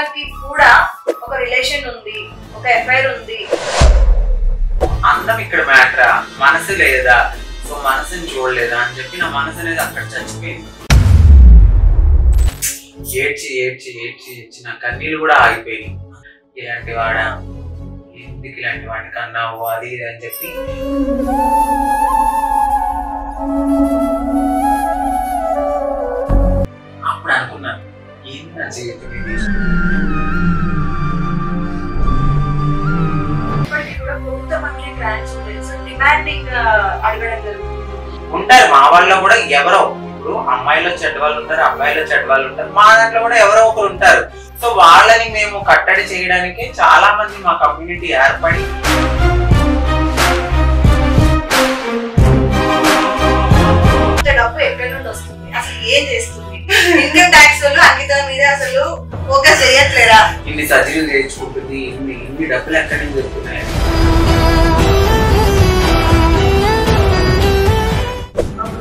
గారికి కూడా ఒక రిలేషన్ ఉంది, ఒక ఎఫ్ఐఆర్ ఉంది. అందం ఇక్కడ మ్యాటరా, మనసు లేదా, సో మనసుని చూడలేదా అని చెప్పి నా మనసు అనేది అక్కడ చచ్చిపోయింది. ఏడ్చి ఏడ్చి ఏడ్చి ఏడ్చి నా కన్నీళ్ళు కూడా ఆగిపోయినాయి. ఇలాంటి వాడా, ఎందుకు ఇలాంటి వాడిని కన్నావు అది ఇది అని చెప్పి అప్పుడు అనుకున్నాను, ఏంటి నా జీవితం ఇది. ఉంటారు మా వాళ్ళలో కూడా ఎవరో, ఇప్పుడు అమ్మాయిలో చెడ్డ వాళ్ళు ఉంటారు, అబ్బాయిలో చెడ్డ వాళ్ళు ఉంటారు, మా దాంట్లో కూడా ఎవరో ఒకరు ఉంటారు. సో వాళ్ళని మేము కట్టడి చేయడానికి చాలా మంది మా కమ్యూనిటీ ఏర్పడి డబ్బు ఎక్కడి నుండి వస్తుంది, అసలు ఏం చేస్తుంది, ఇన్కమ్ ట్యాక్స్ వాళ్ళు అంకిత మీద అసలు ఫోకస్ చేయట్లేరా, ఇన్ని సర్జరీలు చేయించుకుంటుంది, ఇన్ని డబ్బులు ఎక్కడి నుంచి దొరుకుతున్నాయి.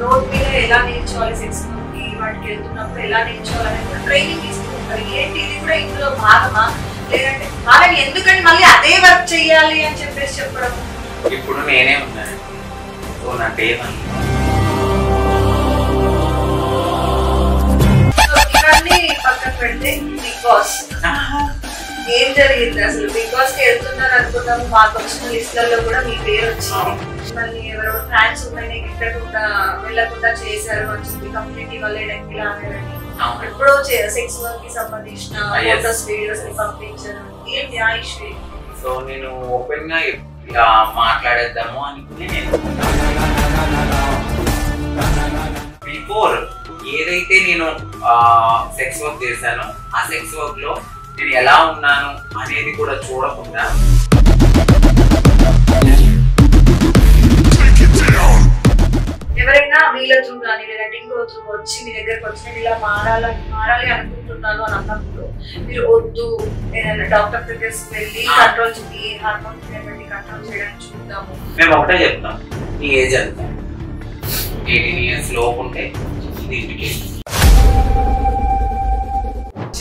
రోడ్ మీద ఎలా నేర్చుకోవాలి, సెక్స్ కి వాటికి వెళ్తున్నప్పుడు ఎలా నేర్చుకోవాలని కూడా ట్రైనింగ్ ఇస్తుంటారు. ఏంటి ఇది కూడా ఇందులో భాగమా, లేదంటే వాళ్ళని ఎందుకంటే మళ్ళీ అదే వర్క్ చెయ్యాలి అని చెప్పేసి చెప్పడం. ఇప్పుడు నేనే ఉన్నాను, సో నా డే వన్ ఇవన్నీ పక్కన పెడితే బిగ్ బాస్ ఏం జరిగింది అసలు? బిగ్ బాస్ కి వెళ్తున్నారు అనుకున్నాము, మాకు వచ్చిన లిస్టులలో కూడా మీ పేరు వచ్చింది. మళ్ళీ ఎవరో ఫ్యాన్స్ ఉన్నాయి గిట్టకుండా వెళ్ళకుండా చేశారు అని చెప్పి కమ్యూనిటీ వాళ్ళే డెక్కిలా అనేదని ఎప్పుడో సెక్స్ వర్క్ కి సంబంధించిన ఫోటోస్ వీడియోస్ ని పంపించారు. ఏంటి ఆ ఇష్యూ? సో నేను ఓపెన్ గా ఇలా మాట్లాడేద్దాము అనుకుని నేను బిఫోర్ ఏదైతే నేను సెక్స్ వర్క్ చేశానో ఆ సెక్స్ వర్క్ లో నేను ఎలా ఉన్నాను అనేది కూడా చూడకుండా ఎవరైనా వీళ్ళ త్రూ కానీ లేదంటే ఇంకో త్రూ వచ్చి మీ దగ్గరకు వచ్చి నేను ఇలా మారాలి అనుకుంటున్నాను అని అన్నప్పుడు మీరు వద్దు, ఏదైనా డాక్టర్ దగ్గరికి వెళ్ళి కంట్రోల్ చేసి హార్మోన్స్ కంట్రోల్ చేయడానికి చూద్దాము. మేము ఒకటే చెప్తాం, నీ ఏజ్ ఎంత 18 years లోపు ఉంటే ఇది ఇండికేషన్.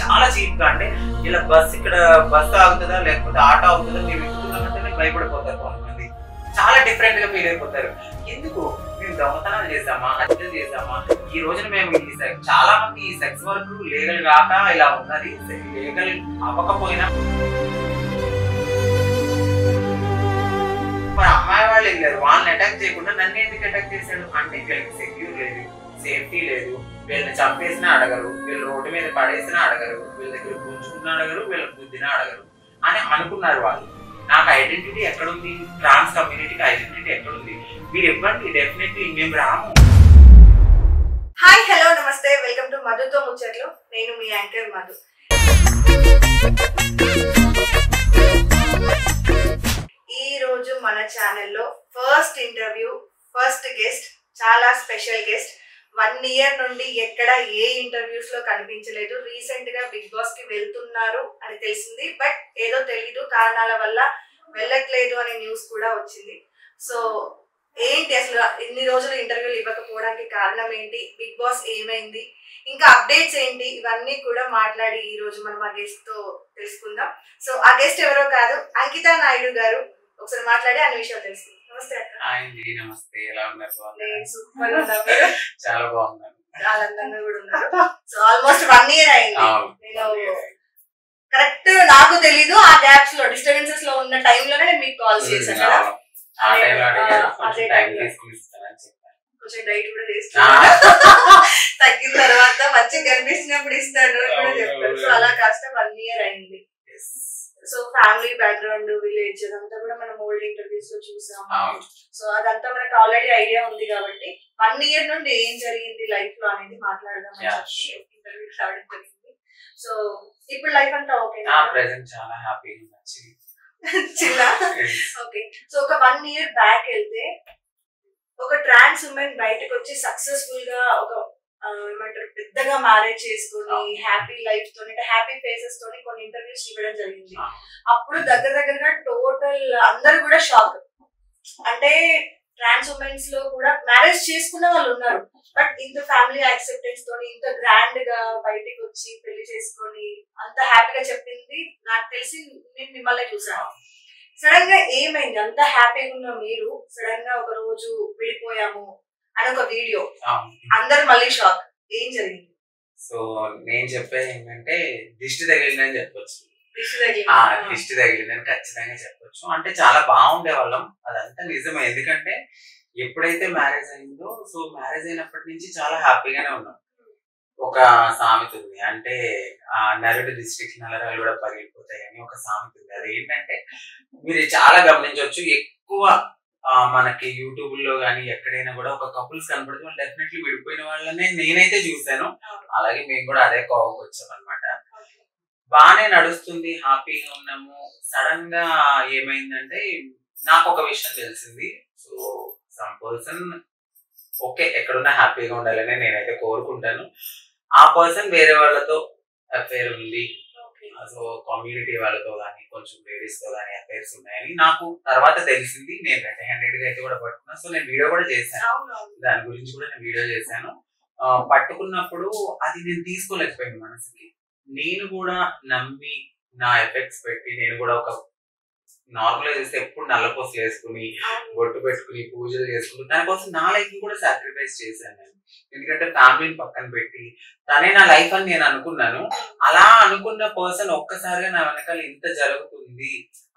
చాలా చీప్ గా, అంటే ఇలా బస్ ఇక్కడ బస్సు ఆగుతుందా లేకపోతే ఆటో ఆగుతుందా మీరు ఎక్కుతున్నామంటేనే భయపడిపోతారు కొంతమంది, చాలా డిఫరెంట్ గా ఫీల్ అయిపోతారు. ఎందుకు మేము దొంగతనం చేసామా, హత్యలు చేసామా, ఈ రోజున మేము చాలా మంది ఈ సెక్స్ వర్క్ లీగల్ కాక ఇలా ఉన్నది, లీగల్ అవ్వకపోయినా మరి అమ్మాయి వాళ్ళు వెళ్ళారు, వాళ్ళని అటాక్ చేయకుండా నన్ను ఎందుకు అటాక్ చేశాడు అంటే వీళ్ళకి సెక్యూర్ లేదు, సేఫ్టీ లేదు, వీళ్ళని చంపేసినా అడగరు, వీళ్ళు రోడ్డు మీద పడేసినా అడగరు, వీళ్ళ దగ్గర గుంజుకున్నా అడగరు, వీళ్ళని బుద్ధినా అడగరు అని అనుకున్నారు వాళ్ళు. నాకు ఐడెంటిటీ ఎక్కడుంది, ట్రాన్స్ కమ్యూనిటీకి ఐడెంటిటీ ఎక్కడుంది, మీరు ఇవ్వండి, డెఫినెట్లీ మేము రాము. హాయ్, హలో, నమస్తే, వెల్కమ్ టు మధుతో ముచ్చట్లు. నేను మీ యాంకర్ మధు. ఈ రోజు మన ఛానల్లో ఫస్ట్ ఇంటర్వ్యూ, ఫస్ట్ గెస్ట్, చాలా స్పెషల్ గెస్ట్. 1 year నుండి ఎక్కడ ఏ ఇంటర్వ్యూస్ లో కనిపించలేదు. రీసెంట్ గా బిగ్ బాస్ కి వెళ్తున్నారు అని తెలిసింది, బట్ ఏదో తెలీదు కారణాల వల్ల వెళ్ళట్లేదు అనే న్యూస్ కూడా వచ్చింది. సో ఏంటి అసలు ఇన్ని రోజులు ఇంటర్వ్యూలు ఇవ్వకపోవడానికి కారణం ఏంటి, బిగ్ బాస్ ఏమైంది, ఇంకా అప్డేట్స్ ఏంటి, ఇవన్నీ కూడా మాట్లాడి ఈ రోజు మనం ఆ గెస్ట్ తో తెలుసుకుందాం. సో ఆ గెస్ట్ ఎవరో కాదు, అంకిత నాయుడు గారు. ఒకసారి మాట్లాడి అన్ని విషయాలు తెలుసుకుందాం. నమస్తే అక్క. నమస్తే, ఎలా ఉన్నారు? సూపర్, చాలా బాగున్నాను, చాలా అందంగా కూడా ఉన్నారు. సో ఆల్మోస్ట్ 1 year అయింది. నేను కరెక్ట్ నాకు తెలీదు, ఆ గ్యాప్స్ లో డిస్టర్బెన్సెస్ లో ఉన్న టైంలోనే నేను మీకు కాల్ చేశాను కదా. కొంచెం డైట్ కూడా చేస్తాను, తగ్గిన తర్వాత మంచిగా కనిపిస్తున్నప్పుడు ఇస్తాను కూడా చెప్పారు. సో అలా కాస్త 1 year అయింది. సో ఫ్యామిలీ బ్యాక్గ్రౌండ్, విలేజ్ అదంతా కూడా మనం ఓల్డ్ ఇంటర్వ్యూస్ లో చూసాము. సో అదంతా మనకు ఆల్రెడీ ఐడియా ఉంది కాబట్టి 1 year నుండి ఏం జరిగింది లైఫ్ లో అనేది మాట్లాడదాం ఇంటర్వ్యూ రావడం జరిగింది. సో ఇప్పుడు లైఫ్ అంతా ఓకేనా? చాలా హ్యాపీగా చిన్న ఓకే. సో ఒక 1 year బ్యాక్ వెళ్తే ఒక ట్రాన్స్ ఉమెన్ బయటకు వచ్చి సక్సెస్ఫుల్ గా ఒక ఏమంటారు పెద్దగా మ్యారేజ్ చేసుకుని హ్యాపీ లైఫ్ తోని, హ్యాపీ ఫేసెస్ తోని కొన్ని ఇంటర్వ్యూస్ ఇవ్వడం జరిగింది. అప్పుడు దగ్గరగా టోటల్ అందరు కూడా షాక్. అంటే ట్రాన్స్ ఉమెన్స్ లో కూడా మ్యారేజ్ చేసుకున్న వాళ్ళు ఉన్నారు. బట్ ఇంత ఫ్యామిలీ యాక్సెప్టెన్స్ తోని ఇంత గ్రాండ్ గా బయటికి వచ్చి పెళ్లి చేసుకొని అంత హ్యాపీగా చెప్పింది నాకు తెలిసి నేను మిమ్మల్ని చూసాను. సడన్ గా ఏమైంది? అంత హ్యాపీగా ఉన్న మీరు సడన్ గా ఒక రోజు విడిపోయాము అని ఒక వీడియో, అందరు మళ్ళీ షాక్. ఏం జరిగింది? సో నేను చెప్పేది ఏంటంటే దిష్టి తగిలిందని చెప్పొచ్చు. దిష్టి తగిలిందని ఖచ్చితంగా చెప్పొచ్చు. అంటే చాలా బాగుండే వాళ్ళం, అదంతా నిజమే. ఎందుకంటే ఎప్పుడైతే మ్యారేజ్ అయిందో, సో మ్యారేజ్ అయినప్పటి నుంచి చాలా హ్యాపీగానే ఉన్నాం. ఒక సామెత ఉంది, అంటే ఆ నరుడు డిస్ట్రిక్ట్ నల్లరాలు కూడా పగిలిపోతాయి అని ఒక సామెత ఉంది. అది ఏంటంటే మీరు చాలా గమనించవచ్చు, ఎక్కువ మనకి యూట్యూబ్ లో గానీ ఎక్కడైనా కూడా ఒక కపుల్స్ కనపడితే వాళ్ళు డెఫినెట్లీ విడిపోయిన వాళ్ళనే నేనైతే చూసాను. అలాగే మేము కూడా అదే కోవకు వచ్చాం అనమాట. బానే నడుస్తుంది, హ్యాపీగా ఉన్నాము. సడన్ గా ఏమైందంటే నాకు ఒక విషయం తెలిసింది. సో సమ్ పర్సన్ ఓకే ఎక్కడున్నా హ్యాపీగా ఉండాలని నేనైతే కోరుకుంటాను. ఆ పర్సన్ వేరే వాళ్ళతో అఫేర్ ఉంది, సో కమ్యూనిటీ వాళ్ళతో కానీ కొంచెం లేడీస్ తో కానీ అఫేర్స్ ఉన్నాయని నాకు తర్వాత తెలిసింది. నేను రెడ్ హ్యాండెడ్ గా అయితే కూడా పట్టుకున్నాను. సో నేను వీడియో కూడా చేశాను, దాని గురించి కూడా నేను వీడియో చేశాను. పట్టుకున్నప్పుడు అది నేను తీసుకోలేకపోయాను మనసుకి. నేను కూడా నమ్మి నా ఎఫెక్ట్స్ పెట్టి నేను కూడా ఒక నార్మల్ గా చేస్తే ఎప్పుడు నల్లపోసలు వేసుకుని బొట్టు పెట్టుకుని పూజలు చేసుకుని దానికోసం నా లైఫ్ ని కూడా సాక్రిఫైస్ చేశాను నేను. ఎందుకంటే ఫ్యామిలీని పక్కన పెట్టి తనే నా లైఫ్ అని నేను అనుకున్నాను. అలా అనుకున్న పర్సన్ ఒక్కసారిగా నా వెనకాల ఇంత జరుగుతుంది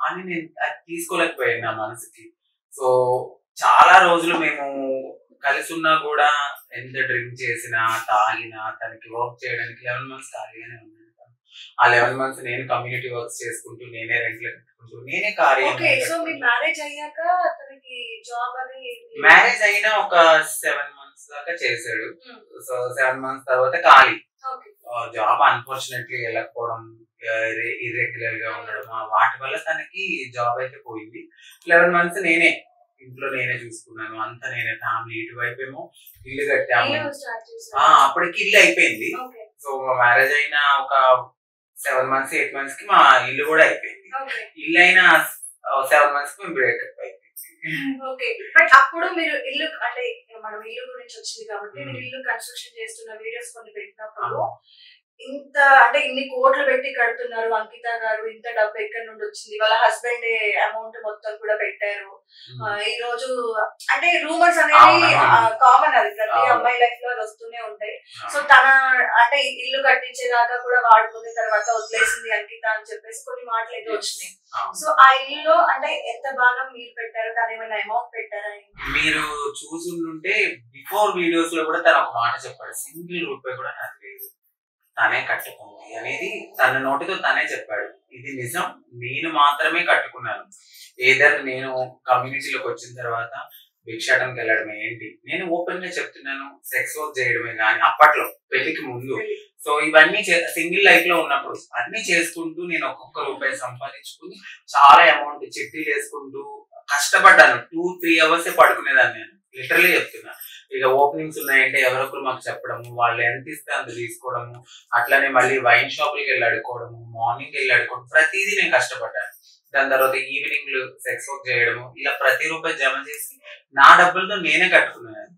అని నేను అది తీసుకోలేకపోయాను నా మనసుకి. సో చాలా రోజులు మేము కలిసి ఉన్నా కూడా ఎంత డ్రింక్ చేసినా తాగినా తనకి వర్క్ చేయడానికి 11 months ఖాళీగానే ఉన్నాను. ఆ 11 months నేను కమ్యూనిటీ వర్క్స్ చేసుకుంటూ, నేనే రెంట్లు కట్టుకుంటూ, నేనే మ్యారేజ్ అయినా ఒక 7 months దాకా చేశాడు. సో 7 months తర్వాత ఖాళీ. జాబ్ అన్ఫార్చునేట్లీ వెళ్ళకపోవడం, ఇర్రెగ్యులర్ గా ఉండడం, వాటి వల్ల తనకి జాబ్ అయితే పోయింది. 11 months నేనే ఇంట్లో నేనే చూసుకున్నాను, అంతా నేనే. ఫ్యామిలీ ఇటువైపు ఏమో ఇల్లు కట్టాము, అప్పటికి ఇల్లు అయిపోయింది. సో మ్యారేజ్ అయిన ఒక 7 months 8 months కి మా ఇల్లు కూడా అయిపోయింది. ఇల్లు అయిన 7 months కి మేము బ్రేకప్ అయిపోయింది. అప్పుడు మీరు ఇల్లు అంటే మనం ఇల్లు గురించి వచ్చింది కాబట్టి మీరు ఇల్లు కన్స్ట్రక్షన్ చేస్తున్న వీడియోస్ కొన్ని పెట్టినప్పుడు ఇంత అంటే ఇన్ని కోట్లు పెట్టి కడుతున్నారు అంకిత గారు, ఇంత డబ్బు ఎక్కడి నుండి వచ్చింది, వాళ్ళ హస్బెండ్ అమౌంట్ మొత్తం కూడా పెట్టారు. ఈ రోజు అంటే రూమర్స్ అనేది కామన్, అది ప్రతి అమ్మాయి లైఫ్ లో అది వస్తూనే ఉంటాయి. సో తన అంటే ఇల్లు కట్టించేదాకా కూడా వాడుకున్న తర్వాత వదిలేసింది అంకిత అని చెప్పేసి కొన్ని మాటలు అయితే వచ్చినాయి. సో ఆ ఇల్లులో అంటే ఎంత బాగా మీరు పెట్టారు, తను ఏమైనా అమౌంట్ పెట్టారా? మీరు చూసుంటే బిఫోర్ వీడియోస్ లో కూడా తను ఒక మాట చెప్పాడు, సింగిల్ రూపాయి కూడా నాకు లేదు, తనే కట్టుకుంది అనేది తన నోటితో తనే చెప్పాడు. ఇది నిజం, నేను మాత్రమే కట్టుకున్నాను. ఏదర్ నేను కమ్యూనిటీలోకి వచ్చిన తర్వాత భిక్షాటంకి వెళ్ళడమే ఏంటి, నేను ఓపెన్ గా చెప్తున్నాను, సెక్స్ వర్క్ చేయడమే కానీ అప్పట్లో పెళ్లికి ముందు. సో ఇవన్నీ సింగిల్ లైఫ్ లో ఉన్నప్పుడు అన్ని చేసుకుంటూ నేను ఒక్కొక్క రూపాయి సంపాదించుకుని చాలా అమౌంట్ చిట్టీలు వేసుకుంటూ కష్టపడ్డాను. 2-3 hours పడుకునేదాన్ని నేను, లిటరలీ చెప్తున్నా. ఇక ఓపెనింగ్స్ ఉన్నాయంటే ఎవరొకరు మాకు చెప్పడము, వాళ్ళు ఎంత ఇస్తే అంత తీసుకోవడము, అట్లానే మళ్ళీ వైన్ షాపులకి వెళ్ళి అడుకోవడము, మార్నింగ్ వెళ్ళి అడుకోవడం, ప్రతిదీ నేను కష్టపడ్డాను. దాని తర్వాత ఈవినింగ్ సెక్స్ వర్క్ చేయడము, ఇలా ప్రతి రూపాయి జమ చేసి నా డబ్బులతో నేనే కట్టుకున్నాను.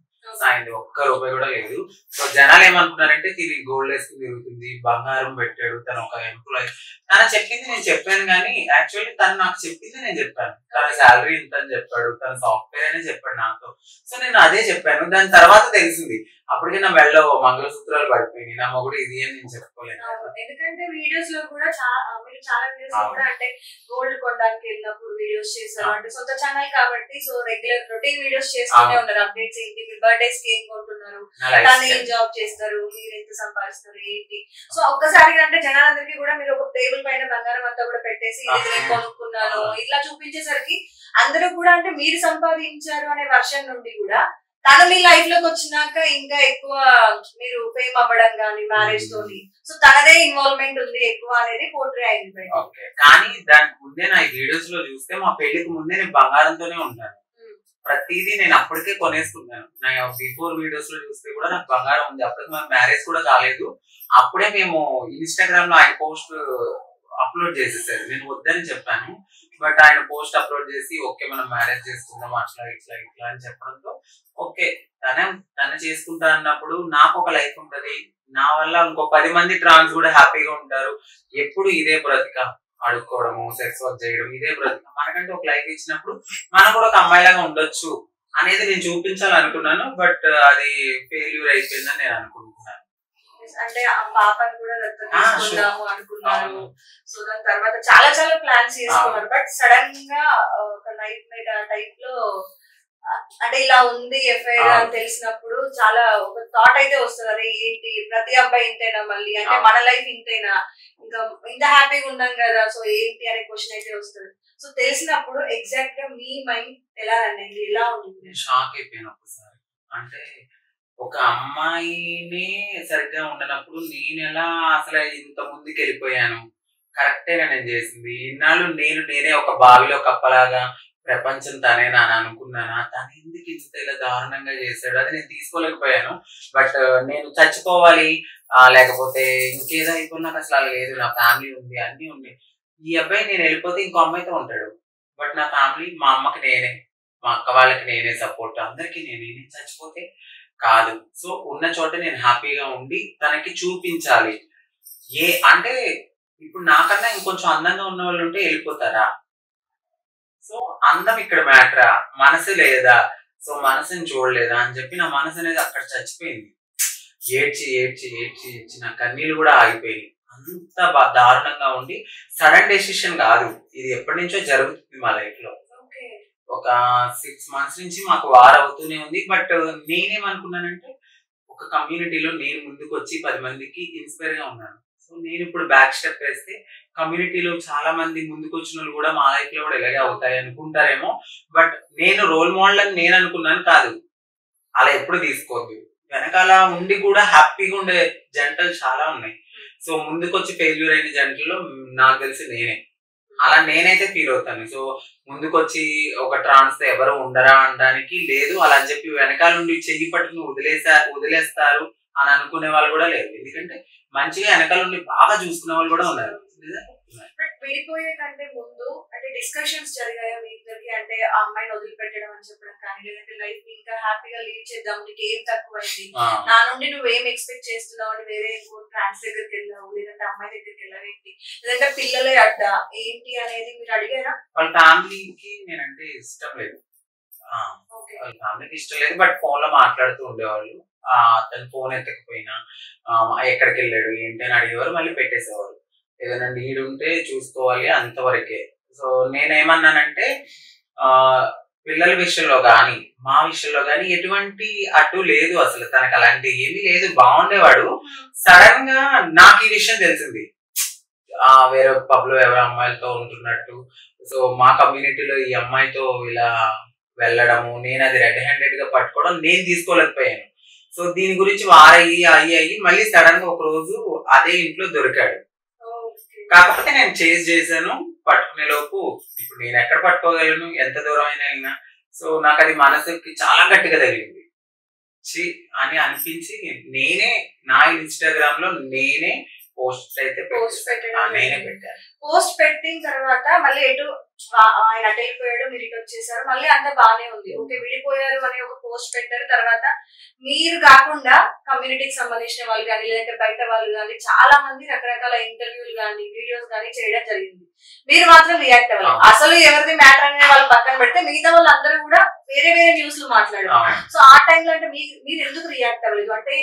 ఆయన ఒక్క రూపాయి కూడా లేదు. సో జనాలు ఏమనుకున్నారంటే తిని గోల్డ్ వేసుకుని తిరుగుతుంది, బంగారం పెట్టాడు, తను ఒక ఎంప్లాయీ. తను చెప్పింది నేను చెప్పాను కానీ యాక్చువల్లీ తను నాకు చెప్పింది నేను చెప్పాను. తన శాలరీ ఇంత అని చెప్పాడు, తన సాఫ్ట్వేర్ అనే చెప్పాడు నాతో. సో నేను అదే చెప్పాను. దాని తర్వాత తెలిసింది, అప్పటికే నా మెడలో మంగళసూత్రాలు పడిపోయింది, నా మొగుడు ఇది అని నేను చెప్పుకోలేను. ఎందుకంటే వీడియోస్ లో కూడా మీరు చాలా వీడియోస్ కూడా అంటే గోల్డ్ కొనడానికి వెళ్ళినప్పుడు వీడియోస్ చేస్తారు, అంటే సొంత ఛానల్ కాబట్టి సో రెగ్యులర్ రొటీన్ వీడియోస్ చేస్తూనే ఉన్నారు. అప్డేట్స్ ఏంటి, మీరు బర్త్డేస్ కి ఏం కొంటున్నారు, తను ఏం జాబ్ చేస్తారు, మీరు ఎంత సంపాదిస్తారు ఏంటి. సో ఒక్కసారిగా అంటే జనాలందరికీ కూడా మీరు ఒక టేబుల్ పైన బంగారం అంతా కూడా పెట్టేసి ఇది నేను కొనుక్కున్నాను ఇట్లా చూపించేసరికి అందరూ కూడా అంటే మీరు సంపాదించారు అనే వర్షన్ నుండి కూడా తను మీ లైఫ్ లోకి వచ్చినాక ఇంకా ఎక్కువ మీరు ఫేమ్ అవ్వడం కానీ మ్యారేజ్ తోని, సో తనదే ఇన్వాల్వ్మెంట్ ఉంది ఎక్కువ అనేది పోర్ట్రే అయింది. కానీ దానికి ముందే నా వీడియోస్ లో చూస్తే మా పెళ్లికి ముందే నేను బంగారంతోనే ఉంటాను. ప్రతిదీ నేను అప్పటికే కొనేసుకున్నాను. నా బిఫోర్ వీడియోస్ లో చూస్తే కూడా నాకు బంగారం ఉంది. అప్పటికి మాకు మ్యారేజ్ కూడా కాలేదు. అప్పుడే మేము ఇన్స్టాగ్రామ్ లో ఆయన పోస్ట్ అప్లోడ్ చేసేసారు. నేను వద్దని చెప్పాను, బట్ ఆయన పోస్ట్ అప్లోడ్ చేసి ఓకే మనం మ్యారేజ్ చేసుకుందాం అట్లా ఇట్లా ఇట్లా అని చెప్పడంతో ఓకే తనే చేసుకుంటా అన్నప్పుడు నాకు ఒక లైఫ్ ఉంటది, నా వల్ల ఇంకో 10 మంది ట్రాన్స్ కూడా హ్యాపీగా ఉంటారు. ఎప్పుడు ఇదే బ్రతిక అడుక్కోవడము, సెక్స్ వర్క్ చేయడం, ఇదే బ్రతిక. మనకంటే ఒక లైఫ్ ఇచ్చినప్పుడు మనం కూడా ఒక అమ్మాయిలాగా ఉండొచ్చు అనేది నేను చూపించాలనుకున్నాను. బట్ అది ఫెయిల్యూర్ అయిపోయిందని నేను అనుకుంటున్నాను. అంటే ఆ పాపని కూడా తీసుకుందాము అనుకున్నారు. సో దాని తర్వాత చాలా చాలా ప్లాన్స్ చేసుకున్నారు. బట్ సడన్ గా ఒక నైట్ టైప్ లో అంటే ఇలా ఉంది ఎఫ్ఐఆర్ అని తెలిసినప్పుడు చాలా ఒక థాట్ అయితే వస్తుంది, అదే ఏంటి ప్రతి అబ్బాయి ఇంతేనా, మళ్ళీ అంటే మన లైఫ్ ఇంతేనా, ఇంకా ఇంత హ్యాపీగా ఉన్నాం కదా, సో ఏంటి అనే క్వశ్చన్ అయితే వస్తుంది. సో తెలిసినప్పుడు ఎగ్జాక్ట్ గా మీ మైండ్ ఎలా అనేది ఎలా ఉంది? షాక్ అయిపోయాను ఒకసారి. అంటే ఒక అమ్మాయిని సరిగ్గా ఉండనప్పుడు నేను ఎలా అసలు ఇంత ముందుకు వెళ్ళిపోయాను, కరెక్టేగా నేను చేసింది. ఇన్నాళ్ళు నేనే ఒక బావిలో కప్పలాగా ప్రపంచం తనేనా అని అనుకున్నానా, తను ఎందుకు ఇంత ఇలా దారుణంగా చేశాడు అది నేను తీసుకోలేకపోయాను. బట్ నేను చచ్చిపోవాలి లేకపోతే ఇంకేదో అయిపోయి నాకు అసలు లేదు, నా ఫ్యామిలీ ఉంది, అన్ని ఉంది. ఈ అబ్బాయి నేను వెళ్ళిపోతే ఇంకో అమ్మాయితో ఉంటాడు, బట్ నా ఫ్యామిలీ, మా అమ్మకి నేనే, మా అక్క వాళ్ళకి నేనే సపోర్ట్, అందరికి నేనే చచ్చిపోతే కాదు. సో ఉన్న చోట నేను హ్యాపీగా ఉండి తనకి చూపించాలి. అంటే ఇప్పుడు నాకన్నా ఇంకొంచెం అందంగా ఉన్న వాళ్ళు ఉంటే వెళ్ళిపోతారా? సో అందం ఇక్కడ మ్యాటరా, మనసు లేదా, సో మనసుని చూడలేదా అని చెప్పి నా మనసు అనేది అక్కడ చచ్చిపోయింది. ఏడ్చి ఏడ్చి ఏడ్చి ఏడ్చి నా కన్నీళ్ళు కూడా ఆగిపోయింది. అంత దారుణంగా ఉండి సడన్ డెసిషన్ కాదు, ఇది ఎప్పటి నుంచో జరుగుతుంది మా లైఫ్ లో. ఒక 6 months నుంచి మాకు వార్ అవుతూనే ఉంది. బట్ నేనేమనుకున్నానంటే ఒక కమ్యూనిటీలో నేను ముందుకు వచ్చి 10 మందికి ఇన్స్పైర్ గా ఉన్నాను. సో నేను ఇప్పుడు బ్యాక్ స్టెప్ వేస్తే కమ్యూనిటీలో చాలా మంది ముందుకు వచ్చిన వాళ్ళు కూడా మా లైఫ్ లో కూడా ఇలాగే అవుతాయి అనుకుంటారేమో. బట్ నేను రోల్ మోడల్ అని నేను అనుకున్నాను, కాదు అలా ఎప్పుడు తీసుకోవద్దు. వెనకాల ఉండి కూడా హ్యాపీగా ఉండే జంటలు చాలా ఉన్నాయి. సో ముందుకు వచ్చి ఫెయిల్యూర్ అయిన జంటల్లో నాకు తెలిసి నేనే, అలా నేనైతే ఫీల్ అవుతాను. సో ముందుకు వచ్చి ఒక ట్రాన్స్ ఎవరు ఉండరా అనడానికి లేదు, అలా అని చెప్పి వెనకాల నుండి చెయ్యి పట్టుకుని వదిలేస్తారు అని అనుకునే వాళ్ళు కూడా లేరు. ఎందుకంటే మంచిగా వెనకాల నుండి బాగా చూసుకునే వాళ్ళు కూడా ఉన్నారు. బట్ విడిపోయే కంటే ముందు అంటే డిస్కషన్స్ జరిగాయా మీ ఇద్దరికి? అంటే ఆ అమ్మాయిని వదిలిపెట్టడం అని చెప్పడం కానీ, లేదంటే లైఫ్ ఇంకా హ్యాపీగా లీడ్ చేద్దాం, నీకు ఏం తక్కువైంది, నా నుండి నువ్వేం ఎక్స్పెక్ట్ చేస్తున్నావు అని వేరే ఇంకో ట్రాన్స్ దగ్గరికి వెళ్ళావు, లేదంటే అమ్మాయి దగ్గరికి వెళ్ళావేంటి, లేదంటే పిల్లలే అడ్డా ఏంటి అనేది మీరు అడిగారా? వాళ్ళ ఫ్యామిలీకి నేనంటే ఇష్టం లేదు, వాళ్ళ ఫ్యామిలీకి ఇష్టం లేదు. బట్ ఫోన్ లో మాట్లాడుతూ ఉండేవాళ్ళు. అతను ఫోన్ ఎత్తకపోయినా ఎక్కడికి వెళ్ళాడు ఏంటి అని అడిగేవారు, మళ్ళీ పెట్టేసేవారు. ఏదైనా నీడ్ ఉంటే చూసుకోవాలి అంతవరకే. సో నేనేమన్నానంటే పిల్లల విషయంలో కానీ మా విషయంలో కానీ ఎటువంటి అడ్డు లేదు, అసలు తనకు అలాంటి ఏమీ లేదు, బాగుండేవాడు. సడన్ గా నాకు ఈ విషయం తెలిసింది, వేరే పబ్ లో ఎవరి అమ్మాయిలతో ఉంటున్నట్టు. సో మా కమ్యూనిటీలో ఈ అమ్మాయితో ఇలా వెళ్ళడము, నేను అది రెడ్ హ్యాండెడ్ గా పట్టుకోవడం నేను తీసుకోలేకపోయాను. సో దీని గురించి అయ్యి మళ్ళీ సడన్ గా ఒక రోజు అదే ఇంట్లో దొరికాడు. కాకపోతే నేను చేశాను, పట్టుకునే లోపు ఇప్పుడు నేను ఎక్కడ పట్టుకోగలను, ఎంత దూరం అయినా వెళ్ళినా. సో నాకు అది మనసుకి చాలా గట్టిగా తగిలింది అని అనిపించి నేనే నా ఇన్స్టాగ్రామ్ లో నేనే పోస్ట్ అయితే నేనే పెట్టాను. పోస్ట్ పెట్టిన తర్వాత మళ్ళీ ఎటు ఆయన అటు వెళ్ళిపోయాడు, మీరు ఇటు వచ్చేసారు, మళ్ళీ అంతా బాగానే ఉంది. ఓకే విడిపోయారు అని ఒక పోస్ట్ పెట్టారు. తర్వాత మీరు కాకుండా కమ్యూనిటీకి సంబంధించిన వాళ్ళు కానీ, లేదంటే బయట వాళ్ళు కానీ చాలా మంది రకరకాల ఇంటర్వ్యూలు కానీ వీడియోస్ కానీ చేయడం జరిగింది. మీరు మాత్రం రియాక్ట్ అవ్వాలి. అసలు ఎవరిది మ్యాటర్ అనేది వాళ్ళు పక్కన పెడితే మిగతా వాళ్ళు అందరూ కూడా వేరే వేరే న్యూస్ లో మాట్లాడారు. సో ఆ టైంలో అంటే మీరు ఎందుకు రియాక్ట్ అవ్వలేదు? అంటే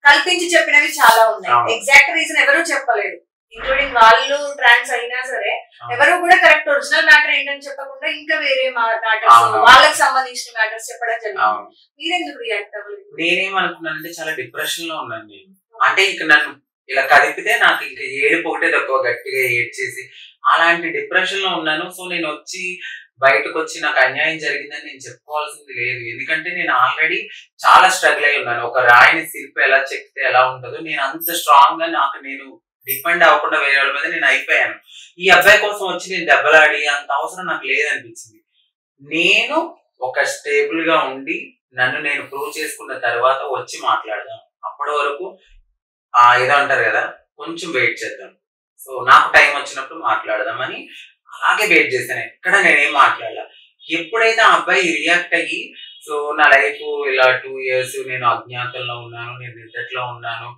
కల్పించి చెప్పినవి చాలా ఉన్నాయి, ఎగ్జాక్ట్ రీజన్ ఎవరు చెప్పలేదు, ఇంక్లూడింగ్ వాళ్ళు ట్రాన్స్ అయినా సరే ఎవరు కూడా కరెక్ట్ ఒరిజినల్ మ్యాటర్ ఏంటని చెప్పకుండా ఇంకా వేరే మ్యాటర్స్ వాళ్ళకి సంబంధించిన మ్యాటర్స్ చెప్పడం జరిగింది. మీరెందుకు రియాక్ట్ అవ్వలేదు? నేనేమనుకున్నానంటే చాలా డిప్రెషన్ లో ఉన్నాను నేను. అంటే ఇక నన్ను ఇలా కదిపితే నాకు ఇంకా ఏడుపు ఒకటే తక్కువ, గట్టిగా ఏడ్చేసి అలాంటి డిప్రెషన్ లో ఉన్నాను. సో నేను వచ్చి బయటకు వచ్చి నాకు అన్యాయం జరిగిందని నేను చెప్పుకోవాల్సింది లేదు. ఎందుకంటే నేను ఆల్రెడీ చాలా స్ట్రగుల్ అయి ఉన్నాను. ఒక రాయిని శిల్పి ఎలా చెక్కితే ఎలా ఉంటుందో నేను అంత స్ట్రాంగ్ గా నాకు నేను డిపెండ్ అవ్వకుండా వేరే వాళ్ళ మీద నేను అయిపోయాను. ఈ అబ్బాయి కోసం వచ్చి నేను దెబ్బలాడి అంత అవసరం నాకు లేదనిపించింది. నేను ఒక స్టేబుల్ గా ఉండి నన్ను నేను ప్రూవ్ చేసుకున్న తర్వాత వచ్చి మాట్లాడదాం. అప్పటి వరకు ఏదో అంటారు కదా, కొంచెం వెయిట్ చేద్దాం. సో నాకు టైం వచ్చినప్పుడు మాట్లాడదామని అలాగే వెయిట్ చేశాను. ఎక్కడ నేనేం మాట్లాడాల. ఎప్పుడైతే ఆ అబ్బాయి రియాక్ట్ అయ్యి సో నా లైఫ్ ఇలా 2 years నేను అజ్ఞాతంలో ఉన్నాను, నేను నిద్రలో ఉన్నాను,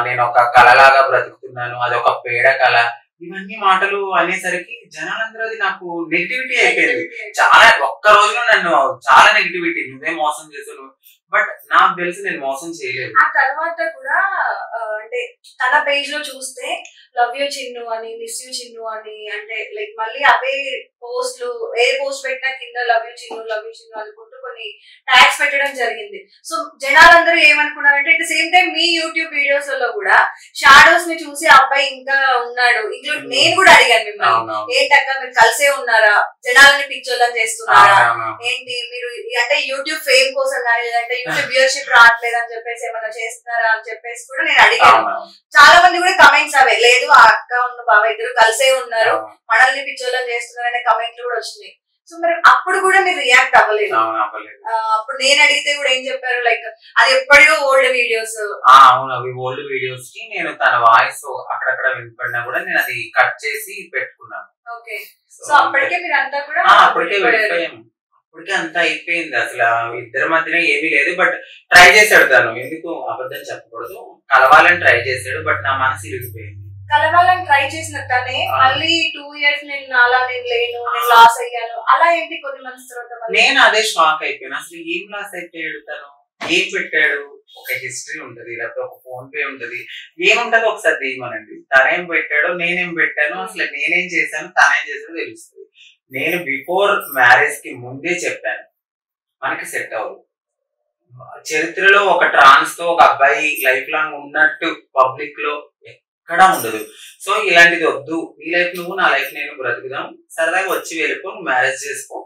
నేను ఒక కళలాగా బ్రతుకుతున్నాను, అది ఒక పేడ కళ, ఇవన్నీ మాటలు అనేసరికి జనాలందరూ అది నాకు నెగిటివిటీ అయిపోయింది. చాలా ఒక్క రోజులో నన్ను చాలా నెగిటివిటీ, నువ్వే మోసం చేసావు. బట్ నాకు తెలిసి నేను మోసం చేయలేదు. ఆ తర్వాత కూడా అంటే తన పేజ్ లో చూస్తే లవ్ యూ చిన్ను అని, మిస్ యూ చిన్ను అని, అంటే లైక్ మళ్ళీ అవే పోస్ట్లు, ఏ పోస్ట్ పెట్టినా కింద లవ్ యూ చిన్ను అనుకుంటూ కొన్ని ట్యాగ్స్ పెట్టడం జరిగింది. సో జనాలందరూ ఏమనుకున్నారంటే at the same time me YouTube videos లో కూడా షాడోస్ ని చూసి అబ్బాయి ఇంకా ఉన్నాడు. ఇంక్లూడ్ నేను కూడా అడిగాను మిమ్మల్ని, ఏంటక్క మీరు కలిసే ఉన్నారా, జనాలని పిక్చర్లను చేస్తున్నారా ఏంటి మీరు, అంటే యూట్యూబ్ ఫేమ్ కోసం కానీ లేదంటే యూట్యూబ్ వ్యూవర్షిప్ రావట్లేదు అని చెప్పేసి ఏమన్నా చేస్తున్నారా అని చెప్పేసి కూడా నేను అడిగాను. చాలా మంది కూడా కమెంట్స్ అవే, లేదు ఆ అక్క ఉన్న బావ ఇద్దరు కలిసే ఉన్నారు, మనల్ని పిక్చర్లను చేస్తున్నారు అనే కమెంట్లు కూడా వచ్చినాయి. సో మరి అప్పుడు కూడా మీరు రియాక్ట్ అవ్వలేదు. అప్పుడు నేను అడిగితే కూడా ఏం చెప్పారు, లైక్ అది ఎప్పటికో ఓల్డ్ వీడియోస్. అవును, అవి ఓల్డ్ వీడియోస్ కి నేను తన వాయిస్ అక్కడక్కడ వినపడినా కూడా నేను అది కట్ చేసి పెట్టుకున్నాను. ఓకే, సో అప్పటికే మీరు అంతా కూడా అప్పటికే వెళ్ళిపోయాము. అప్పటికే అంతా అయిపోయింది. అసలు ఇద్దరి మధ్యన ఏమీ లేదు. బట్ ట్రై చేశాడు తను, ఎందుకు అబద్ధం చెప్పకూడదు, కలవాలని ట్రై చేశాడు. బట్ నా మనసు ఇరిగిపోయింది. కలవాలని ట్రై చేసిన తనే మళ్ళీ 2 years నేను అలా నేను లేను, నేను లాస్ అయ్యాను అలా ఏంటి కొన్ని మంత్స్ తర్వాత నేను అదే షాక్ అయిపోయాను. అసలు ఏం లాస్ అయిపోయాడు తను, ఏం పెట్టాడు, ఒక హిస్టరీ ఉంటది, లేకపోతే ఒక ఫోన్ పే ఉంటది, ఏముంటది ఒకసారి తీయమనండి. తనేం పెట్టాడో నేనేం పెట్టాను, అసలు నేనేం చేశాను తనేం చేశాడో తెలుస్తుంది. నేను బిఫోర్ మ్యారేజ్ కి ముందే చెప్పాను మనకి సెట్ అవ్వదు. చరిత్రలో ఒక ట్రాన్స్ తో ఒక అబ్బాయి లైఫ్ లాంగ్ ఉన్నట్టు పబ్లిక్ లో ఎక్కడా ఉండదు. సో ఇలాంటిది వద్దు, నీ లైఫ్ నువ్వు, నా లైఫ్ నేను బ్రతుకుదాం, సరదాగా వచ్చి వెళ్ళిపో, నువ్వు మ్యారేజ్ చేసుకో,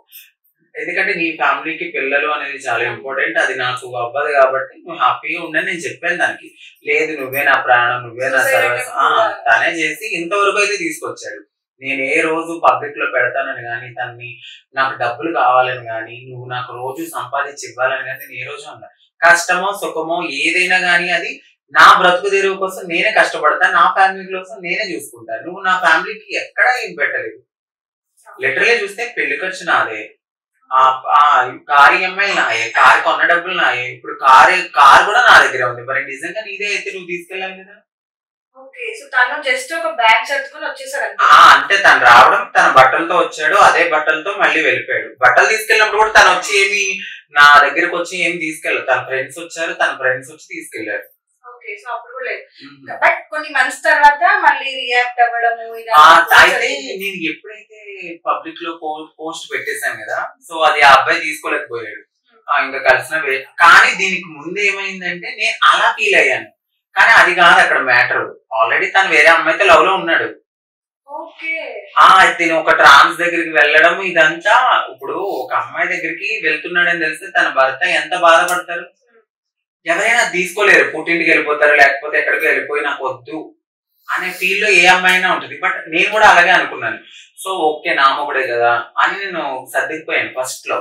ఎందుకంటే నీ ఫ్యామిలీకి పిల్లలు అనేది చాలా ఇంపార్టెంట్, అది నాకు అవ్వదు కాబట్టి నువ్వు హ్యాపీగా ఉండని నేను చెప్పాను దానికి. లేదు నువ్వే నా ప్రాణం, నువ్వే నా సర్వీస్, తనే చేసి ఇంతవరకు అయితే తీసుకొచ్చాడు. నేను ఏ రోజు పబ్లిక్ లో పెడతానని కానీ, తనని నాకు డబ్బులు కావాలని కానీ, నువ్వు నాకు రోజు సంపాదించి ఇవ్వాలని కానీ నేను ఏ రోజు అన్నా. కష్టమో సుఖమో ఏదైనా కానీ అది నా బ్రతుకు తెరువు కోసం నేనే కష్టపడతాను, నా ఫ్యామిలీ కోసం నేనే చూసుకుంటాను. నువ్వు నా ఫ్యామిలీకి ఎక్కడా ఏం పెట్టలేదు. లిటరలీ చూస్తే పెళ్లి ఖర్చు నాదే, కారు EMI నాయే, కారు కొన్న డబ్బులు నాయే, ఇప్పుడు కారు కూడా నా దగ్గర ఉంది. మరి నిజంగా నీదే అయితే నువ్వు తీసుకెళ్ళాలి కదా. అంటే తను రావడం తన బట్టలతో వచ్చాడు, అదే బట్టలతో మళ్ళీ వెళ్ళిపోయాడు. బట్టలు తీసుకెళ్ళినప్పుడు కూడా తను వచ్చి ఏమి నా దగ్గరకు వచ్చి ఏమి తీసుకెళ్ళాడు. తన ఫ్రెండ్స్ వచ్చారు, తన ఫ్రెండ్స్ వచ్చి తీసుకెళ్లారు. బట్ కొన్ని మంత్స్ తర్వాత మళ్ళీ రియాక్ట్ అవ్వడము. అయితే నేను ఎప్పుడైతే పబ్లిక్ లో పోస్ట్ పెట్టేశాను కదా, సో అది ఆ అబ్బాయి తీసుకోలేకపోయాడు, ఇంకా కలిసిన. కానీ దీనికి ముందు ఏమైందంటే నేను అలా ఫీల్ అయ్యాను, కానీ అది కాదు అక్కడ మ్యాటర్. ఆల్రెడీ తను వేరే అమ్మాయితో లవ్ లో ఉన్నాడు. తిని ఒక ట్రాన్స్ దగ్గరికి వెళ్ళడం ఇదంతా. ఇప్పుడు ఒక అమ్మాయి దగ్గరికి వెళ్తున్నాడని తెలిస్తే తన భర్త ఎంత బాధపడతారు. ఎవరైనా తీసుకోలేరు, పుట్టింటికి వెళ్ళిపోతారు, లేకపోతే ఎక్కడికి వెళ్ళిపోయి నాకు వద్దు అనే ఫీల్ లో ఏ అమ్మాయినా ఉంటుంది. బట్ నేను కూడా అలాగే అనుకున్నాను. సో ఓకే నా మొగుడే కదా అని నేను సర్దిపోయాను ఫస్ట్ లో.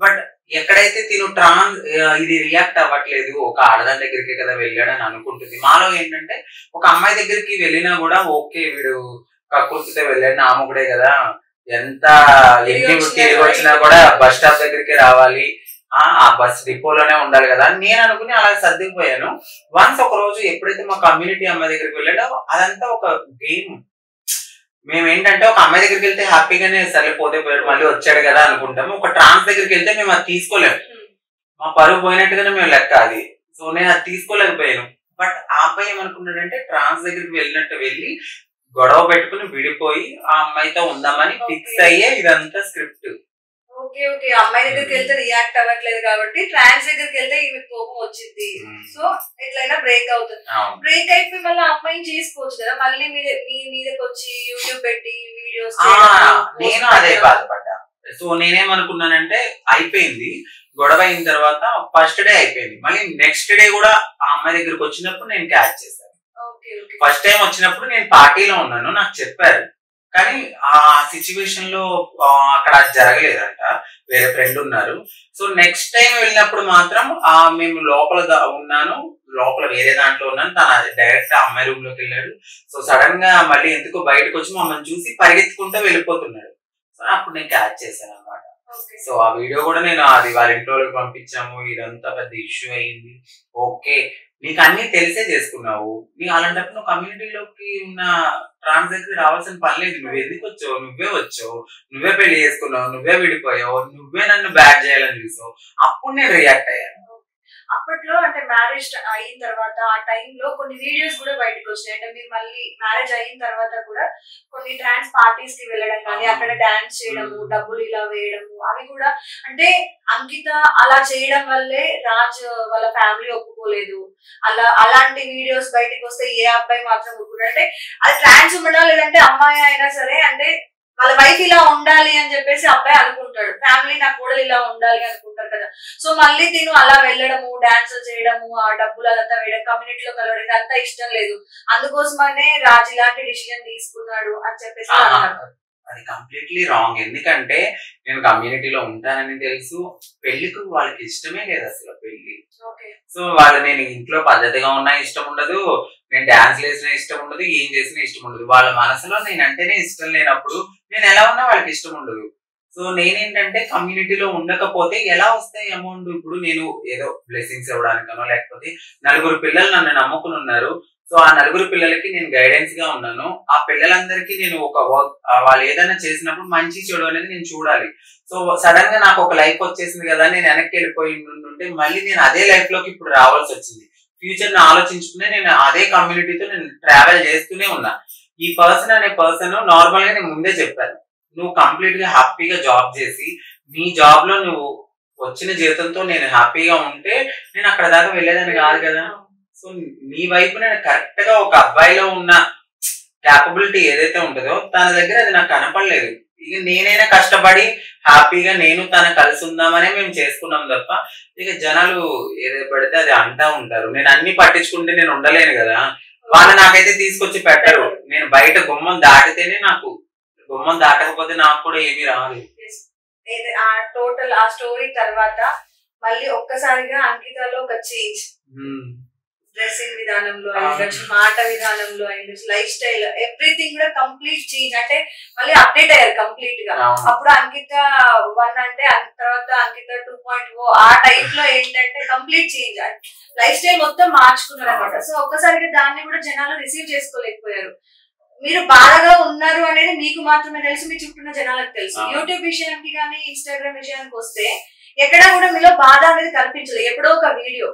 బట్ ఎక్కడైతే తిను ట్రాన్స్ ఇది రియాక్ట్ అవ్వట్లేదు, ఒక ఆడదాని దగ్గరికి కదా వెళ్ళాడని అనుకుంటుంది. మాలో ఏంటంటే ఒక అమ్మాయి దగ్గరికి వెళ్ళినా కూడా ఓకే వీడు కక్కుర్తితో వెళ్ళాడు, నా మొగుడే కదా, ఎంత తిరిగి వచ్చినా కూడా బస్ స్టాప్ దగ్గరికి రావాలి, ఆ బస్ డిపోలోనే ఉండాలి కదా అని నేను అనుకుని అలా సర్దిపోయాను. వన్స్ ఒక రోజు ఎప్పుడైతే మా కమ్యూనిటీ అమ్మాయి దగ్గరికి వెళ్ళాడో అదంతా ఒక గేమ్. మేము ఏంటంటే ఒక అమ్మాయి దగ్గరికి వెళ్తే హ్యాపీగానే సరిపోతే పోయాడు మళ్ళీ వచ్చాడు కదా అనుకుంటాము. ఒక ట్రాన్స్ దగ్గరికి వెళ్తే మేము అది తీసుకోలేము, మా పరువు పోయినట్టుగానే మేము లెక్క అది. సో నేను అది తీసుకోలేకపోయాను. బట్ ఆ అబ్బాయి ఏమనుకున్నాడంటే ట్రాన్స్ దగ్గరికి వెళ్ళినట్టు వెళ్ళి గొడవ పెట్టుకుని విడిపోయి ఆ అమ్మాయితో ఉందామని ఫిక్స్ అయ్యే ఇదంతా స్క్రిప్ట్. అమ్మాయి దగ్గరికి వెళ్తే రియాక్ట్ అవ్వట్లేదు కాబట్టి ట్రాన్స్ దగ్గరికి వెళ్తే ఈమె కోపం వచ్చింది, సో ఎట్లయినా బ్రేక్ అవుతుంది. బ్రేక్ అయిపోయి మళ్ళీ అమ్మాయిని చేసుకోవచ్చు కదా, మళ్ళీ మీ మీదకి వచ్చి యూట్యూబ్ పెట్టి వీడియోస్. నేను అదే బాధపడ్డా. సో నేనేమనుకున్నానంటే అయిపోయింది గొడవ అయిన తర్వాత ఫస్ట్ డే అయిపోయింది, మళ్ళీ నెక్స్ట్ డే కూడా ఆ అమ్మాయి దగ్గరికి వచ్చినప్పుడు నేను క్యాచ్ చేశాను. ఫస్ట్ టైం వచ్చినప్పుడు నేను పార్టీలో ఉన్నాను, నాకు చెప్పారు, కానీ ఆ సిచ్యువేషన్ లో అక్కడ జరగలేదంట, వేరే ఫ్రెండ్ ఉన్నారు. సో నెక్స్ట్ టైం వెళ్ళినప్పుడు మాత్రం మేము లోపల ఉన్నాను, లోపల వేరే దాంట్లో ఉన్నాను, తను డైరెక్ట్ అమ్మాయి రూమ్ లోకి వెళ్ళాడు. సో సడన్ గా మళ్ళీ ఎందుకో బయటకు వచ్చి మమ్మల్ని చూసి పరిగెత్తుకుంటూ వెళ్ళిపోతున్నాడు. సో అప్పుడు నేను క్యాచ్ చేశాను అనమాట. సో ఆ వీడియో కూడా నేను అది వాళ్ళ ఇంట్లోకి పంపించాము, ఇదంతా పెద్ద ఇష్యూ అయింది. ఓకే, నీకు అన్ని తెలిసే చేసుకున్నావు, నీ అలాంటప్పుడు నువ్వు కమ్యూనిటీలోకి ఉన్న ట్రాన్స్ దగ్గరికి రావాల్సిన పని లేదు. నువ్వు ఎందుకు వచ్చావు, నువ్వే వచ్చావు, నువ్వే పెళ్లి చేసుకున్నావు, నువ్వే విడిపోయావు, నువ్వే నన్ను బ్యాక్ చేయాలని చూసావు. అప్పుడు నేను రియాక్ట్ అయ్యాను. అప్పట్లో అంటే మ్యారేజ్ అయిన తర్వాత ఆ టైంలో కొన్ని వీడియోస్ కూడా బయటకు వచ్చాయి. అంటే మీరు మళ్ళీ మ్యారేజ్ అయిన తర్వాత కూడా కొన్ని ట్రాన్స్ పార్టీస్ కి వెళ్ళడం కానీ అక్కడ డాన్స్ చేయడము, డబ్బులు ఇలా వేయడము, అవి కూడా అంటే అంకిత అలా చేయడం వల్లే రాజ్ వాళ్ళ ఫ్యామిలీ ఒప్పుకోలేదు. అలాంటి వీడియోస్ బయటకు వస్తే ఏ అబ్బాయి మాత్రం ఒప్పుకోడు. అంటే అది ట్రాన్స్ ఉన్నా లేదంటే అమ్మాయి అయినా సరే అంటే వాళ్ళ వైఫ్ ఇలా ఉండాలి అని చెప్పేసి అబ్బాయి అనుకుంటాడు, ఫ్యామిలీ నా కోడలు ఇలా ఉండాలి అనుకుంటారు కదా. సో మళ్ళీ తిను అలా వెళ్ళడము, డాన్స్ చేయడము, ఆ డబ్బులు అదంతా వేయడం, కమ్యూనిటీలో కలవడం ఇదంతా ఇష్టం లేదు. అందుకోసమనే రాజ్ ఇలాంటి డిసిజన్ తీసుకున్నాడు అని చెప్పేసి అన్నారు. అది కంప్లీట్లీ రాంగ్. ఎందుకంటే నేను కమ్యూనిటీలో ఉంటానని తెలుసు, పెళ్లికి వాళ్ళకి ఇష్టమే లేదు అసలు పెళ్లి. సో వాళ్ళు నేను ఇంట్లో పద్ధతిగా ఉన్నా ఇష్టం ఉండదు, నేను డాన్స్ వేసినా ఇష్టం ఉండదు, ఏం చేసినా ఇష్టం ఉండదు. వాళ్ళ మనసులో నేను అంటేనే ఇష్టం లేనప్పుడు నేను ఎలా ఉన్నా వాళ్ళకి ఇష్టం ఉండదు. సో నేనేంటంటే కమ్యూనిటీలో ఉండకపోతే ఎలా వస్తాయి అమౌంట్? ఇప్పుడు నేను ఏదో బ్లెస్సింగ్స్ ఇవ్వడానికనో లేకపోతే నలుగురు పిల్లలు నన్ను నమ్ముకుని ఉన్నారు. సో ఆ నలుగురు పిల్లలకి నేను గైడెన్స్ గా ఉన్నాను. ఆ పిల్లలందరికీ నేను ఒక వర్క్ వాళ్ళు ఏదైనా చేసినప్పుడు మంచి చెడు అనేది నేను చూడాలి. సో సడన్ గా నాకు ఒక లైఫ్ వచ్చేసింది కదా, నేను వెనక్కి వెళ్ళిపోయి ఉంటే మళ్ళీ నేను అదే లైఫ్ లోకి ఇప్పుడు రావాల్సి వచ్చింది. ఫ్యూచర్ ని ఆలోచించుకునే నేను అదే కమ్యూనిటీతో నేను ట్రావెల్ చేస్తూనే ఉన్నా. ఈ పర్సన్ అనే పర్సన్ నార్మల్ గా నేను ముందే చెప్పాను, నువ్వు కంప్లీట్ గా హ్యాపీగా జాబ్ చేసి నీ జాబ్ లో నువ్వు వచ్చిన జీతంతో నేను హ్యాపీగా ఉంటే నేను అక్కడ దాకా వెళ్ళేదని కాదు కదా. సో నీ వైపు నేను కరెక్ట్ గా ఒక అబ్బాయిలో ఉన్న క్యాపబిలిటీ ఏదైతే ఉంటుందో తన దగ్గర అది నాకు కనపడలేదు. ఇక నేనైనా కష్టపడి హ్యాపీగా నేను తన కలిసి ఉందామనే మేము చేసుకున్నాం తప్ప ఇక జనాలు ఏదైతే పడితే అది అంటా ఉంటారు. నేను అన్ని పట్టించుకుంటే నేను ఉండలేను కదా. వాళ్ళు నాకైతే తీసుకొచ్చి పెట్టరు. నేను బయట గుమ్మం దాటితేనే నాకు, గుమ్మం దాటకపోతే నాకు కూడా ఏమీ రాదు. ఆ టోటల్ ఆ స్టోరీ తర్వాత మళ్ళీ ఒక్కసారిగా అంకితలో ఒక చేంజ్, డ్రెస్సింగ్ విధానంలో అయ్యిండొచ్చు, మాట విధానంలో అయ్యిండొచ్చు, లైఫ్ స్టైల్ ఎవ్రీథింగ్ కూడా కంప్లీట్ చేంజ్. అంటే మళ్ళీ అప్డేట్ అయ్యారు కంప్లీట్ గా. అప్పుడు అంకిత 1 అంటే తర్వాత అంకిత 2.0 ఆ టైప్ లో ఏంటంటే కంప్లీట్ చేంజ్, లైఫ్ స్టైల్ మొత్తం మార్చుకున్నారు అనమాట. సో ఒక్కసారిగా దాన్ని కూడా జనాలు రిసీవ్ చేసుకోలేకపోయారు. మీరు బాధగా ఉన్నారు అనేది మీకు మాత్రమే తెలుసు, మీ చుట్టూ ఉన్న జనాలకు తెలుసు. యూట్యూబ్ విషయానికి కానీ ఇన్స్టాగ్రామ్ విషయానికి వస్తే ఎక్కడా కూడా మీలో బాధ అనేది కనిపించలేదు. ఎప్పుడో ఒక వీడియో,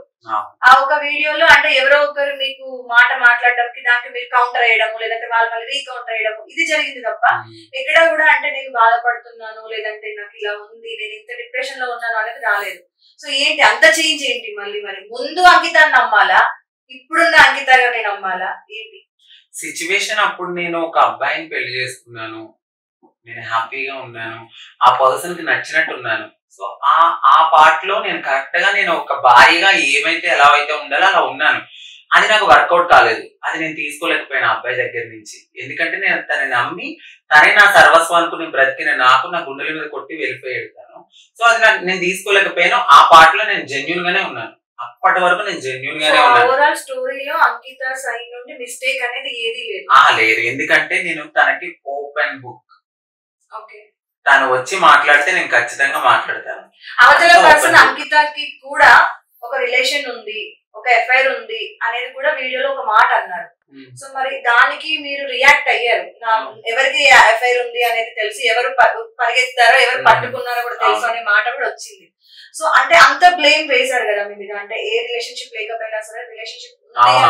ఆ ఒక వీడియోలో అంటే ఎవరో ఒకరు మీకు మాట మాట్లాడడానికి దానికి మీరు కౌంటర్ అయ్యడము, లేదంటే వాళ్ళు మళ్ళీ రీకౌంటర్ అయ్యడము, ఇది జరిగింది తప్ప ఎక్కడా కూడా అంటే నేను బాధపడుతున్నాను లేదంటే నాకు ఇలా ఉంది, నేను ఇంత డిప్రెషన్ లో ఉన్నాను అనేది రాలేదు. సో ఏంటి అంత చేంజ్ ఏంటి? మళ్ళీ మరి ముందు అంకితాన్ని నమ్మాలా, ఇప్పుడున్న అంకితగా నేను నమ్మాలా ఏంటి సిచ్యువేషన్? అప్పుడు నేను ఒక అబ్బాయిని పెళ్లి చేసుకున్నాను, నేను హ్యాపీగా ఉన్నాను, ఆ పర్సన్ కి నచ్చినట్టు ఉన్నాను. సో ఆ పార్ట్ లో నేను కరెక్ట్ గా నేను ఒక భార్యగా ఏమైతే ఎలా అయితే ఉండాలో అలా ఉన్నాను. అది నాకు వర్కౌట్ కాలేదు, అది నేను తీసుకోలేకపోయాను అబ్బాయి దగ్గర నుంచి. ఎందుకంటే నేను తనని నమ్మి తనే నా సర్వస్వం అనుకుని బ్రతికిన నాకు నా గుండెల మీద కొట్టి వెళ్ళిపోయాడు తను. సో అది నాకు నేను తీసుకోలేకపోయాను. ఆ పార్ట్ లో నేను జెన్యూన్ గానే ఉన్నాను. అప్పటి వరకు నేను జెన్యూన్ గానే ఉన్నాను. ఓవరాల్ స్టోరీలో అంకిత సైడ్ నుండి మిస్టేక్ అనేది ఏది లేదు. లేదు, ఎందుకంటే నేను తనకి ఓపెన్ బుక్. ఓకే, తను వచ్చి మాట్లాడితే నేను ఖచ్చితంగా మాట్లాడతాను. అవతల పర్సన్ అంకితకి కూడా ఒక రిలేషన్ ఉంది, ఒక ఎఫ్ఐఆర్ ఉంది అనేది కూడా వీడియోలో ఒక మాట అన్నారు. సో మరి దానికి మీరు రియాక్ట్ అయ్యారు. ఎవరికి ఎఫ్ఐఆర్ ఉంది అనేది తెలిసి ఎవరు పరిగెత్తారో ఎవరు పట్టుకున్నారో కూడా తెలుసు అనే మాట కూడా వచ్చింది. సో అంటే అంత బ్లేమ్ వేశారు కదా మీ మీద, అంటే ఏ రిలేషన్షిప్ లేకపోయినా సరే రిలేషన్షిప్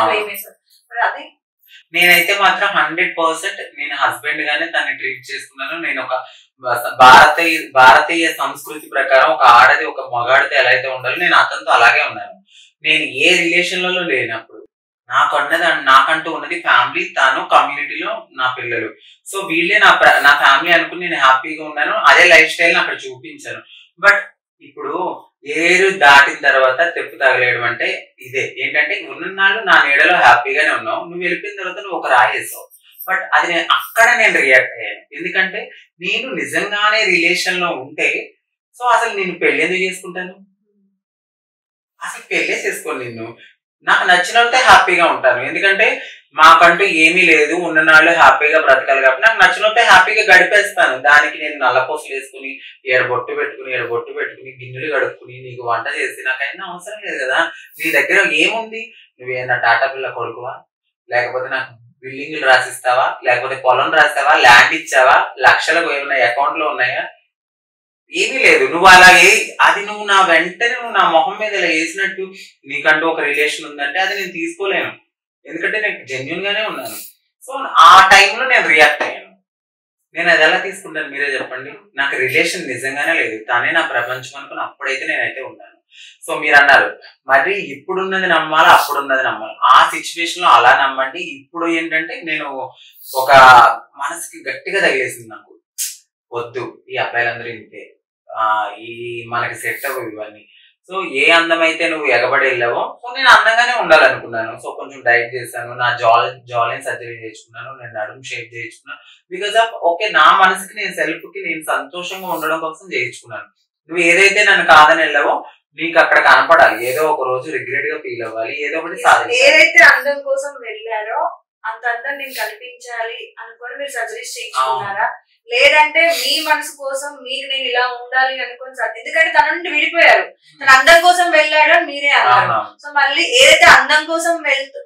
బ్లేమ్ వేశారు. మరి అది నేనైతే మాత్రం 100% నేను హస్బెండ్ గానే తనని ట్రీట్ చేసుకున్నాను. నేను ఒక భారతీయ సంస్కృతి ప్రకారం ఒక ఆడది ఒక మగాడితో ఎలా అయితే ఉండాలో నేను అతనితో అలాగే ఉన్నాను. నేను ఏ రిలేషన్ లలో లేనప్పుడు నాకంటూ ఉన్నది ఫ్యామిలీ, తను కమ్యూనిటీలో నా పిల్లలు. సో వీళ్ళే నా ఫ్యామిలీ అనుకుని నేను హ్యాపీగా ఉన్నాను. అదే లైఫ్ స్టైల్ అక్కడ చూపించాను. బట్ ఇప్పుడు ఏరు దాటిన తర్వాత తెప్పు తగలేయడం అంటే ఇదే. ఏంటంటే ఉన్ననాడు నా నీడలో హ్యాపీగానే ఉన్నావు, నువ్వు వెళ్ళిపోయిన తర్వాత నువ్వు ఒక రాయేసావు. బట్ అది నేను రియాక్ట్ అయ్యాను. ఎందుకంటే నేను నిజంగానే రిలేషన్ లో ఉంటే సో అసలు నేను పెళ్లి ఎందుకు చేసుకుంటాను? అసలు పెళ్ళే చేసుకోను నిన్ను. నాకు నచ్చిన వాళ్ళతో హ్యాపీగా ఉంటాను. ఎందుకంటే మాకంటూ ఏమీ లేదు, ఉన్న నాళ్ళు హ్యాపీగా బ్రతకాలి కాబట్టి నాకు నచ్చిన వాళ్ళతో హ్యాపీగా గడిపేస్తాను. దానికి నేను నల్లపూసలు వేసుకుని బొట్టు పెట్టుకుని గిన్నెలు కడుక్కుని నీకు వంట చేసి నాకైనా అవసరం లేదు కదా. నీ దగ్గర ఏముంది? నువ్వేనా టాటా పిల్ల కొడుకువా, లేకపోతే నాకు బిల్డింగ్లు రాసిస్తావా, లేకపోతే పొలం రాస్తావా, ల్యాండ్ ఇచ్చావా, లక్షలకు ఏమన్నా అకౌంట్ లో ఉన్నాయా? ఏమీ లేదు. నువ్వు అలా అది నువ్వు నా వెంటనే నువ్వు నా మొహం మీద ఇలా వేసినట్టు నీకంటూ ఒక రిలేషన్ ఉందంటే అది నేను తీసుకోలేను. ఎందుకంటే నేను జెన్యున్ గానే ఉన్నాను. సో ఆ టైంలో నేను రియాక్ట్ అయ్యాను. నేను అది ఎలా తీసుకుంటాను మీరే చెప్పండి. నాకు రిలేషన్ నిజంగానే లేదు, తనే నా ప్రపంచం అనుకుని అప్పుడైతే నేనైతే ఉన్నాను. సో మీరు అన్నారు మరి ఇప్పుడున్నది నమ్మాలా అప్పుడున్నది నమ్మాలి. ఆ సిచ్యువేషన్ లో అలా నమ్మండి. ఇప్పుడు ఏంటంటే నేను ఒక మనసుకి గట్టిగా తగిలేసింది నాకు, వద్దు ఈ అబ్బాయిలందరూ ఇంతే, ఈ మనకి సెట్ అవ్వవు ఇవన్నీ. సో ఏ అందమైతే నువ్వు ఎగబడి వెళ్ళావో సో నేను అందంగానే ఉండాలనుకున్నాను. సో కొంచెం డైట్ చేశాను, నా జాలైన్ సర్జరీ చేయించుకున్నాను, నేను నడుము షేప్ చేయించుకున్నాను. బికాస్ ఆఫ్ ఓకే నా మనసుకి నేను సెల్ఫ్ కి నేను సంతోషంగా ఉండడం కోసం చేయించుకున్నాను. నువ్వు ఏదైతే నన్ను కాదని వెళ్ళావో నీకు అక్కడ కనపడాలి, ఏదో ఒక రోజు రిగ్రెట్ గా ఫీల్ అవ్వాలి, ఏదో ఒకటి సాధించాలి. ఏదైతే అందం కోసం వెళ్ళారో అంత అందం నేను కనిపించాలి అనుకొని మీరు సర్జరీస్ చేయించుకున్నారా, లేదంటే మీ మనసు కోసం మీకు నేను ఇలా ఉండాలి అనుకొని? ఎందుకంటే తన నుండి విడిపోయారు, తన అందం కోసం వెళ్ళాడు అని మీరే అన్నారు. సో మళ్ళీ ఏదైతే అందం కోసం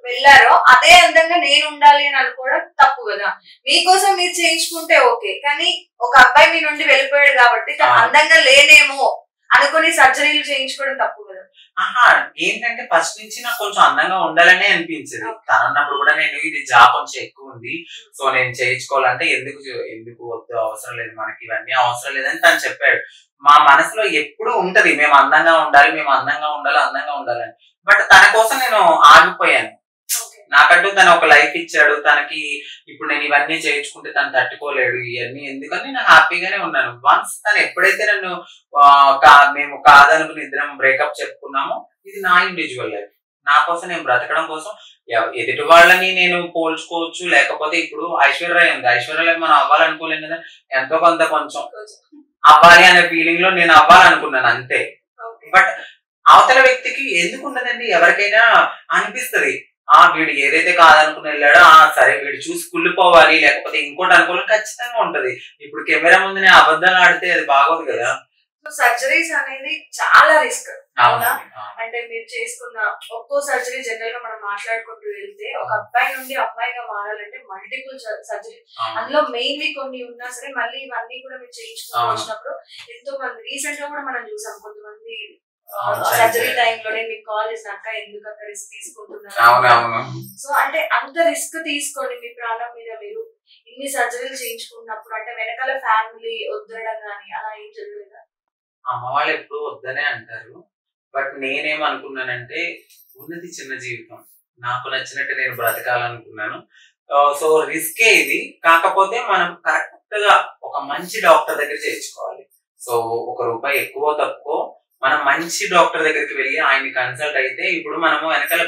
వెళ్ళారో అదే అందంగా నేను ఉండాలి అని అనుకోవడం తప్పు కదా. మీకోసం మీరు చేయించుకుంటే ఓకే, కానీ ఒక అబ్బాయి మీ నుండి వెళ్ళిపోయాడు కాబట్టి తన అందంగా లేనేమో అనుకుని సర్జరీలు చేయించుకోవడం తప్పు కదా. ఏంటంటే ఫస్ట్ నుంచి నాకు కొంచెం అందంగా ఉండాలనే అనిపించింది. తనన్నప్పుడు కూడా నేను ఇది కొంచెం ఎక్కువ ఉంది, సో నేను చేయించుకోవాలంటే ఎందుకు వద్దు, అవసరం లేదు, మనకి ఇవన్నీ అవసరం లేదని తను చెప్పాడు. మా మనసులో ఎప్పుడు ఉంటది మేము అందంగా ఉండాలి, అందంగా ఉండాలని. బట్ తన కోసం నేను ఆగిపోయాను. నాకంటూ తను ఒక లైఫ్ ఇచ్చాడు, తనకి ఇప్పుడు నేను ఇవన్నీ చేయించుకుంటే తను తట్టుకోలేడు, ఇవన్నీ ఎందుకని నేను హ్యాపీగానే ఉన్నాను. వన్స్ తను ఎప్పుడైతే నన్ను మేము కాదనుకుని ఇద్దరం బ్రేకప్ చెప్పుకున్నామో ఇది నా ఇండివిజువల్ లైఫ్, నా కోసం నేను బ్రతకడం కోసం. ఎదుటి వాళ్ళని నేను పోల్చుకోవచ్చు, లేకపోతే ఇప్పుడు ఐశ్వర్య ఉంది, ఐశ్వర్య మనం అవ్వాలనుకోలేం కదా, ఎంతో కొంత కొంచెం అవ్వాలి అనే ఫీలింగ్ లో నేను అవ్వాలనుకున్నాను అంతే. బట్ అవతల వ్యక్తికి ఎందుకు ఉండదండి, ఎవరికైనా అనిపిస్తుంది వీడు ఏదైతే కాదనుకుని వెళ్ళాడో సరే వీడు చూసి కుళ్ళిపోవాలి, లేకపోతే ఇంకోటి అనుకోవాలి, ఖచ్చితంగా ఉంటది. ఇప్పుడు కెమెరా ముందు నేను అబద్ధాలు ఆడితే అది బాగోదు కదా. సర్జరీస్ అనేది చాలా రిస్క్ అవునా? అంటే మీరు చేసుకున్న ఒక్కో సర్జరీ జనరల్ గా మనం మాట్లాడుకుంటూ వెళ్తే ఒక అబ్బాయి నుండి అమ్మాయిగా మారాలంటే మల్టిపుల్ సర్జరీ, అందులో మెయిన్లీ కొన్ని ఉన్నా సరే మళ్ళీ ఇవన్నీ కూడా మీరు చేయించుకుని వచ్చినప్పుడు ఎంతో మంది రీసెంట్ గా కూడా మనం చూసాం కొంతమంది సర్జరీ టైంలోనే మీకు కాల్ చేసినాక ఎందుకు అక్కడ రిస్క్ తీసుకుంటున్నారు. సో అంటే అంత రిస్క్ తీసుకొని మీ ప్రాణం మీద మీరు ఇన్ని సర్జరీలు చేయించుకున్నప్పుడు అంటే వెనకాల ఫ్యామిలీ వద్దడం కానీ అలా ఏం జరగలేదా? అమ్మ వాళ్ళు ఎప్పుడు వద్దనే అంటారు. బట్ నేనేమనుకున్నానంటే ఉన్నది చిన్న జీవితం, నాకు నచ్చినట్టు నేను బ్రతకాలనుకున్నాను. సో రిస్కే ఇది, కాకపోతే మనం కరెక్ట్ గా ఒక మంచి డాక్టర్ దగ్గర చేయించుకోవాలి. సో ₹1 ఎక్కువ తక్కువ మనం మంచి డాక్టర్ దగ్గరికి వెళ్ళి ఆయన్ని కన్సల్ట్ అయితే ఇప్పుడు మనము వెనకాల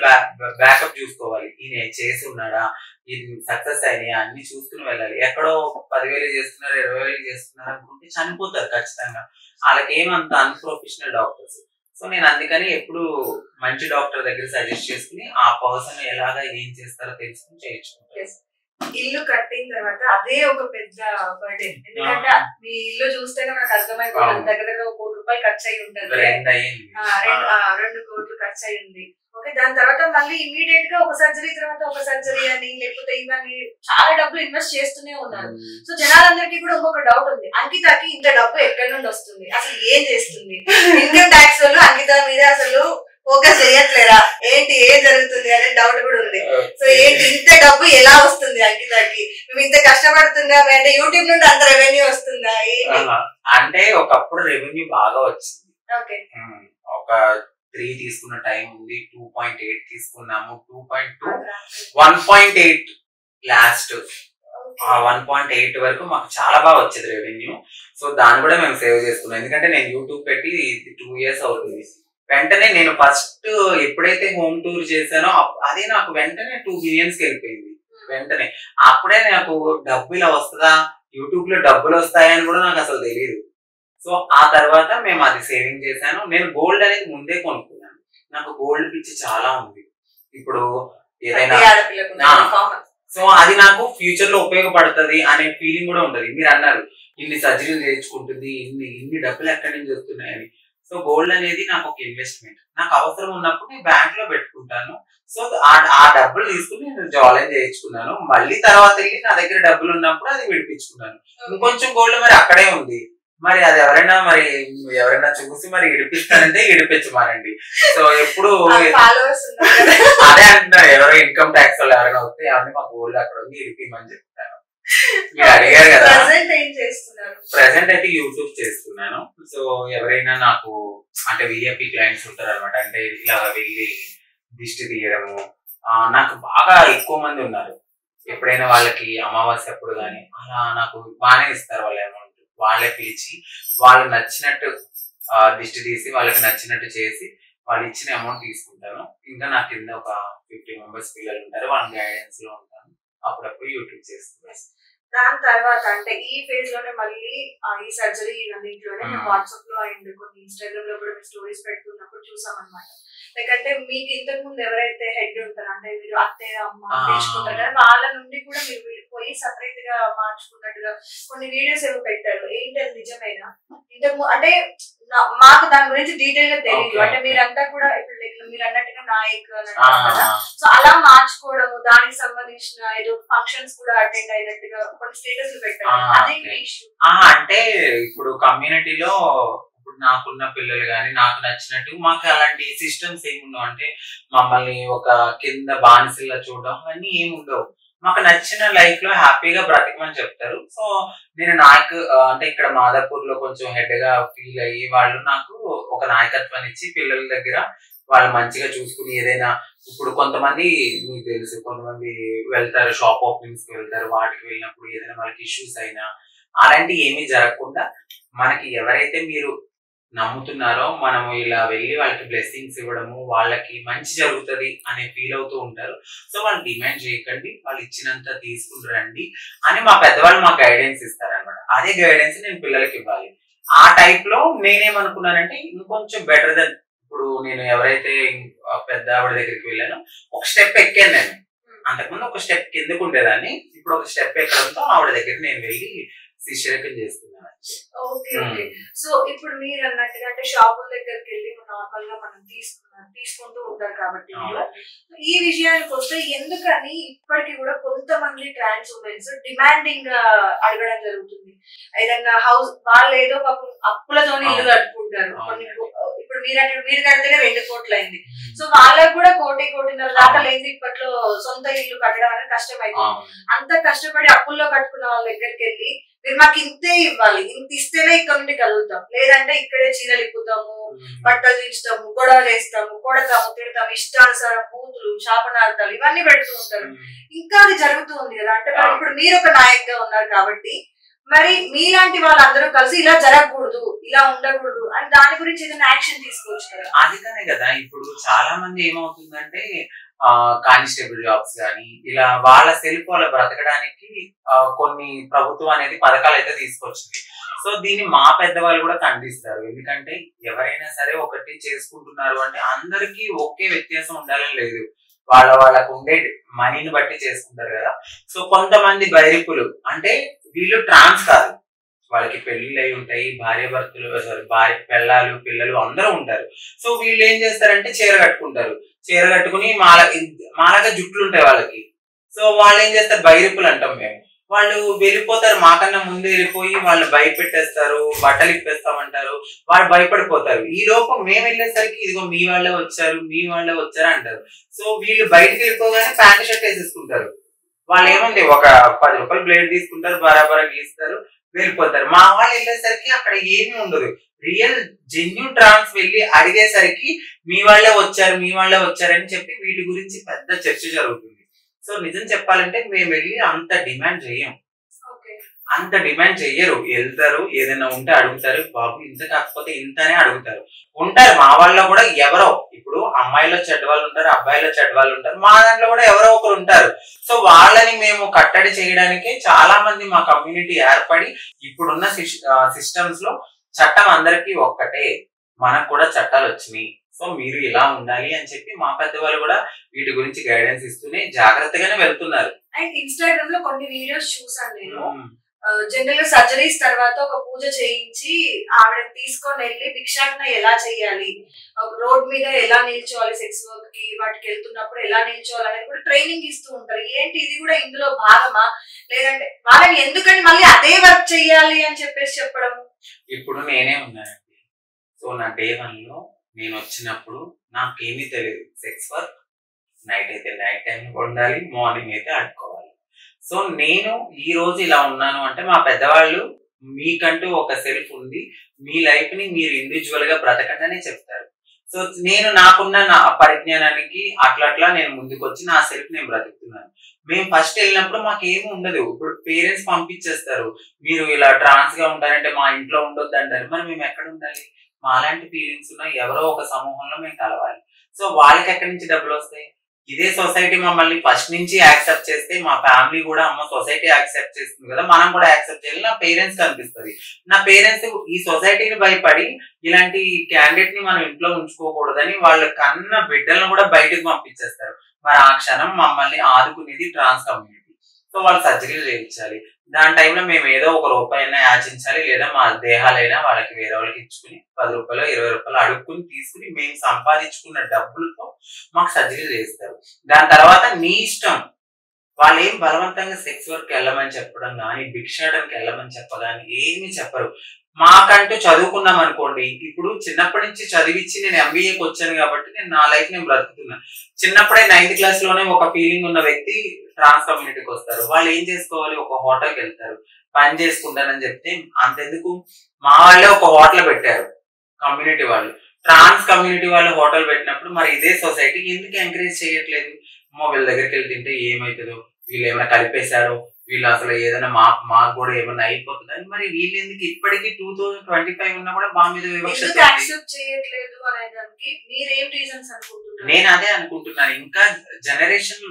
బ్యాకప్ చూసుకోవాలి, ఈయన చేసి ఉన్నాడా, ఇది సక్సెస్ అయినాయా అన్ని చూసుకుని వెళ్ళాలి. ఎక్కడో 10,000 చేస్తున్నారు 20,000 చేస్తున్నారు అనుకుంటే చనిపోతారు ఖచ్చితంగా. వాళ్ళకి ఏమంత అన్ప్రొఫెషనల్ డాక్టర్స్. సో నేను అందుకని ఎప్పుడు మంచి డాక్టర్ దగ్గర సజెస్ట్ చేసుకుని ఆ పర్సన్ ఎలాగా ఏం చేస్తారో తెలుసుకుని చేయించుకుంటారు. ఇల్లు కట్టిన తర్వాత అదే ఒక పెద్ద బర్డెన్, ఎందుకంటే మీ ఇల్లు చూస్తేనే మనకు అర్థమైపోతుంది దగ్గర దగ్గర ₹1 కోటి ఖర్చు అయి ఉంటుంది, 2 కోట్లు ఖర్చు అయ్యింది. ఓకే, దాని తర్వాత మళ్ళీ ఇమీడియట్ గా ఒక సర్జరీ తర్వాత ఒక సర్జరీ అని లేకపోతే ఇవన్నీ చాలా డబ్బులు ఇన్వెస్ట్ చేస్తూనే ఉన్నారు. సో జనాలందరికీ కూడా ఇంకొక డౌట్ ఉంది, అంకితకి ఇంత డబ్బు ఎక్కడి నుండి వస్తుంది, అసలు ఏం చేస్తుంది? ఇన్కమ్ ట్యాక్స్ వాళ్ళు అంకిత మీద అసలు ఫోకస్ చేయట్లేరా ఏంటి, ఏం జరుగుతుంది అనే డౌట్ కూడా ఉంది. సో ఏంటి ఇంత డబ్బు ఎలా వస్తుంది అంకితకి, మేము ఇంత కష్టపడుతున్నాం అంటే యూట్యూబ్ నుండి అంత రెవెన్యూ వస్తుందా ఏంటి? అంటే ఒకప్పుడు రెవెన్యూ బాగా వచ్చింది. ఓకే, ఒక 3 తీసుకున్న టైం ఉంది, 2.8 తీసుకున్నాము, 2.2 1.8 లాస్ట్ 1.8 వరకు మాకు చాలా బాగా వచ్చేది రెవెన్యూ. సో దాన్ని కూడా మేము సేవ్ చేసుకున్నాం, ఎందుకంటే నేను యూట్యూబ్ పెట్టి 2 years అవుతుంది. వెంటనే నేను ఫస్ట్ ఎప్పుడైతే హోమ్ టూర్ చేశానో అదే నాకు వెంటనే 2 billions వెళ్ళిపోయింది. వెంటనే అప్పుడే నాకు డబ్బు ఇలా వస్తుందా, యూట్యూబ్ లో డబ్బులు వస్తాయని కూడా నాకు అసలు తెలియదు. సో ఆ తర్వాత మేము అది సేవింగ్ చేశాను. నేను గోల్డ్ అనేది ముందే కొనుక్కున్నాను, నాకు గోల్డ్ పిచ్చి చాలా ఉంది. ఇప్పుడు ఏదైనా కామన్. సో అది నాకు ఫ్యూచర్ లో ఉపయోగపడుతుంది అనే ఫీలింగ్ కూడా ఉంటది. మీరు అన్నారు ఇన్ని సర్జరీలు చేయించుకుంటుంది, ఇన్ని డబ్బులు ఎక్కడి నుంచి వస్తున్నాయని. సో గోల్డ్ అనేది నాకు ఒక ఇన్వెస్ట్మెంట్. నాకు అవసరం ఉన్నప్పుడు నేను బ్యాంక్ లో పెట్టుకుంటాను. సో ఆ డబ్బులు తీసుకుని నేను జాయిన్ చేయించుకున్నాను. మళ్ళీ తర్వాత వెళ్ళి నా దగ్గర డబ్బులు ఉన్నప్పుడు అది విడిపించుకున్నాను. ఇంకొంచెం గోల్డ్ మరి అక్కడే ఉంది. మరి అది ఎవరైనా చూసి మరి ఇడిపిస్తానంటే ఇడిపించమానండి. సో ఎప్పుడు అదే అంటున్నారు, ఎవరో ఇన్కమ్ ట్యాక్స్ వాళ్ళు ఎవరైనా వస్తే అవన్నీ మా గోల్డ్ అక్కడ ఉంది ఇడిపిమని చెప్తాను. మీరు అడిగారు కదా. ప్రెసెంట్ అయితే యూట్యూబ్ చేస్తున్నాను. సో ఎవరైనా నాకు అంటే విఐపి క్లయింట్స్ ఉంటారు అనమాట. అంటే ఇలా వెళ్ళి దిష్టి తీయడము, నాకు బాగా ఎక్కువ మంది ఉన్నారు. ఎప్పుడైనా వాళ్ళకి అమావాస్య అప్పుడు కానీ అలా నాకు బాగానే ఇస్తారు వాళ్ళ అమౌంట్. వాళ్ళే పిలిచి వాళ్ళు నచ్చినట్టు దిష్టి తీసి వాళ్ళకి నచ్చినట్టు చేసి వాళ్ళు ఇచ్చిన అమౌంట్ తీసుకుంటాను. ఇంకా నా కింద ఒక 50 మెంబర్స్ పిల్లలు ఉంటారు, వాళ్ళ గైడెన్స్ లో ఉంటాను. అప్పుడప్పుడు యూట్యూబ్ చేస్తున్నాను. దాని తర్వాత అంటే ఈ ఫేజ్ లోనే మళ్ళీ ఈ సర్జరీ అన్నింటిలోనే మేము వాట్సాప్ లో అండ్ కొన్ని ఇన్స్టాగ్రామ్ లో కూడా స్టోరీస్ పెట్టుకున్నప్పుడు చూసాం అనమాట. లేకంటే మీకు ఇంతకు ముందు ఎవరైతే హెడ్ ఉంటారో అంటే మీరు అత్తయ్య అమ్మ తెచ్చుకుంటారు కదా, వాళ్ళ నుండి కూడా మీరు పోయి సపరేట్ గా మార్చుకున్నట్టుగా కొన్ని వీడియోస్ ఏమో పెట్టారు. ఏంటి అది నిజమేనా? ఇంతకు అంటే మాకు దాని గురించి డీటెయిల్ గా తెలియదు. అంటే మీరంతా కూడా ఇప్పుడు మీరు అన్నట్టుగా నాయక్ అని అంటారు కదా, సో అలా మార్చుకోవడము, దానికి సంబంధించిన ఏదో ఫంక్షన్స్ కూడా అటెండ్ అయినట్టుగా కొన్ని స్టేటస్ పెట్టారు. అదే ఇష్యూ అంటే ఇప్పుడు కమ్యూనిటీలో ఇప్పుడు నాకున్న పిల్లలు గాని నాకు నచ్చినట్టు మాకు అలాంటి సిస్టమ్స్ ఏముండవు. అంటే మమ్మల్ని ఒక కింద బానిసల్లా చూడడం అవన్నీ ఏముండవు. మాకు నచ్చిన లైఫ్ లో హ్యాపీగా బ్రతకమని చెప్తారు. సో నేను అంటే ఇక్కడ మాదాపూర్ లో కొంచెం హెడ్ గా ఫీల్ అయ్యి వాళ్ళు నాకు ఒక నాయకత్వాన్ని ఇచ్చి పిల్లల దగ్గర వాళ్ళు మంచిగా చూసుకుని ఏదైనా ఇప్పుడు కొంతమంది మీకు తెలుసు కొంతమంది వెళ్తారు షాప్ ఓపెనింగ్స్ కి వెళ్తారు. వాటికి వెళ్ళినప్పుడు ఏదైనా వాళ్ళకి ఇష్యూస్ అయినా అలాంటివి ఏమీ జరగకుండా మనకి ఎవరైతే మీరు నమ్ముతున్నారో మనము ఇలా వెళ్ళి వాళ్ళకి బ్లెస్సింగ్స్ ఇవ్వడము, వాళ్ళకి మంచి జరుగుతుంది అనే ఫీల్ అవుతూ ఉంటారు. సో వాళ్ళు డిమాండ్ చేయకండి, వాళ్ళు ఇచ్చినంత తీసుకుని రండి అని మా పెద్దవాళ్ళు మాకు గైడెన్స్ ఇస్తారనమాట. అదే గైడెన్స్ నేను పిల్లలకి ఇవ్వాలి. ఆ టైప్ లో నేనేమనుకున్నానంటే ఇంకొంచెం బెటర్ దెన్ ఇప్పుడు నేను ఎవరైతే పెద్ద ఆవిడ దగ్గరికి వెళ్ళానో ఒక స్టెప్ ఎక్కాను నేను. అంతకుముందు ఒక స్టెప్ కిందకు ఉండేదాన్ని, ఇప్పుడు ఒక స్టెప్ ఎక్కడంతో ఆవిడ దగ్గర నేను వెళ్ళి శిష్యరకం చేస్తున్నాను. Okay okay. సో ఇప్పుడు మీరు అన్నట్టుగా అంటే షాపుల దగ్గరికి వెళ్ళి నార్మల్ గా మనం తీసుకుంటూ ఉంటారు కాబట్టి ఈ విషయానికి వస్తే ఎందుకని ఇప్పటికీ కూడా కొంతమంది ట్రాన్స్ ఉమెన్స్ డిమాండింగ్ అడగడం జరుగుతుంది. ఏదన్నా హౌస్ వాళ్ళు ఏదో పాపం అప్పులతో ఇల్లు కట్టుకుంటారు. కొన్ని ఇప్పుడు మీరు కడితేనే 2 కోట్లు అయింది. సో వాళ్ళకు కూడా 1.5 దాకా లేదు ఇప్పట్లో సొంత ఇల్లు కట్టడం అనేది కష్టం అయిపోయింది. అంత కష్టపడి అప్పుల్లో కట్టుకున్న వాళ్ళ దగ్గరికి వెళ్ళి మీరు మాకు ఇంతే ఇవ్వాలి, ఇంత ఇస్తేనే ఇక్కడ నుండి కలుగుతాం, లేదంటే ఇక్కడే చీరలు ఇప్పుతాము, బట్టలు తీస్తాము, గొడవ చేస్తాము, కొడతాము, తిడతాము, ఇష్టానుసారం బూతులు, శాపనార్థాలు ఇవన్నీ పెడుతూ ఉంటారు. ఇంకా అది జరుగుతూ ఉంది కదా. అంటే ఇప్పుడు మీరు ఒక నాయక్ గా ఉన్నారు కాబట్టి మరి మీలాంటి వాళ్ళందరూ కలిసి ఇలా జరగకూడదు, ఇలా ఉండకూడదు అని దాని గురించి ఏదైనా యాక్షన్ తీసుకోవచ్చు కదా. అందుకనే కదా ఇప్పుడు చాలా మంది ఏమవుతుందంటే కానిస్టేబుల్ జాబ్స్ కానీ ఇలా వాళ్ళ సెల్ఫ్ వాళ్ళ బ్రతకడానికి కొన్ని ప్రభుత్వం అనేది పథకాలు అయితే తీసుకొచ్చింది. సో దీన్ని మా పెద్దవాళ్ళు కూడా ఖండిస్తారు. ఎందుకంటే ఎవరైనా సరే ఒకటి చేసుకుంటున్నారు అంటే అందరికీ ఒకే వ్యత్యాసం ఉండాలని లేదు. వాళ్ళకు ఉండే మనీని బట్టి చేసుకుంటారు కదా. సో కొంతమంది బైరిపులు అంటే వీళ్ళు ట్రాన్స్ కాదు, వాళ్ళకి పెళ్లిళ్ళు అయి ఉంటాయి, భార్య పిల్లలు అందరూ ఉంటారు. సో వీళ్ళు ఏం చేస్తారంటే చీర కట్టుకుంటారు, చీర కట్టుకుని మాలాగా జుట్లు ఉంటాయి వాళ్ళకి. సో వాళ్ళు ఏం చేస్తారు, బైరిపులు అంటాం మేము. వాళ్ళు వెళ్ళిపోతారు, మాకన్నా ముందు వెళ్ళిపోయి వాళ్ళు భయపెట్టేస్తారు, బట్టలు ఇప్పేస్తామంటారు, వాళ్ళు భయపడిపోతారు. ఈ లోపం మేము వెళ్ళేసరికి ఇదిగో మీ వాళ్ళే వచ్చారు అంటారు. సో వీళ్ళు బయటకు వెళ్ళిపోగానే ప్యాంట్ షర్ట్ వేసేసుకుంటారు. వాళ్ళు ఏముంది ఒక 10 రూపాయలు బ్లేడ్ తీసుకుంటారు, బరాబరా గీస్తారు, వెళ్ళిపోతారు. మా వాళ్ళు వెళ్ళేసరికి అక్కడ ఏమీ ఉండదు. రియల్ జెన్యూన్ ట్రాన్స్ వెళ్ళి అడిగేసరికి మీ వాళ్ళే వచ్చారని చెప్పి వీటి గురించి పెద్ద చర్చ జరుగుతుంది. సో నిజం చెప్పాలంటే మేము వెళ్ళి అంత డిమాండ్ చెయ్యరు. వెళ్తారు, ఏదైనా ఉంటే అడుగుతారు, బాబు ఇంత కాకపోతే ఇంతనే అడుగుతారు. ఉంటారు మా వాళ్ళలో కూడా ఎవరో, ఇప్పుడు అమ్మాయిలో చెడ్డవాళ్ళు ఉంటారు, అబ్బాయిలో చెడ్డవాళ్ళు ఉంటారు, మా దాంట్లో కూడా ఎవరో ఒకరు ఉంటారు. సో వాళ్ళని మేము కట్టడి చేయడానికి చాలా మంది మా కమ్యూనిటీ ఏర్పడి ఇప్పుడున్న సిస్టమ్స్ లో చట్టం అందరికీ ఒక్కటే, మనకు కూడా చట్టాలు వచ్చినాయి. సో మీరు ఇలా ఉండాలి అని చెప్పి మా పెద్దవాళ్ళు కూడా వీటి గురించి గైడెన్స్ ఇస్తూనే జాగ్రత్తగానే వెళ్తున్నారు. అండ్ ఇన్స్టాగ్రామ్ లో కొన్ని వీడియోస్ చూసాను నేను. జనరల్ గా సర్జరీస్ తర్వాత ఒక పూజ చేయించి ఆవిడని తీసుకొని వెళ్ళి భిక్షాటన ఎలా చేయాలి, రోడ్ మీద ఎలా నిల్చోవాలి, సెక్స్ వర్క్ కి వాటికి వెళ్తున్నప్పుడు ఎలా నిల్చోవాలి అనేది కూడా ట్రైనింగ్ ఇస్తూ ఉంటారు. ఏంటి ఇది కూడా ఇందులో భాగమా, లేదంటే వాళ్ళని ఎందుకని మళ్ళీ అదే వర్క్ చెయ్యాలి అని చెప్పేసి చెప్పడం? ఇప్పుడు నేనే ఉన్నానండి. సో నా డే 1 లో నేను వచ్చినప్పుడు నాకేమీ తెలియదు. సెక్స్ వర్క్ నైట్ అయితే నైట్ టైం ఉండాలి, మార్నింగ్ అయితే ఆడుకోవాలి. సో నేను ఈ రోజు ఇలా ఉన్నాను అంటే మా పెద్దవాళ్ళు మీకంటూ ఒక సెల్ఫ్ ఉంది, మీ లైఫ్ ని మీరు ఇండివిజువల్ గా బ్రతకండి అని చెప్తారు. సో నేను నాకున్న నా పరిజ్ఞానానికి అట్లా నేను ముందుకు వచ్చి నా సెల్ఫ్ నేను బ్రతుకుతున్నాను. మేము ఫస్ట్ వెళ్ళినప్పుడు మాకు ఏమి ఉండదు. ఇప్పుడు పేరెంట్స్ పంపించేస్తారు, మీరు ఇలా ట్రాన్స్ గా ఉంటారంటే మా ఇంట్లో ఉండొద్దు అంటారు. మరి మేము ఎక్కడ ఉండాలి? మాలాంటి ఫీలింగ్స్ ఉన్న ఎవరో ఒక సమూహంలో మేము కలవాలి. సో వాళ్ళకి ఎక్కడి నుంచి డబ్బులు వస్తాయి? ఇదే సొసైటీ మమ్మల్ని ఫస్ట్ నుంచి యాక్సెప్ట్ చేస్తే మా ఫ్యామిలీ కూడా అమ్మ సొసైటీ యాక్సెప్ట్ చేస్తుంది కదా, మనం కూడా యాక్సెప్ట్ చేయాలి. నా పేరెంట్స్ కనిపిస్తుంది. నా పేరెంట్స్ ఈ సొసైటీని భయపడి ఇలాంటి క్యాండిడేట్ ని మనం ఇంట్లో ఉంచుకోకూడదని వాళ్ళ కన్న బిడ్డలను కూడా బయటకు పంపించేస్తారు. మరి ఆ క్షణం మమ్మల్ని ఆదుకునేది ట్రాన్స్ కమ్యూనిటీ. సో వాళ్ళు సర్జరీలు చేయించాలి. దాని టైంలో మేము ఏదో ఒక రూపాయైనా యాచించాలి, లేదా మా దేహాలైనా వాళ్ళకి వేరే వాళ్ళకి ఇచ్చుకుని 10 రూపాయలు 20 రూపాయలు అడుక్కుని తీసుకుని మేము సంపాదించుకున్న డబ్బులతో మాకు సర్జరీలు చేస్తారు. దాని తర్వాత నీ ఇష్టం. వాళ్ళు ఏం బలవంతంగా సెక్స్ వర్క్ వెళ్ళమని చెప్పడం కానీ, భిక్షాటనకి వెళ్ళమని చెప్పగాని ఏమి చెప్పరు. మాకంటూ చదువుకున్నాం అనుకోండి, ఇప్పుడు చిన్నప్పటి నుంచి చదివించి నేను ఎంబీఏకి వచ్చాను కాబట్టి నేను నా లైఫ్ నేను బ్రతుకుతున్నా. చిన్నప్పుడే 9th క్లాస్ లోనే ఒక ఫీలింగ్ ఉన్న వ్యక్తి ట్రాన్స్ కమ్యూనిటీకి వస్తారు. వాళ్ళు ఏం చేసుకోవాలి? ఒక హోటల్కి వెళ్తారు, పని చేసుకుంటానని చెప్తే అంతెందుకు మా వాళ్ళే ఒక హోటల్ పెట్టారు కమ్యూనిటీ వాళ్ళు. ట్రాన్స్ కమ్యూనిటీ వాళ్ళు హోటల్ పెట్టినప్పుడు మరి ఇదే సొసైటీ ఎందుకు ఎంకరేజ్ చేయట్లేదు? వీళ్ళ దగ్గరికి వెళ్ళి తింటే ఏమవుతుందో, వీళ్ళు ఏమైనా కలిపేశారో, వీళ్ళు అసలు ఏదైనా మాకు కూడా ఏమైనా అయిపోతుందని మరి వీళ్ళు ఎందుకు ఇప్పటికీ 2025 ఉన్నా కూడా మా మీద వివక్ష చేయట్లేదు అనేదానికి మీరేం రీజన్స్ అనుకుంటున్నారు? నేను అదే అనుకుంటున్నాను. ఇంకా జనరేషన్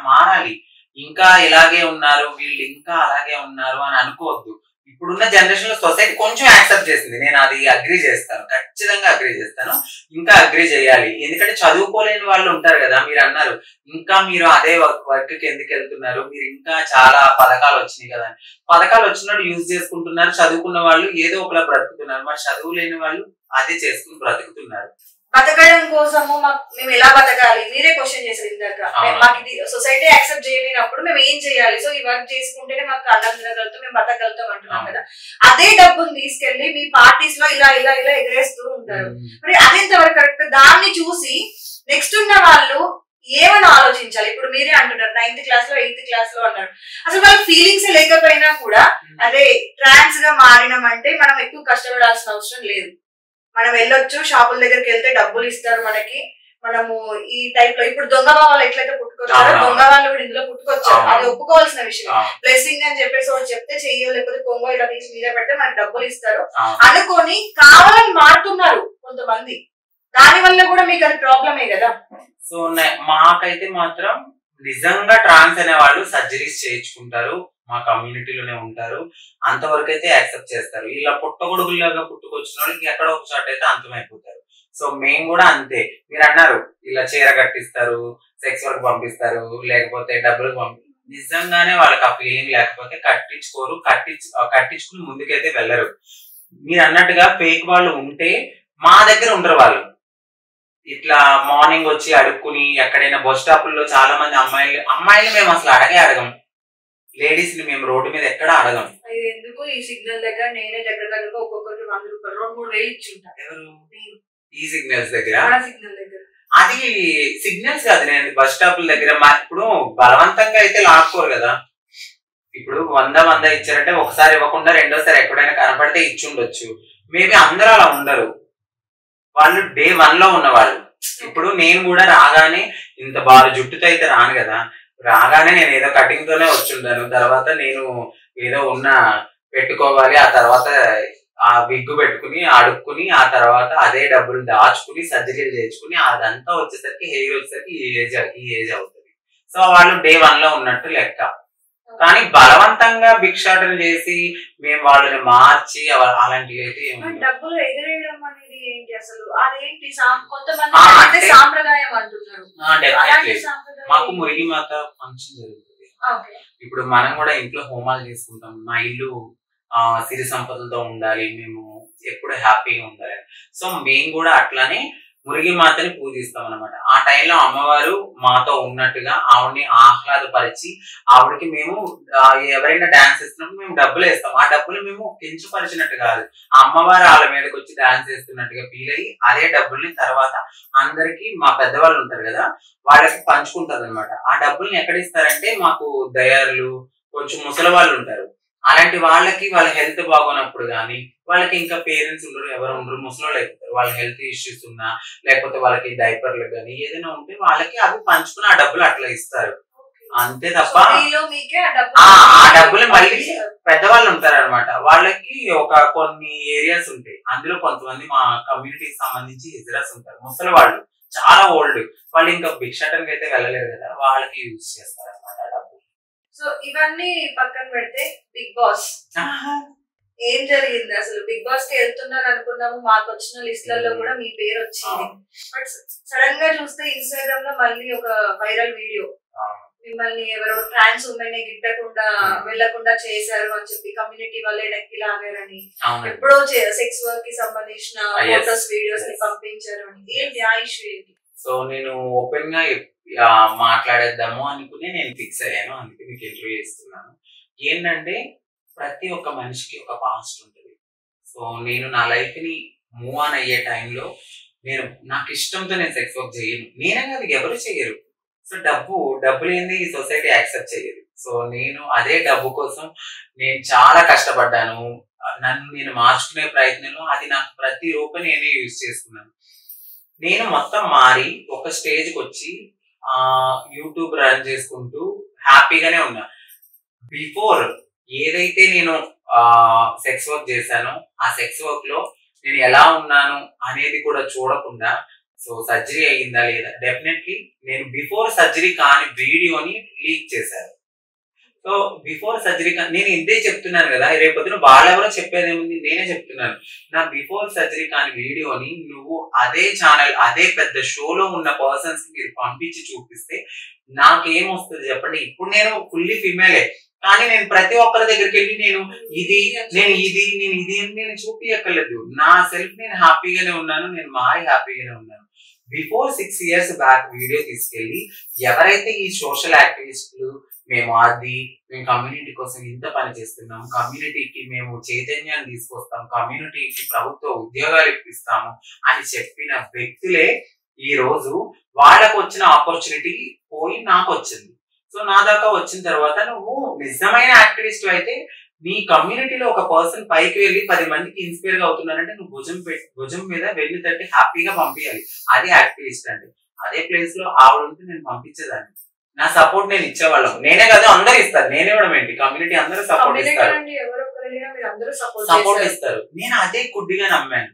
మారాలి. ఇంకా ఇలాగే ఉన్నారు వీళ్ళు, ఇంకా అలాగే ఉన్నారు అని అనుకోవద్దు. ఇప్పుడున్న జనరేషన్ లో సొసైటీ కొంచెం యాక్సెప్ట్ చేసింది, నేను అది అగ్రీ చేస్తాను, ఖచ్చితంగా అగ్రీ చేస్తాను. ఇంకా అగ్రీ చేయాలి. ఎందుకంటే చదువుకోలేని వాళ్ళు ఉంటారు కదా, మీరు అన్నారు ఇంకా మీరు అదే వర్క్ కి ఎందుకు వెళ్తున్నారు, మీరు ఇంకా చాలా పథకాలు వచ్చినాయి కదా. పథకాలు వచ్చినప్పుడు యూజ్ చేసుకుంటున్నారు, చదువుకున్న వాళ్ళు ఏదో ఒకలా బ్రతుకుతున్నారు. మరి చదువు లేని వాళ్ళు అదే చేసుకుని బ్రతుకుతున్నారు. బతకడం కోసము మేము ఎలా బతకాలి? మీరే క్వశ్చన్ చేశారు ఇందాక. మాకు ఇది సొసైటీ యాక్సెప్ట్ చేయలేనప్పుడు మేము ఏం చేయాలి? సో ఈ వర్క్ చేసుకుంటేనే మాకు అన్నం తినగలుగుతాం, మేము బతకగలుగుతాం అంటున్నాం కదా. అదే డబ్బును తీసుకెళ్లి మీ పార్టీస్ లో ఇలా ఇలా ఇలా ఎగరేస్తూ ఉంటారు. మరి అదెంతవరకు కరెక్ట్? దాన్ని చూసి నెక్స్ట్ ఉన్న వాళ్ళు ఏమని ఆలోచించాలి? ఇప్పుడు మీరే అంటున్నారు 9th క్లాస్ లో 8th క్లాస్ లో అన్నారు. అసలు వాళ్ళ ఫీలింగ్స్ లేకపోయినా కూడా అదే ట్రాన్స్ గా మారినామంటే మనం ఎక్కువ కష్టపడాల్సిన అవసరం లేదు. మనం వెళ్ళొచ్చు, షాపుల దగ్గరికి వెళ్తే డబ్బులు ఇస్తారు మనకి. మనము ఈ టైప్ లో ఇప్పుడు దొంగ వాళ్ళు ఎట్లయితే పుట్టుకొచ్చారో దొంగ వాళ్ళు కూడా ఇందులో పుట్టుకొచ్చారు. అది ఒప్పుకోవాల్సిన విషయం. బ్లెస్సింగ్ అని చెప్పేసి వాళ్ళు చెప్తే చెయ్యో, లేకపోతే కొంగో ఇలా తీసి మీద పెడితే మనకి డబ్బులు ఇస్తారు అనుకొని కావాలని మారుతున్నారు కొంతమంది. దాని వల్ల కూడా మీకు అది ప్రాబ్లమే కదా. సో మాకైతే మాత్రం నిజంగా ట్రాన్స్ అనే వాళ్ళు సర్జరీస్ చేయించుకుంటారు, మా కమ్యూనిటీలోనే ఉంటారు, అంతవరకు అయితే యాక్సెప్ట్ చేస్తారు. ఇలా పుట్టగొడుగులాగా పుట్టుకొచ్చిన వాళ్ళకి ఎక్కడో ఒక చోట అయితే అంతమైపోతారు. సో మేము కూడా అంతే. మీరు అన్నారు ఇలా చీర కట్టిస్తారు, సెక్స్ వర్క్ పంపిస్తారు, లేకపోతే డబ్బులు నిజంగానే వాళ్ళకి ఆ ఫీలింగ్ లేకపోతే కట్టించుకోరు, కట్టించుకుని ముందుకైతే వెళ్ళరు. మీరు అన్నట్టుగా ఫేక్ వాళ్ళు ఉంటే మా దగ్గర ఉండరు. వాళ్ళు ఇట్లా మార్నింగ్ వచ్చి అడుక్కుని ఎక్కడైనా బస్ స్టాపుల్లో చాలా మంది అమ్మాయిలు మేము అసలు అడగం. లేడీస్ ని మేము రోడ్డు మీద ఎక్కడ అడగం. ఎందుకు ఈ సిగ్నల్ దగ్గర నేనే దగ్గర ఒక్కొక్కరికి 100 రూపాయలు 2-3 వేలు ఇచ్చుంటా. ఎవరు? ఈ సిగ్నల్స్ దగ్గర. దగ్గర అది సిగ్నల్స్ కాదు, నేను బస్ స్టాప్ల దగ్గర. ఇప్పుడు బలవంతంగా అయితే లాక్కోరు కదా. ఇప్పుడు 100 ఇచ్చారంటే ఒకసారి ఇవ్వకుండా రెండోసారి ఎక్కడైనా కనపడితే ఇచ్చుండొచ్చు. మేబీ అందరూ అలా ఉండరు. వాళ్ళు డే 1 లో ఉన్నవాళ్ళు. ఇప్పుడు నేను కూడా రాగానే ఇంత బాగా జుట్టుతో అయితే రాను కదా. రాగానే నేను ఏదో కటింగ్ తోనే వచ్చుంటాను. తర్వాత నేను ఏదో పెట్టుకోవాలి, ఆ తర్వాత ఆ విగ్గు పెట్టుకుని అడుక్కుని ఆ తర్వాత అదే డబ్బులు దాచుకుని సర్జరీలు చేయించుకుని అదంతా వచ్చేసరికి హెయిర్ వచ్చేసరికి ఈ ఏజ్ అవుతుంది. సో వాళ్ళు డే 1 లో ఉన్నట్టు లెక్క. కానీ బలవంతంగా భిక్షాటన చేసి మేము వాళ్ళని మార్చి అలాంటివి అయితే డబ్బులు ఎగరేయడం అనేది ఏంటి అసలు? అదేంటి? కొంతమంది సాంప్రదాయం అంటున్నారు. మాకు మురిగి మాత ఫంక్షన్ జరుగుతుంది. ఇప్పుడు మనం కూడా ఇంట్లో హోమాలు చేసుకుంటాం. మా ఇల్లు సిరి సంపదలతో ఉండాలి, మేము ఎప్పుడు హ్యాపీగా ఉండాలి. సో మేము కూడా అట్లానే మురిగి మాతని పూజిస్తాం అనమాట. ఆ టైంలో అమ్మవారు మాతో ఉన్నట్టుగా ఆవిడని ఆహ్లాదపరిచి ఆవిడకి మేము ఎవరైనా డాన్స్ చేస్తున్నప్పుడు మేము డబ్బులు వేస్తాం. ఆ డబ్బులు మేము కించపరిచినట్టు కాదు, అమ్మవారు వాళ్ళ మీదకి వచ్చి డాన్స్ చేస్తున్నట్టుగా ఫీల్ అయ్యి అదే డబ్బుల్ని తర్వాత అందరికి మా పెద్దవాళ్ళు ఉంటారు కదా వాళ్ళకి పంచుకుంటారు అనమాట. ఆ డబ్బుల్ని ఎక్కడ ఇస్తారంటే మాకు దయారులు కొంచెం ముసలి వాళ్ళు ఉంటారు, అలాంటి వాళ్ళకి వాళ్ళ హెల్త్ బాగోనప్పుడు కానీ వాళ్ళకి ఇంకా పేరెంట్స్ ఉండరు, ఎవరు ఉండరు, ముసలి అయిపోతారు, వాళ్ళ హెల్త్ ఇష్యూస్ ఉన్నా లేకపోతే వాళ్ళకి డైపర్లు కానీ ఏదైనా ఉంటే వాళ్ళకి అవి పంచుకుని ఆ డబ్బులు అట్లా ఇస్తారు అంతే తప్ప ఆ డబ్బులు మళ్ళీ పెద్దవాళ్ళు ఉంటారు అనమాట. వాళ్ళకి ఒక కొన్ని ఏరియాస్ ఉంటాయి, అందులో కొంతమంది మా కమ్యూనిటీకి సంబంధించి హిజరాస్ ఉంటారు, ముసలి వాళ్ళు చాలా ఓల్డ్, వాళ్ళు ఇంకా భిక్షాటనకి అయితే వెళ్ళలేరు కదా, వాళ్ళకి యూజ్ చేస్తారు అనమాట ఆ డబ్బులు. సో ఇవన్నీ పక్కన పెడితే బిగ్ బాస్ ఏం జరిగింది అసలు? బిగ్ బాస్ కి వెళ్తున్నారు అనుకున్నాము, మాకు వచ్చిన లిస్ట్లలో కూడా మీ పేరు వచ్చింది. బట్ సడన్ గా చూస్తే ఇన్స్టాగ్రామ్ లో మళ్ళీ ఒక వైరల్ వీడియో, మిమ్మల్ని ఎవరో ట్రాన్స్ ఉమెన్ గిట్టకుండా వెళ్లకుండా చేశారు అని చెప్పి కమ్యూనిటీ వాళ్ళే నెక్కి లాగారని, ఎప్పుడో సెక్స్ వర్క్ కి సంబంధించిన ఫోటోస్ వీడియోస్ ని పంపించారు అని. ఏంటి ఆ ఇష్యూ ఏంటి? సో నేను ఓపెన్ గా మాట్లాడేద్దాము అనుకుని నేను ఫిక్స్ అయ్యాను, అందుకే మీకు ఇంటర్వ్యూ చేస్తున్నాను. ఏంటంటే ప్రతి ఒక్క మనిషికి ఒక పాస్ట్ ఉంటుంది. సో నేను నా లైఫ్ ని మూవ్ ఆన్ అయ్యే టైంలో నేను నాకు ఇష్టంతో నేను సెక్స్ వర్క్ చేయను, నేనే కాదు ఎవరు చేయరు. సో డబ్బు లేని ఈ సొసైటీ యాక్సెప్ట్ చేయదు. సో నేను అదే డబ్బు కోసం నేను చాలా కష్టపడ్డాను, నన్ను నేను మార్చుకునే ప్రయత్నంలో అది నాకు ప్రతి రూపాయి నేనే యూజ్ చేసుకున్నాను. నేను మొత్తం మారి ఒక స్టేజ్కి వచ్చి యూట్యూబ్ రన్ చేసుకుంటూ హ్యాపీగానే ఉన్నా. బిఫోర్ ఏదైతే నేను సెక్స్ వర్క్ చేశానో ఆ సెక్స్ వర్క్ లో నేను ఎలా ఉన్నాను అనేది కూడా చూడకుండా, సో సర్జరీ అయ్యిందా లేదా, డెఫినెట్లీ నేను బిఫోర్ సర్జరీ కాని వీడియోని లీక్ చేశాను. సో బిఫోర్ సర్జరీ నేను ఇంతే చెప్తున్నాను కదా, రేపొద్దున వాళ్ళెవరో చెప్పేదేముంది, నేనే చెప్తున్నాను. నా బిఫోర్ సర్జరీ కాని వీడియోని నువ్వు అదే ఛానల్ అదే పెద్ద షోలో ఉన్న పర్సన్స్ కి మీరు పంపించి చూపిస్తే నాకేమొస్తుంది చెప్పండి? ఇప్పుడు నేను ఫుల్లీ ఫిమేలే, కానీ నేను ప్రతి ఒక్కరి దగ్గరికి వెళ్ళి నేను ఇది అని నేను చూపించక్కర్లేదు. నా సెల్ఫ్ నేను హ్యాపీగానే ఉన్నాను, నేను మారి హ్యాపీగానే ఉన్నాను. బిఫోర్ 6 years బ్యాక్ వీడియో తీసుకెళ్లి ఎవరైతే ఈ సోషల్ యాక్టివిస్టులు మేము కమ్యూనిటీ కోసం ఇంత పని చేస్తున్నాం, కమ్యూనిటీకి మేము చైతన్యాన్ని తీసుకొస్తాం, కమ్యూనిటీకి ప్రభుత్వ ఉద్యోగాలు ఇప్పిస్తాము అని చెప్పిన వ్యక్తులే ఈ రోజు వాళ్ళకు వచ్చిన ఆపర్చునిటీ పోయి నాకు వచ్చింది. సో నా దాకా వచ్చిన తర్వాత నువ్వు నిజమైన యాక్టివిస్ట్ అయితే నీ కమ్యూనిటీలో ఒక పర్సన్ పైకి వెళ్ళి 10 మందికి ఇన్స్పైర్ గా అవుతున్నారంటే నువ్వు భుజం మీద వెళ్ళి తట్టి హ్యాపీగా పంపించాలి. అది యాక్టివిస్ట్ అంటే. అదే ప్లేస్ లో ఆవిడ ఉంటే నేను పంపించేదాన్ని, నా సపోర్ట్ నేను ఇచ్చేవాళ్ళం. నేనే కదా అందరు ఇస్తారు, నేనే ఇవ్వడం ఏంటి, కమ్యూనిటీ అందరూ సపోర్ట్ ఇస్తారు. నేను అదే గుడ్డిగా నమ్మాను.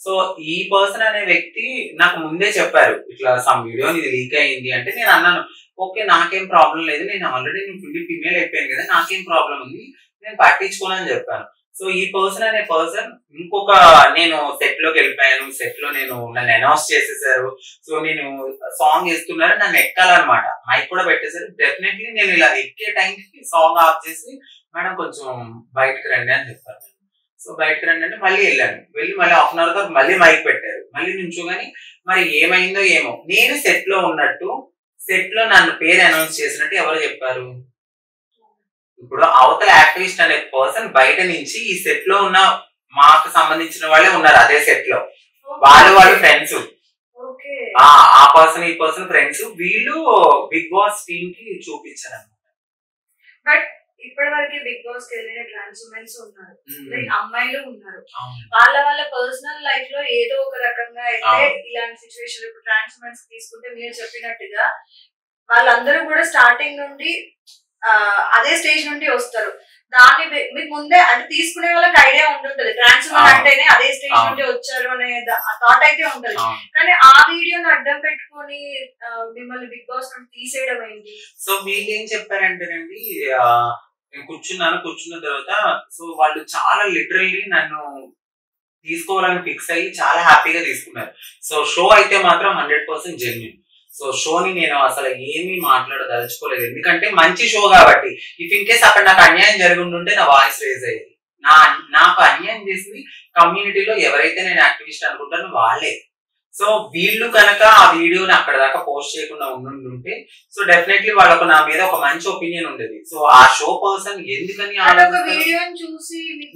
సో ఈ పర్సన్ అనే వ్యక్తి నాకు ముందే చెప్పారు, ఇట్లా సమ్ వీడియో ఇది లీక్ అయింది అంటే నేను అన్నాను ఓకే నాకేం ప్రాబ్లం లేదు, నేను ఆల్రెడీ ఫుల్లీ ఫీమేల్ అయిపోయాను కదా, నాకేం ప్రాబ్లం ఉంది, నేను పట్టించుకోనని చెప్పాను. సో ఈ పర్సన్ అనే పర్సన్ ఇంకొక నేను సెట్ లోకి వెళ్ళిపోయాను, సెట్ లో నన్ను అనౌన్స్ చేసేసారు. సో నేను సాంగ్ వేస్తున్నారు, నన్ను ఎక్కాలన్నమాట, మైక్ కూడా పెట్టేశారు. డెఫినెట్లీ నేను ఇలా ఎక్కే టైంకి సాంగ్ ఆఫ్ చేసి మేడం కొంచెం బయటకు రండి అని చెప్పారు. సో బయటకు రండి అంటే మళ్ళీ వెళ్ళాను, వెళ్ళి మళ్ళీ 1/2 hour తర్వాత మళ్ళీ మైక్ పెట్టారు, మళ్ళీ నుంచోగాని మరి ఏమైందో ఏమో, నేను సెట్ లో ఉన్నట్టు సెట్ లో నన్ను పేరు అనౌన్స్ చేసినట్టు ఎవరు చెప్పారు? ఇప్పుడు అవతల యాక్టివిస్ట్ అనే పర్సన్ బయట నుంచి ఈ సెట్ లో ఉన్న మాకు సంబంధించిన వాళ్ళే ఉన్నారు అదే సెట్ లో, వాళ్ళు ఫ్రెండ్స్, ఆ పర్సన్ ఈ పర్సన్ ఫ్రెండ్స్, వీళ్ళు బిగ్ బాస్ టీమ్ కి చూపించారు అన్నమాట. బట్ ఇప్పటి వరకు బిగ్ బాస్ కి వెళ్ళిన ట్రాన్స్ ఉమెన్స్ ఉన్నారు, అమ్మాయిలు ఉన్నారు, వాళ్ళ పర్సనల్ లైఫ్ లో ఏదో ఒక రకంగా అయితే ఇలాంటి సిచ్యువేషన్, ఇప్పుడు ట్రాన్స్ ఉమెన్స్ తీసుకుంటే మీరు చెప్పినట్టుగా వాళ్ళందరూ కూడా స్టార్టింగ్ నుండి అదే స్టేజ్ నుండి వస్తారు. దాన్ని మీకు ముందే అంటే తీసుకునే వాళ్ళకి ఐడియా ఉంటుంటది ట్రాన్స్ఫర్ అంటేనే అదే స్టేజ్ నుండి వచ్చారు అనే థాట్ అయితే ఉంటది. కానీ ఆ వీడియోని అడ్డం పెట్టుకొని మిమ్మల్ని బిగ్ బాస్ నుండి తీసేయడం ఏంటి? సో వీళ్ళు ఏం చెప్పారంటేనండి, నేను కూర్చున్న తర్వాత సో వాళ్ళు చాలా లిటరల్లీ నన్ను తీసుకోవాలని ఫిక్స్ అయ్యి చాలా హ్యాపీగా తీసుకున్నారు. సో షో అయితే మాత్రం 100% జెన్యూన్. సో షోని నేను అసలు ఏమీ మాట్లాడదలుచుకోలేదు, ఎందుకంటే మంచి షో కాబట్టి. ఇఫ్ ఇన్ కేస్ అక్కడ నాకు అన్యాయం జరిగి ఉంటే నా వాయిస్ రేజ్ అయ్యేది. నాకు అన్యాయం చేసింది కమ్యూనిటీలో ఎవరైతే నేను యాక్టివిస్ట్ అనుకుంటానో వాళ్ళే. సో వీళ్ళు కనుక ఆ వీడియోని అక్కడ దాకా పోస్ట్ చేయకుండా ఉండుంటే సో డెఫినెట్లీ వాళ్ళకు నా మీద ఒక మంచి ఒపీనియన్ ఉండేది. సో ఆ షో పర్సన్ ఎందుకని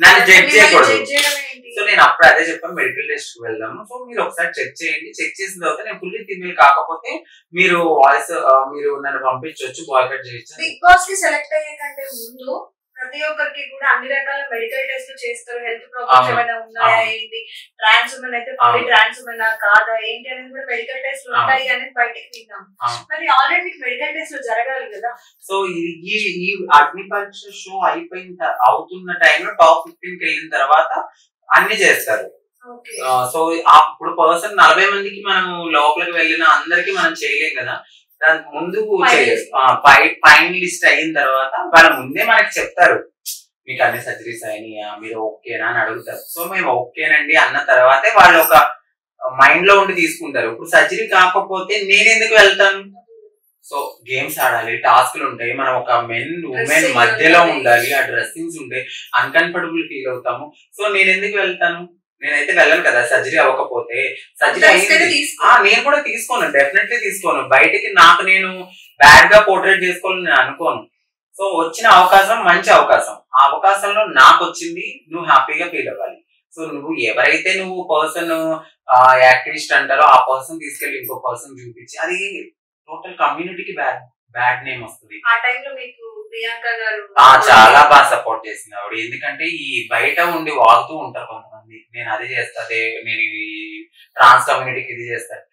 నన్ను జడ్జ్ చేయకూడదు. సో నేను అప్పుడు అదే చెప్పాను, మెడికల్ టెస్ట్ కి వెళ్దాము, సో మీరు ఒకసారి చెక్ చేయండి, చెక్ చేసిన తర్వాత నేను ఫుల్లీ ఫీమేల్ కాకపోతే మీరు వాయిస్ మీరు నన్ను పంపించవచ్చు, బాయ్కట్ చేయొచ్చు. బిగ్ బాస్ కి సెలెక్ట్ అయ్యే కంటే ముందు ప్రతి ఒక్కరికి కూడా అన్ని రకాల మెడికల్ టెస్ట్లు చేస్తారు. హెల్త్ ప్రాబ్లమ్స్ ఏమైనా ఉన్నాయా ఏంటి, ట్రాన్స్ ఉమెన్ అయితే ఫుల్లీ ట్రాన్స్ ఉమెన్ కాదా ఏంటి అనేది కూడా మెడికల్ టెస్ట్లు ఉంటాయి అనేది బయటకి విన్నాం. మరి ఆల్రెడీ మీకు మెడికల్ టెస్ట్లు జరగాలి కదా. సో ఈ అగ్నిపరీక్ష షో అవుతున్న టైంలో టాప్ 15 కి వెళ్ళిన తర్వాత అన్ని చేస్తారు. సో ఇప్పుడు పర్సన్ 40 మందికి మనం లోపలికి వెళ్ళిన అందరికి మనం చేయలేం కదా. దాని ముందు ఫైనలిస్ట్ అయిన తర్వాత వాళ్ళ ముందే మనకి చెప్తారు, మీకు అన్ని సర్జరీస్ అయినాయా, మీరు ఓకేనా అని అడుగుతారు. సో మేము ఓకేనండి అన్న తర్వాతే వాళ్ళు ఒక మైండ్ లో ఉండి తీసుకుంటారు. ఇప్పుడు సర్జరీ కాకపోతే నేను ఎందుకు వెళ్తాను? సో గేమ్స్ ఆడాలి, టాస్క్లు ఉంటాయి, మనం ఒక మెన్ ఉమెన్ మధ్యలో ఉండాలి, ఆ డ్రెస్సింగ్స్ ఉంటాయి, అన్కంఫర్టబుల్ ఫీల్ అవుతాము. సో నేను ఎందుకు వెళ్తాను? నేనైతే వెళ్ళను కదా సర్జరీ అవ్వకపోతే. సర్జరీ అయింది నేను కూడా తీసుకోను, డెఫినెట్లీ తీసుకోను. బయటికి నాకు నేను బ్యాడ్ గా పోర్ట్రేట్ చేసుకోవాలని నేను అనుకోను. సో వచ్చిన అవకాశం మంచి అవకాశం, ఆ అవకాశంలో నాకు వచ్చింది, నువ్వు హ్యాపీగా ఫీల్ అవ్వాలి. సో నువ్వు ఎవరైతే నువ్వు పర్సన్ యాక్టివిస్ట్ అంటారో ఆ పర్సన్ తీసుకెళ్లి ఇంకో పర్సన్ చూపించి అది టోటల్ కమ్యూనిటీకి బ్యాడ్ నేమ్ వస్తుంది. ఆ టైంలో మీకు ప్రియాంక గారు చాలా బాగా సపోర్ట్ చేసింది ఆవిడ. ఎందుకంటే ఈ బయట ఉండి వాగుతూ ఉంటారు కొంతమంది, నేను అది చేస్తా, నేను ఈ ట్రాన్స్ కమ్యూనిటీకి ఇది చేస్తాను.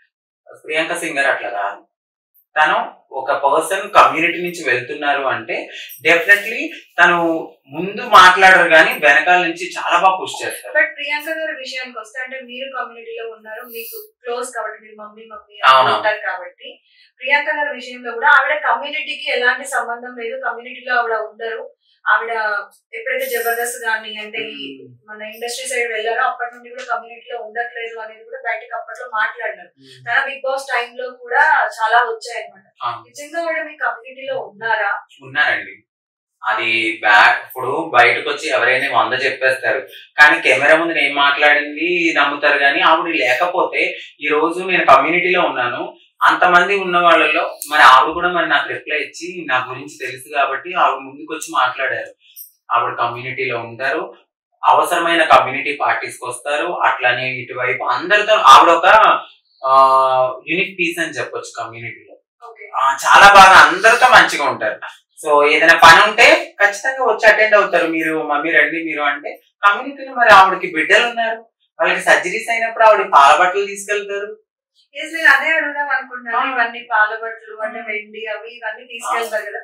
ప్రియాంక సింగర్ అట్లా కాదు. తను ఒక పర్సన్ కమ్యూనిటీ నుంచి వెళ్తున్నారు అంటే డెఫినెట్లీ తను ముందు మాట్లాడరు కానీ వెనకాల నుంచి చాలా బాగా పుష్ చేస్తారు. బట్ ప్రియాంక గారి విషయానికి వస్తే అంటే మీరు కమ్యూనిటీలో ఉన్నారు, మీకు క్లోజ్ కాబట్టి, మీరు మమ్మీ ఉంటారు కాబట్టి ప్రియాంక గారి విషయంలో కూడా ఆవిడ కమ్యూనిటీకి ఎలాంటి సంబంధం లేదు, కమ్యూనిటీలో ఆవిడ ఉండరు. ఆవిడ ఎప్పుడైతే జబర్దస్త్ గానీ అంటే మన ఇండస్ట్రీ సైడ్ వెళ్ళారో అప్పటి నుండి కూడా కమ్యూనిటీలో ఉండట్లేదు అనేది కూడా బయటకు అప్పట్లో మాట్లాడినారు. తన బిగ్ బాస్ టైమ్ లో కూడా చాలా వచ్చాయి అనమాట. నిజంగా ఆవిడ మీ కమ్యూనిటీలో ఉన్నారా? ఉన్నారండి. అది ఇప్పుడు బయటకు వచ్చి ఎవరైనా 100 చెప్పేస్తారు, కానీ కెమెరా ముందు ఏం మాట్లాడింది నమ్ముతారు. కానీ ఆవిడ లేకపోతే ఈ రోజు నేను కమ్యూనిటీలో ఉన్నాను, అంతమంది ఉన్న వాళ్ళలో మరి ఆవిడ కూడా మరి నాకు రిప్లై ఇచ్చి నా గురించి తెలుసు కాబట్టి ఆవిడ ముందుకు వచ్చి మాట్లాడారు. ఆవిడ కమ్యూనిటీలో ఉంటారు, అవసరమైన కమ్యూనిటీ పార్టీస్కి వస్తారు. అట్లానే ఇటువైపు అందరితో ఆవిడ ఒక యూనిక్ పీస్ అని చెప్పొచ్చు. కమ్యూనిటీలో చాలా బాగా అందరితో మంచిగా ఉంటారు. సో ఏదైనా పని ఉంటే ఖచ్చితంగా వచ్చి అటెండ్ అవుతారు. మీరు మమ్మీ రండి మీరు అంటే కమ్యూనిటీలో మరి ఆవిడకి బిడ్డలు ఉన్నారు, వాళ్ళకి సర్జరీస్ అయినప్పుడు ఆవిడ పాల బట్టలు తీసుకెళ్తారు. అదే అడుగుదాం అనుకుంటున్నాను. ఇవన్నీ పాల బట్టలు అంటే వెండి అవి ఇవన్నీ తీసుకెళ్తారు కదా,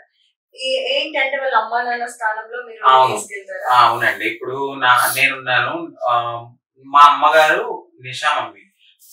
ఏంటంటే వాళ్ళ అమ్మ నాన్న స్థానంలో మీరు తీసుకెళ్తారు? అవునండి. ఇప్పుడు నేనున్నాను, మా అమ్మగారు నిషా మమ్మీ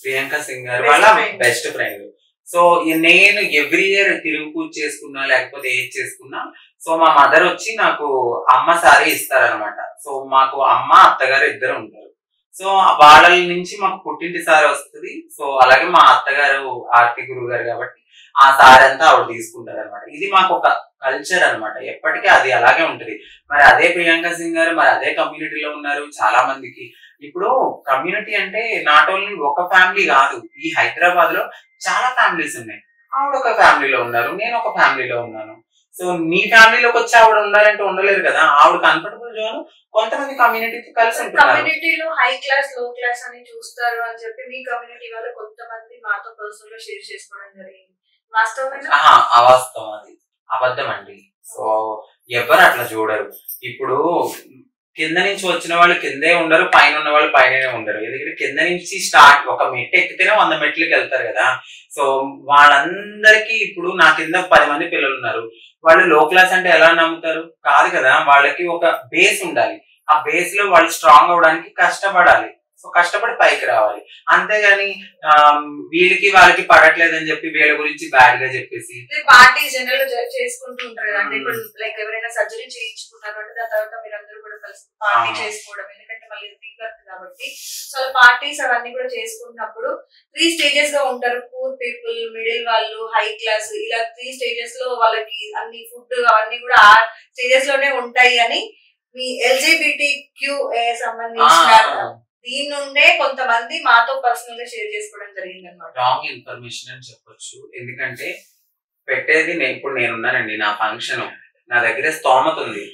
ప్రియాంక సింగ్ గారు వాళ్ళ బెస్ట్ ఫ్రెండ్. సో నేను ఎవ్రీ ఇయర్ తిరుగు పూజ చేసుకున్నా లేకపోతే ఏది చేసుకున్నా సో మా మదర్ వచ్చి నాకు అమ్మ సారీ ఇస్తారనమాట. సో మాకు అమ్మ అత్తగారు ఇద్దరు ఉంటారు. సో వాళ్ళ నుంచి మాకు పుట్టింటి సారీ వస్తుంది. సో అలాగే మా అత్తగారు ఆర్తి గురువు గారు కాబట్టి ఆ సారీ అంతా ఆవిడ తీసుకుంటారు అనమాట. ఇది మాకు ఒక కల్చర్ అనమాట, ఎప్పటికీ అది అలాగే ఉంటది. మరి అదే ప్రియాంక సింగ్ గారు మరి అదే కమ్యూనిటీలో ఉన్నారు. చాలా మందికి ఇప్పుడు కమ్యూనిటీ అంటే నాట్ ఓన్లీ ఒక ఫ్యామిలీ కాదు, ఈ హైదరాబాద్ లో చాలా ఫ్యామిలీస్ ఉన్నాయి. ఆవిడ ఒక ఫ్యామిలీలో ఉన్నారు, నేను ఒక ఫ్యామిలీలో ఉన్నాను. సో నీ ఫ్యామిలీలోకి వచ్చి ఆవిడ ఉండాలంటే ఉండలేరు కదా. ఆవిడ కంఫర్టబుల్ జోన్ కొంతమంది కమ్యూనిటీతో కలిసి ఉంటారు. కమ్యూనిటీలో హై క్లాస్ లో క్లాస్ అని చూస్తారు అని చెప్పి మీ కమ్యూనిటీ వాళ్ళు కొంతమంది మాతో పర్సనల్ గా షేర్ చేసుకోవడం జరిగింది. వాస్తవమేనా? అవాస్తవం, అది అబద్ధం అండి. సో ఎవరు అట్లా చూడరు. ఇప్పుడు కింద నుంచి వచ్చిన వాళ్ళు కిందే ఉండరు, పైన ఉన్న వాళ్ళు పైననే ఉండరు. ఎందుకంటే కింద నుంచి స్టార్ట్ ఒక మెట్టు ఎక్కితేనే 100 మెట్లకి వెళ్తారు కదా. సో వాళ్ళందరికీ ఇప్పుడు నా కింద 10 మంది పిల్లలు ఉన్నారు. వాళ్ళు లో క్లాస్ అంటే ఎలా నమ్ముతారు? కాదు కదా. వాళ్ళకి ఒక బేస్ ఉండాలి. ఆ బేస్ లో వాళ్ళు స్ట్రాంగ్ అవడానికి కష్టపడాలి. సో కష్టపడి పైకి రావాలి. అంతేగాని వీళ్ళకి వాళ్ళకి పడట్లేదని చెప్పి వీళ్ళ గురించి బ్యాడ్ గా చెప్పేసి పార్టీ జనరల్ గా చేసుకుంటూ ఉంటారు కదండి. ఇప్పుడు లైక్ ఎవరైనా సర్జరీ చేయించుకున్నారు అంటే దాని తర్వాత మీరు అందరూ కూడా కలిసి పార్టీ చేసుకోవడం, ఎందుకంటే మళ్ళీ రీబర్త్ కాబట్టి. సో అలా పార్టీస్ అవన్నీ కూడా చేసుకున్నప్పుడు 3 స్టేజెస్ గా ఉంటారు. పూర్ పీపుల్, మిడిల్ వాళ్ళు, హై క్లాస్, ఇలా 3 స్టేజెస్ లో వాళ్ళకి అన్ని ఫుడ్ అవన్నీ కూడా ఆ స్టేజెస్ లోనే ఉంటాయి అని మీ LGBTQ సంబంధించిన దీని నుండే కొంతమంది మాతో పర్సనల్ గా షేర్ చేసుకోవడం జరిగింది అన్నమాట. రాంగ్ ఇన్ఫర్మేషన్ అని చెప్పొచ్చు. ఎందుకంటే పెట్టేది ఇప్పుడు నేనున్నానండి, నా ఫంక్షన్, నా దగ్గర స్తోమత ఉంది.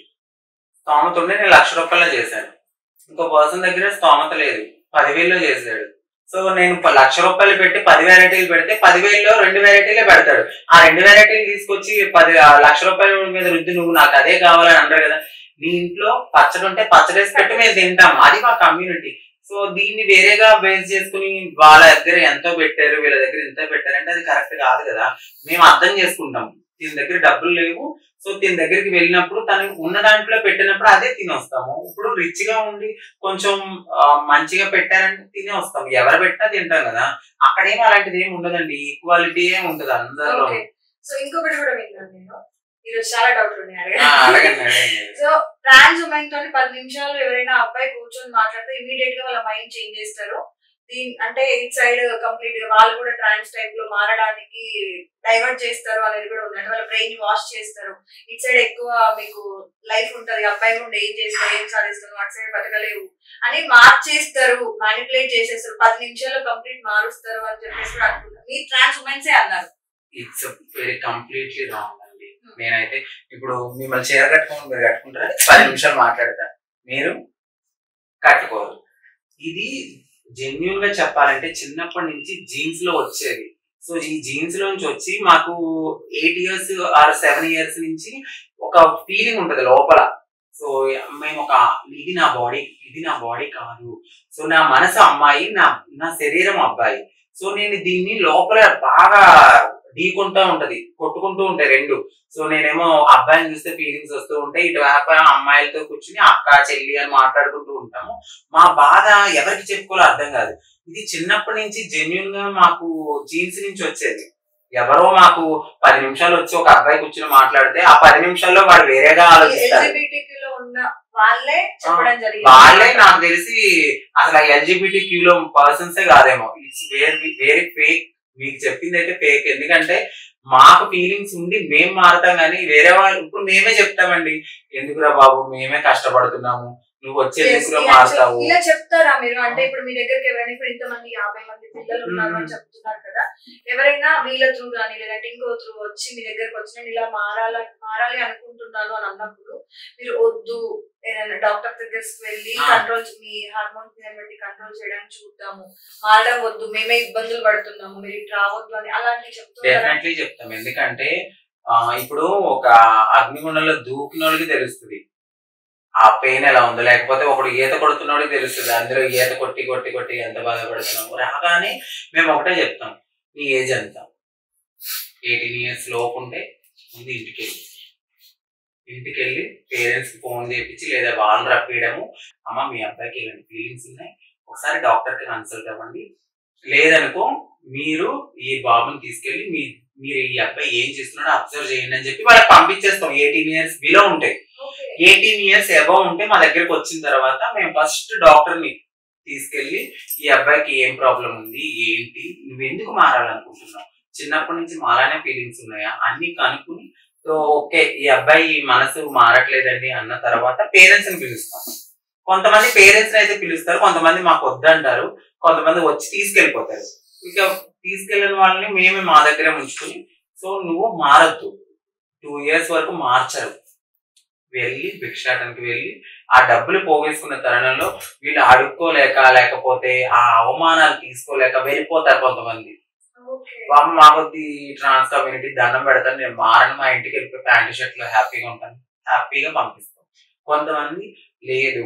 స్తోమత ఉండి నేను 1,00,000 రూపాయలు చేశాను. ఇంకో పర్సన్ దగ్గర స్తోమత లేదు, 10,000లో చేశాడు. సో నేను 1,00,000 రూపాయలు పెట్టి 10 వెరైటీలు పెడితే 10,000లో 2 వెరైటీలే పెడతాడు. ఆ 2 వెరైటీలు తీసుకొచ్చి 1,00,000 రూపాయల మీద రుద్ది నువ్వు నాకు అదే కావాలని అంటారు కదా. నీ ఇంట్లో పచ్చడి ఉంటే పచ్చడేసి పెట్టి మేము తింటాము, అది మా కమ్యూనిటీ. సో దీన్ని వేరేగా బేస్ చేసుకుని వాళ్ళ దగ్గర ఎంతో పెట్టారు, వీళ్ళ దగ్గర ఎంతో పెట్టారు అంటే అది కరెక్ట్ కాదు కదా. మేము అర్థం చేసుకుంటాం, దీని దగ్గర డబ్బులు లేవు, సో దీని దగ్గరికి వెళ్ళినప్పుడు తను ఉన్న దాంట్లో పెట్టినప్పుడు అదే తిని వస్తాము. ఇప్పుడు రిచ్ గా ఉండి కొంచెం మంచిగా పెట్టారంటే తిని వస్తాం, ఎవరు పెట్టినా తింటాం కదా. అక్కడేమో అలాంటిది ఏమి ఉండదండి, ఈక్వాలిటీ ఏమి ఉంటది అందరిలో. సో ఇంకొకటి కూడా విన్నాను నేను, ఈరోజు చాలా డౌట్లు ఉన్నాయి. అడగండి. సో ట్రాన్స్ ఉమెన్ తోని 10 నిమిషాలు ఎవరైనా అబ్బాయి కూర్చొని మాట్లాడితే ఇమీడియట్ గా వాళ్ళ మైండ్ చేంజ్ చేస్తారు. అంటే ఇట్ సైడ్ కంప్లీట్ గా వాళ్ళు కూడా ట్రాన్స్ టైప్ లో మారడానికి డైవర్ట్ చేస్తారు అనేది కూడా ఉంది. అంటే వాళ్ళ బ్రెయిన్ వాష్ చేస్తారు. ఇట్ సైడ్ ఎక్కువ మీకు లైఫ్ ఉంటది, అబ్బాయి ఉండి ఏం చేస్తారు, ఏం సాధిస్తారు, అటు సైడ్ బతకలేవు అని మార్చేస్తారు, మ్యానిపులేట్ చేసేస్తారు, 10 నిమిషాల్లో కంప్లీట్ మారుస్తారు అని చెప్పేసి కూడా అనుకుంటారు. మీ ట్రాన్స్ ఉమెన్సే అన్నారు. ఇట్స్ వెరీ కంప్లీట్లీ రాంగ్ అండి. నేనైతే ఇప్పుడు మిమ్మల్ని చీర కట్టుకోమని మీరు కట్టుకుంటారా? 10 నిమిషాలు మాట్లాడతా, మీరు కట్టుకోరు. ఇది జెన్యున్ గా చెప్పాలంటే చిన్నప్పటి నుంచి జీన్స్ లో వచ్చేది. సో ఈ జీన్స్ లో నుంచి వచ్చి మాకు 8 years ఆర్ 7 years నుంచి ఒక ఫీలింగ్ ఉంటది లోపల. సో మేము ఇది నా బాడీ కాదు. సో నా మనసు అమ్మాయి, నా శరీరం అబ్బాయి. సో నేను దీన్ని లోపల బాగా ఢీకుంటూ ఉంటది, కొట్టుకుంటూ ఉంటాయి రెండు. సో నేనేమో అబ్బాయిని చూస్తే ఫీలింగ్స్ వస్తూ ఉంటాయి, ఇటు అమ్మాయిలతో కూర్చుని అక్క చెల్లి అని మాట్లాడుకుంటూ ఉంటాము. మా బాధ ఎవరికి చెప్పుకోవాలో అర్థం కాదు. ఇది చిన్నప్పటి నుంచి జెన్యున్ గా మాకు జీన్స్ నుంచి వచ్చేది. ఎవరో మాకు 10 నిమిషాలు వచ్చి ఒక అబ్బాయి కూర్చుని మాట్లాడితే ఆ 10 నిమిషాల్లో వాడు వేరేగా ఆలోచిస్తారు. వాళ్ళే నాకు తెలిసి అసలు LGBTQ లో పర్సన్సే కాదేమో. It's very fake. మీకు చెప్పింది అయితే ఫేక్. ఎందుకంటే మాకు ఫీలింగ్స్ ఉండి మేము మారుతాం కానీ వేరే వాళ్ళు ఇప్పుడు మేమే చెప్తామండి, ఎందుకురా బాబు మేమే కష్టపడుతున్నాము, నువ్వు వచ్చే ఎందుకురా మారుతావు ఇలా చెప్తారా మీరు? అంటే ఇప్పుడు మీ దగ్గరికి ఎవరైనా ఇప్పుడు ఇంతమంది 50 మంది పిల్లలు ఉన్నారు అని చెప్తున్నారు కదా, ఎవరైనా వీళ్ళ త్రూ కానీ లేదంటే ఇంకో త్రూ వచ్చి మీ దగ్గరకు వచ్చి నేను ఇలా మారాలి అనుకుంటున్నాను అని అన్నప్పుడు మీరు వద్దు ఏదైనా డాక్టర్ దగ్గరికి వెళ్ళి కంట్రోల్, మీ హార్మోన్స్ బట్టి కంట్రోల్ చేయడానికి చూద్దాము, మారడం వద్దు, మేమే ఇబ్బందులు పడుతున్నాము, మీరు ఇటు రావద్దు అని అలాంటివి చెప్తారు? డెఫినెట్లీ చెప్తాం. ఎందుకంటే ఇప్పుడు ఒక అగ్నిగుండంలో దూకిన వాళ్ళకి తెలుస్తుంది ఆ పెయిన్ ఎలా ఉందో, లేకపోతే ఒకడు ఈత కొడుతున్నోడికి తెలుస్తుంది అందులో ఈత కొట్టి కొట్టి కొట్టి ఎంత బాధపడుతున్నాము. రాగానే మేము ఒకటే చెప్తాం, నీ ఏజ్ ఎంత, 18 years లోపు ఉంటే ముందు ఇంటికి వెళ్ళి పేరెంట్స్ కి ఫోన్ చేయించి లేదా వాళ్ళని రప్పియడము, అమ్మ మీ అబ్బాయికి ఇలాంటి ఫీలింగ్స్ ఉన్నాయి, ఒకసారి డాక్టర్ కి కన్సల్ట్ అవ్వండి, లేదనుకో మీరు ఈ బాబుని తీసుకెళ్లి మీరు ఈ అబ్బాయి ఏం చేస్తున్నాడో అబ్జర్వ్ చేయండి అని చెప్పి వాళ్ళకి పంపించేస్తాం. 18 years బిలో ఉంటాయి. 18 years అబౌవ్ ఉంటే మా దగ్గరకు వచ్చిన తర్వాత మేము ఫస్ట్ డాక్టర్ ని తీసుకెళ్లి ఈ అబ్బాయికి ఏం ప్రాబ్లం ఉంది, ఏంటి, నువ్వు ఎందుకు మారాలనుకుంటున్నావు, చిన్నప్పటి నుంచి మాలానే ఫీలింగ్స్ ఉన్నాయా అన్ని కనుక్కుని, సో ఓకే ఈ అబ్బాయి మనసు మారట్లేదండి అన్న తర్వాత పేరెంట్స్ ని పిలుస్తాం. కొంతమంది పేరెంట్స్ అయితే పిలుస్తారు, కొంతమంది మాకు వద్దంటారు, కొంతమంది వచ్చి తీసుకెళ్లిపోతారు. ఇక తీసుకెళ్లిన వాళ్ళని మేమే మా దగ్గరే ఉంచుకుని, సో నువ్వు మారద్దు, 2 years వరకు మార్చరు, వెళ్ళి భిక్షాటనకి వెళ్ళి ఆ డబ్బులు పోగేసుకున్న తరుణంలో వీళ్ళు అడుక్కోలేక లేకపోతే ఆ అవమానాలు తీసుకోలేక వెళ్ళిపోతారు. కొంతమంది మా కొద్ది ట్రాన్స్ కమ్యూనిటీ దండం పెడతాను, నేను మారను, మా ఇంటికి వెళ్ళిపోయి ప్యాంటు షర్ట్ లో హ్యాపీగా ఉంటాను, హ్యాపీగా పంపిస్తాం. కొంతమంది లేదు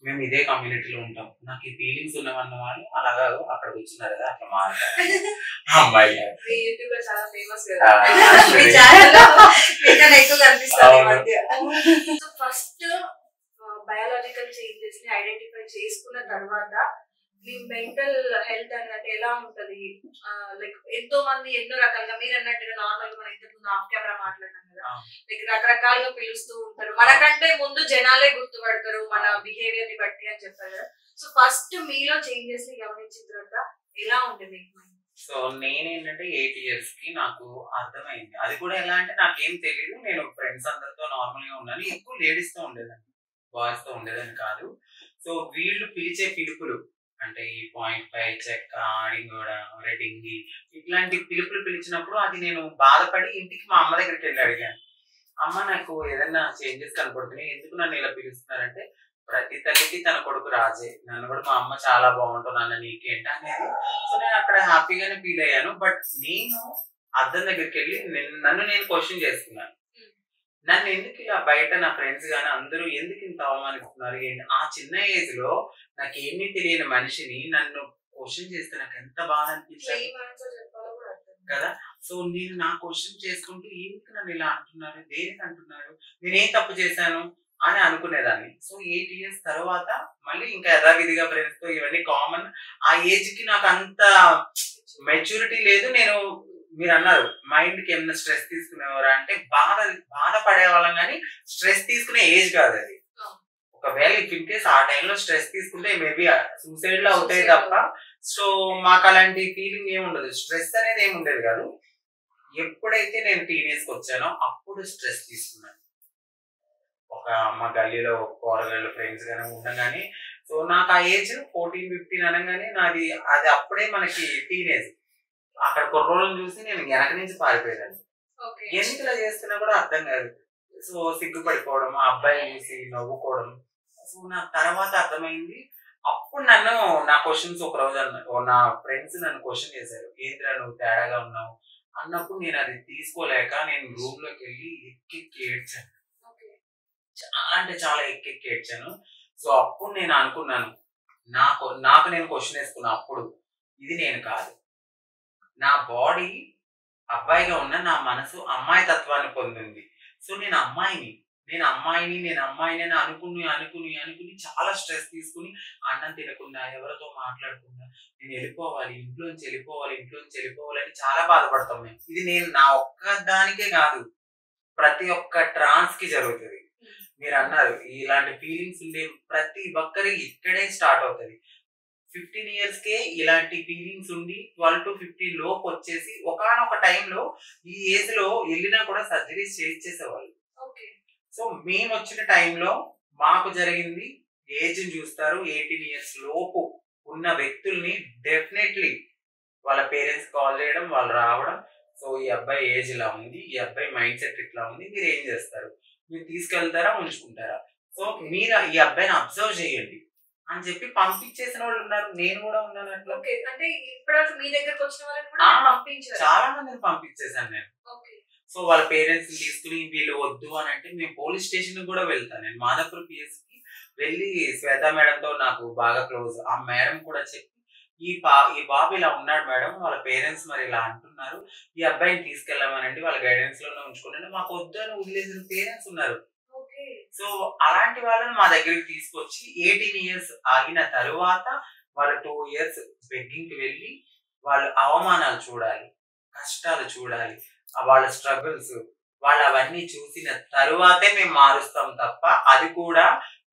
మేము ఇదే కమ్యూనిటీలో ఉంటాం, నాకు ఈ ఫీలింగ్స్ ఉన్నవన్న వాళ్ళు అలాగా అక్కడ కూర్చున్నారు కదా అట్లా మారుతారు అమ్మాయి. చాలా ఫేమస్ కదా మీ ఛానల్లో మీకన్నా ఎక్కువ కనిపిస్తారు ఈ మధ్య. సో ఫస్ట్ బయాలజికల్ చేంజెస్ ని ఐడెంటిఫై చేసుకున్న తర్వాత మీ మెంటల్ హెల్త్ అనేది ఎలా ఉంటది? లైక్ ఎంతో మంది ఎన్నో రకాలుగా మీరు అన్నట్టుగా నార్మల్ గా మనం ఇంతకు ముందు ఆఫ్ కెమెరా మాట్లాడినాం కదా, లైక్ రకరకాలుగా పిలుస్తూ ఉంటారు, మనకంటే ముందు జనాలే గుర్తుపడతారు మన బిహేవియర్ ని బట్టి అని చెప్పారు కదా. సో ఫస్ట్ మీలో చేంజెస్ ని గమనించిన తర్వాత ఎలా ఉంటుంది? సో నేనేంటంటే 8 years కి నాకు అర్థమైంది. అది కూడా ఎలా అంటే నాకేం తెలియదు, నేను ఫ్రెండ్స్ అందరితో నార్మల్ గా ఉన్నాను, ఎక్కువ లేడీస్ తో ఉండేదాన్ని, బాయ్స్ తో ఉండేదని కాదు. సో వీళ్ళు పిలిచే పిలుపులు అంటే ఈ 0.5 చెక్క, ఆడింగోడ, రెడ్డింగి ఇట్లాంటి పిలుపులు పిలిచినప్పుడు అది నేను బాధపడి ఇంటికి మా అమ్మ దగ్గరికి వెళ్ళి అడిగాను, అమ్మ నాకు ఏదైనా చేంజెస్ కనపడుతున్నాయి, ఎందుకు నన్ను ఇలా పిలుస్తున్నారంటే ప్రతి తల్లికి తన కొడుకు రాజే, నన్ను కూడా మా అమ్మ చాలా బాగుంటుంది అన్న నీకేంటి అనేది. సో నేను అక్కడ హ్యాపీగానే ఫీల్ అయ్యాను. బట్ నేను అద్దం దగ్గరికి వెళ్ళి నన్ను నేను క్వశ్చన్ చేసుకున్నాను, నన్ను ఎందుకు ఇలా బయట నా ఫ్రెండ్స్ గానీ అందరూ ఎందుకు ఇంత అవమానిస్తున్నారు ఏంటి? ఆ చిన్న ఏజ్ లో నాకు ఏమీ తెలియని మనిషిని నన్ను క్వశ్చన్ చేస్తే నాకు ఎంత బాధ అనిపించింది కదా. సో నేను నా క్వశ్చన్ చేసుకుంటూ ఎందుకు నన్ను ఇలా అంటున్నారు, దేనికి అంటున్నారు, నేనేం తప్పు చేశాను అని అనుకునేదాన్ని. సో 8 years తర్వాత మళ్ళీ ఇంకా యథావిధిగా ఫ్రెండ్స్ తో ఇవన్నీ కామన్. ఆ ఏజ్ కి నాకు అంత మెచ్యూరిటీ లేదు. నేను మీరు అన్నారు మైండ్ కి ఏమైనా స్ట్రెస్ తీసుకునేవారా అంటే బాధపడే వాళ్ళం కానీ స్ట్రెస్ తీసుకునే ఏజ్ కాదు అది. ఒకవేళ ఇన్ కేస్ ఆ టైంలో స్ట్రెస్ తీసుకుంటే మేబీ సూసైడ్ లో అవుతాయి తప్ప, సో మాకు అలాంటి ఫీలింగ్ ఏమి ఉండదు, స్ట్రెస్ అనేది ఏమి ఉండేది కాదు. ఎప్పుడైతే నేను టీనేజ్ కి వచ్చానో అప్పుడు స్ట్రెస్ తీసుకున్నాను. ఒక మా గల్లీలో కూరగాయలు ఫ్రెండ్స్ గానీ ఉండగానే, సో నాకు ఆ ఏజ్ 14-15 అనగానే నాది అది అప్పుడే మనకి టీనేజ్. అక్కడ కుర్రోళ్ళని చూసి నేను వెనక నుంచి పారిపోయేదాన్ని, ఎందుకు ఇలా చేస్తున్నా కూడా అర్థం కాదు. సో సిగ్గుపడిపోవడం, ఆ అబ్బాయిని చూసి నవ్వుకోవడం. సో నా తర్వాత అర్థమైంది. అప్పుడు నన్ను నా క్వశ్చన్స్ ఒక రోజు నా ఫ్రెండ్స్ నన్ను క్వశ్చన్ చేశారు, ఏంద్రా నువ్వు తేడాగా ఉన్నావు అన్నప్పుడు నేను అది తీసుకోలేక నేను రూమ్ లోకి వెళ్ళి ఎక్కి ఏడ్చాను, చాలా అంటే చాలా ఎక్కి ఏడ్చాను. సో అప్పుడు నేను అనుకున్నాను, నాకు నేను క్వశ్చన్ వేసుకున్నా అప్పుడు, ఇది నేను కాదు, నా బాడీ అబ్బాయిగా ఉన్న నా మనసు అమ్మాయి తత్వాన్ని పొందింది. సో నేను అమ్మాయిని అని అనుకుని చాలా స్ట్రెస్ తీసుకుని అన్నం తినకుండా, ఎవరితో మాట్లాడకుండా, నేను వెళ్ళిపోవాలి ఇంట్లోంచి వెళ్ళిపోవాలని చాలా బాధపడతాం మేము. ఇది నేను నా ఒక్కదానికే కాదు, ప్రతి ఒక్క ట్రాన్స్ కి జరుగుతుంది. మీరు అన్నారు ఇలాంటి ఫీలింగ్స్ ఉండే ప్రతి ఒక్కరి ఇక్కడే స్టార్ట్ అవుతుంది. 15 years కే ఇలాంటి ఫీలింగ్స్ ఉండి 12-15 లోపు వచ్చేసి ఒకనొక టైంలో ఈ ఏజ్ లో వెళ్ళినా కూడా సర్జరీస్ చేసేవాళ్ళు. సో మేము వచ్చిన టైంలో మాకు జరిగింది, ఏజ్ చూస్తారు 18 years లోపు ఉన్న వ్యక్తుల్ని డెఫినెట్లీ వాళ్ళ పేరెంట్స్ కాల్ చేయడం, వాళ్ళు రావడం, సో ఈ అబ్బాయి ఏజ్ ఇలా ఉంది, ఈ అబ్బాయి మైండ్ సెట్ ఇట్లా ఉంది, మీరు ఏం చేస్తారు, మీరు తీసుకెళ్తారా ఉంచుకుంటారా, సో మీరు ఈ అబ్బాయిని అబ్జర్వ్ చేయండి అని చెప్పి పంపించేసిన వాళ్ళు ఉన్నారు. నేను కూడా ఉన్నాను అట్లా. అంటే ఇప్పటివరకు మీ దగ్గరకు వచ్చిన వాళ్ళని కూడా పంపించారు, చాలా మందిని పంపించేశాను నేను. సో వాళ్ళ పేరెంట్స్ తీసుకుని వీళ్ళు వద్దు అని అంటే మేము పోలీస్ స్టేషన్ కూడా వెళ్తాను. నేను మాదాపూర్ PS కి వెళ్ళి శ్వేత మేడంతో నాకు బాగా క్లోజ్, ఆ మేడం కూడా చెప్పి ఈ బాబు ఇలా ఉన్నాడు మేడం, వాళ్ళ పేరెంట్స్ మరి ఇలా అంటున్నారు, ఈ అబ్బాయిని తీసుకెళ్ళమనండి, వాళ్ళ గైడెన్స్ లోనే ఉంచుకోండి, మాకు వద్దు అని వదిలేసిన పేరెంట్స్ ఉన్నారు. సో అలాంటి వాళ్ళని మా దగ్గరికి తీసుకొచ్చి 18 years ఆగిన తరువాత వాళ్ళు 2 years బెగ్గింగ్ కి వెళ్ళి వాళ్ళ అవమానాలు చూడాలి, కష్టాలు చూడాలి, వాళ్ళ స్ట్రగుల్స్, వాళ్ళు అవన్నీ చూసిన తరువాతే మేము మారుస్తాం తప్ప అది కూడా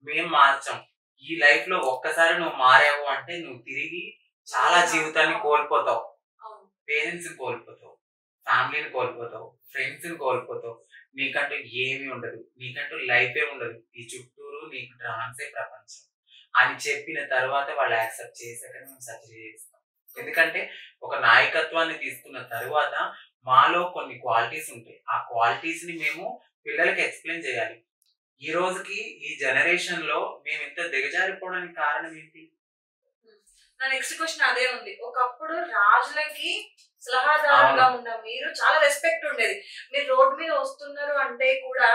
మేము మార్చాం. ఈ లైఫ్ లో ఒక్కసారి నువ్వు మారావు అంటే నువ్వు తిరిగి చాలా జీవితాన్ని కోల్పోతావు, పేరెంట్స్ ని కోల్పోతావు, ఫ్యామిలీని కోల్పోతావు, ఫ్రెండ్స్ ని కోల్పోతావు, నీకంటూ ఏమీ ఉండదు, నీకంటూ లైఫే ఉండదు, ఈ చుట్టూరు నీకు ట్రాన్సే ప్రపంచం అని చెప్పిన తర్వాత వాళ్ళు యాక్సెప్ట్ చేశాక మేము సర్జరీ చేస్తాం. ఎందుకంటే ఒక నాయకత్వాన్ని తీసుకున్న తరువాత మాలో కొన్ని క్వాలిటీస్ ఉంటాయి, ఆ క్వాలిటీస్ ని మేము పిల్లలకి ఎక్స్ప్లెయిన్ చేయాలి. ఈ రోజుకి ఈ జనరేషన్ లో మేము ఇంత దిగజారిపోవడానికి కారణం ఏంటి? నా నెక్స్ట్ క్వశ్చన్ అదే ఉంది. ఒకప్పుడు రాజులకి సలహాదారుగా ఉన్న మీరు చాలా రెస్పెక్ట్ ఉండేది. మీరు రోడ్ మీద వస్తున్నారు అంటే కూడా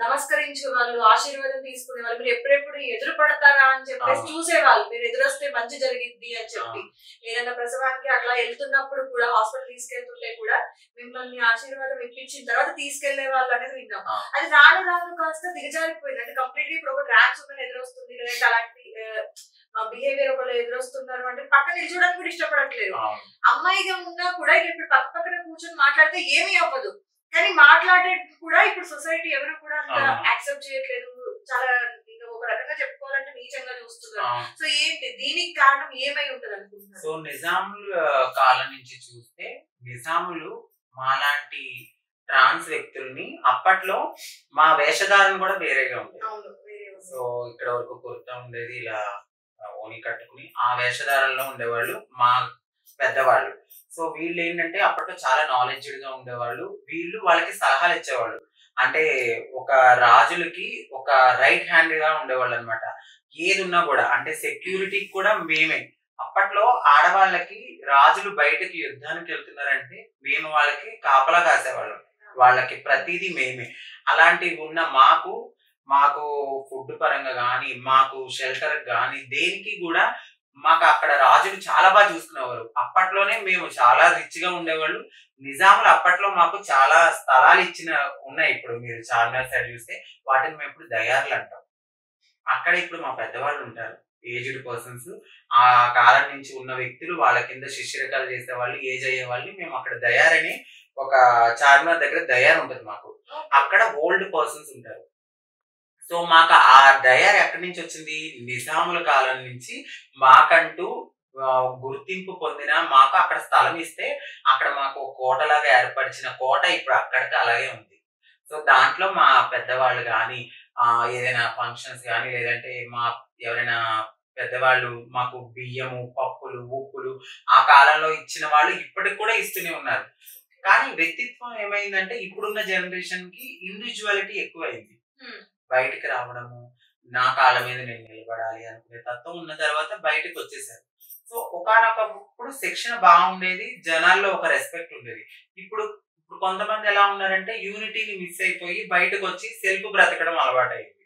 నమస్కరించే వాళ్ళు, ఆశీర్వాదం తీసుకునే వాళ్ళు. మీరు ఎప్పుడెప్పుడు ఎదురు పడతారా అని చెప్పేసి చూసేవాళ్ళు. మీరు ఎదురొస్తే మంచి జరిగిద్ది అని చెప్పి. ఏదైనా ప్రసవానికి అట్లా వెళ్తున్నప్పుడు కూడా, హాస్పిటల్ తీసుకెళ్తుంటే కూడా మిమ్మల్ని ఆశీర్వాదం ఇప్పించిన తర్వాత తీసుకెళ్లే వాళ్ళు అనేది విన్నాం. అది రాను రాను కాస్త దిగజారిపోయింది. అంటే కంప్లీట్లీ ఇప్పుడు ఒక ట్రాన్స్ ఉమెన్ ఎదురొస్తుంది, లేదంటే అలాంటి బిహేవియర్ ఒకళ్ళు ఎదురొస్తున్నారు అంటే పక్కన నిల్చోడానికి కూడా ఇష్టపడట్లేదు. అమ్మాయిగా ఉన్నా కూడా ఇప్పుడు పక్క పక్కన కూర్చొని మాట్లాడితే ఏమీ అవ్వదు, కానీ మాట్లాడే కూడా ఇప్పుడు సొసైటీ ఎవరు కూడా అంత యాక్సెప్ట్ చేయట్లేదు. చాలా ఒక రకంగా చెప్పుకోవాలంటే నీచంగా చూస్తున్నారు. సో ఏంటి దీనికి కారణం ఏమై ఉంటది అనుకుంటున్నారు? సో నిజాముల కాలం నుంచి చూస్తే నిజాములు మాలాంటి ట్రాన్స్ వ్యక్తుల్ని అప్పట్లో మా వేషధారణ కూడా వేరేగా ఉండేది. సో ఇక్కడ వరకు కుర్తా ఉండేది, ఇలా ఓని కట్టుకుని ఆ వేషధారణలో ఉండేవాళ్ళు మా పెద్దవాళ్ళు. సో వీళ్ళు ఏంటంటే అప్పట్లో చాలా నాలెడ్జ్డ్ గా ఉండేవాళ్ళు. వీళ్ళు వాళ్ళకి సలహాలు ఇచ్చేవాళ్ళు. అంటే ఒక రాజులకి ఒక రైట్ హ్యాండ్ గా ఉండేవాళ్ళు అనమాట. ఏది ఉన్నా కూడా అంటే సెక్యూరిటీకి కూడా మేమే. అప్పట్లో ఆడవాళ్ళకి రాజులు బయటకి యుద్ధానికి వెళ్తున్నారంటే మేము వాళ్ళకి కాపలా కాసేవాళ్ళం. వాళ్ళకి ప్రతిదీ మేమే. అలాంటివి ఉన్న మాకు ఫుడ్ పరంగా కానీ, మాకు షెల్టర్ కానీ, దేనికి కూడా మాకు అక్కడ రాజులు చాలా బాగా చూసుకునేవారు. అప్పట్లోనే మేము చాలా రిచ్ గా ఉండేవాళ్ళు. నిజాములు అప్పట్లో మాకు చాలా స్థలాలు ఉన్నాయి. ఇప్పుడు మీరు చార్మినార్ సైడ్ చూస్తే వాటిని మేము ఇప్పుడు దయార్లు అంటాం. అక్కడ ఇప్పుడు మా పెద్దవాళ్ళు ఉంటారు, ఏజ్డ్ పర్సన్స్. ఆ కాలం నుంచి ఉన్న వ్యక్తులు, వాళ్ళ కింద శిష్యరకాలు చేసేవాళ్ళు, ఏజ్ అయ్యే వాళ్ళు. మేము అక్కడ దయారని ఒక చార్మినార్ దగ్గర దయార్ ఉంటుంది మాకు. అక్కడ ఓల్డ్ పర్సన్స్ ఉంటారు. సో మాకు ఆ దయార్ ఎక్కడి నుంచి వచ్చింది? నిజాముల కాలం నుంచి మాకంటూ గుర్తింపు పొందిన, మాకు అక్కడ స్థలం ఇస్తే అక్కడ మాకు కోటలాగా ఏర్పరిచిన కోట ఇప్పుడు అక్కడికి అలాగే ఉంది. సో దాంట్లో మా పెద్దవాళ్ళు కానీ ఏదైనా ఫంక్షన్స్ కానీ, లేదంటే మా ఎవరైనా పెద్దవాళ్ళు మాకు బియ్యము, పప్పులు, ఉప్పులు ఆ కాలంలో ఇచ్చిన వాళ్ళు ఇప్పటికి కూడా ఇస్తూనే ఉన్నారు. కానీ వ్యక్తిత్వం ఏమైందంటే ఇప్పుడున్న జనరేషన్ కి ఇండివిజువాలిటీ ఎక్కువైంది. బయటికి రావడము, నా కాళ్ళ మీద నేను నిలబడాలి అనుకునే తత్వం ఉన్న తర్వాత బయటకు వచ్చేసారు. సో ఒకానొకప్పుడు శిక్షణ బాగుండేది, జనాల్లో ఒక రెస్పెక్ట్ ఉండేది. ఇప్పుడు కొంతమంది ఎలా ఉన్నారంటే యూనిటీని మిస్ అయిపోయి బయటకు వచ్చి సెల్ఫ్ బ్రతకడం అలవాటైంది.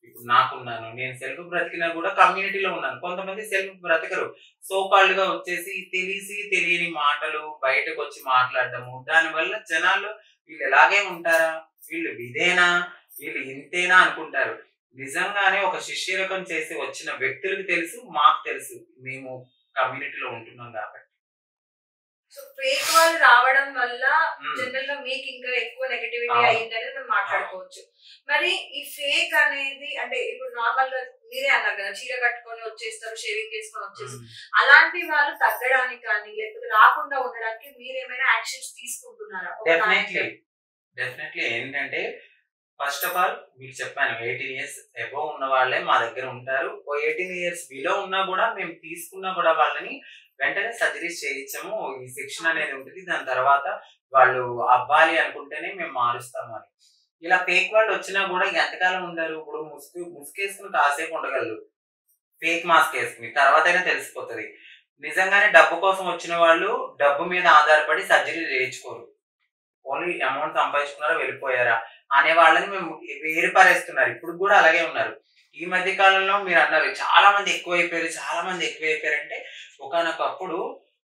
ఇప్పుడు నాకున్నాను, నేను సెల్ఫ్ బ్రతికినా కూడా కమ్యూనిటీలో ఉన్నాను. కొంతమంది సెల్ఫ్ బ్రతకరు, సోకాల్డ్ గా వచ్చేసి తెలియని మాటలు బయటకు వచ్చి మాట్లాడటము. దానివల్ల జనాల్లో వీళ్ళు ఎలాగే ఉంటారా, వీళ్ళు ఇదేనా, వీళ్ళు ఇంతేనా అనుకుంటారు. నిజంగానే ఒక శిష్యరకం చేసి వచ్చిన వ్యక్తులకు తెలుసు, మాకు తెలుసు, మేము కమ్యూనిటీలో ఉంటున్నాం కాబట్టి. సో ఫేక్ వాళ్ళు రావడం వల్ల జనరల్ గా మీకు ఇంకా ఎక్కువ నెగటివిటీ అయ్యిందని మనం మాట్లాడుకోవచ్చు. మరి ఈ ఫేక్ అనేది అంటే ఇప్పుడు నార్మల్ గా మీరే అన్నారు కదా, చీర కట్టుకొని వచ్చేస్తారు, షేవింగ్ చేసుకొని వచ్చేస్తారు. అలాంటి వాళ్ళు తగ్గడానికి కానీ లేకపోతే రాకుండా ఉండడానికి మీరేమైనా యాక్షన్స్ తీసుకుంటున్నారా? డెఫినెట్లీ ఏంటంటే ఫస్ట్ ఆఫ్ ఆల్ మీకు చెప్పాను, 18 years అబోవ్ ఉన్న వాళ్ళే మా దగ్గర ఉంటారు. 18 years బిలో ఉన్నా కూడా మేము తీసుకున్నా కూడా వాళ్ళని వెంటనే సర్జరీస్ చేయించాము. ఈ శిక్షణ అనేది ఉంటుంది. దాని తర్వాత వాళ్ళు అవ్వాలి అనుకుంటేనే మేము మారుస్తాము అని. ఇలా ఫేక్ వాళ్ళు వచ్చినా కూడా ఎంతకాలం ఉండరు. ఇప్పుడు ముసుకేసుకుని కాసేపు ఉండగలరు, ఫేక్ మాస్క్ వేసుకుని తర్వాత అయినా తెలిసిపోతుంది. నిజంగానే డబ్బు కోసం వచ్చిన వాళ్ళు డబ్బు మీద ఆధారపడి సర్జరీ చేయించుకోరు. ఓన్లీ అమౌంట్ సంపాదించుకున్నారా వెళ్ళిపోయారా అనే వాళ్ళని మేము వేరుపారేస్తున్నారు. ఇప్పుడు కూడా అలాగే ఉన్నారు. ఈ మధ్య కాలంలో మీరు అన్నారు చాలా మంది ఎక్కువైపోయారు అంటే ఒకనొకప్పుడు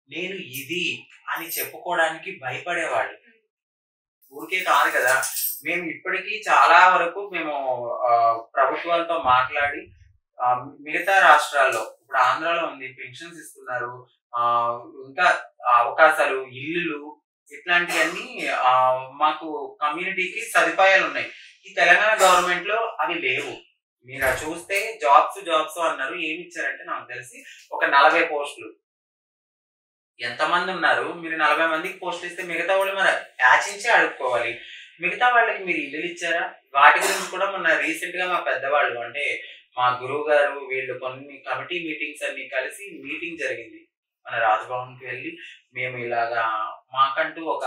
నేను ఇది అని చెప్పుకోవడానికి భయపడేవాళ్ళు. ఊరికే కాదు కదా, మేము ఇప్పటికీ చాలా వరకు మేము ప్రభుత్వాలతో మాట్లాడి మిగతా రాష్ట్రాల్లో, ఇప్పుడు ఆంధ్రాలో ఉంది, పెన్షన్స్ ఇస్తున్నారు, ఇంకా అవకాశాలు, ఇల్లులు, ఇట్లాంటివన్నీ మాకు కమ్యూనిటీకి సదుపాయాలు ఉన్నాయి. ఈ తెలంగాణ గవర్నమెంట్ లో అవి లేవు. మీరు చూస్తే జాబ్స్ అన్నారు, ఏమి ఇచ్చారంటే నాకు తెలిసి ఒక 40 పోస్టులు. ఎంతమంది ఉన్నారు? మీరు 40 మందికి పోస్టులు ఇస్తే మిగతా వాళ్ళు మరి యాచించే అడుక్కోవాలి. మిగతా వాళ్ళకి మీరు ఇల్లులు ఇచ్చారా? వాటి గురించి కూడా మొన్న రీసెంట్ గా మా పెద్దవాళ్ళు అంటే మా గురువు గారు వీళ్ళు కొన్ని కమిటీ మీటింగ్స్ అన్ని కలిసి మీటింగ్ జరిగింది. మన రాజ్భవన్కి వెళ్ళి మేము ఇలాగా మాకంటూ ఒక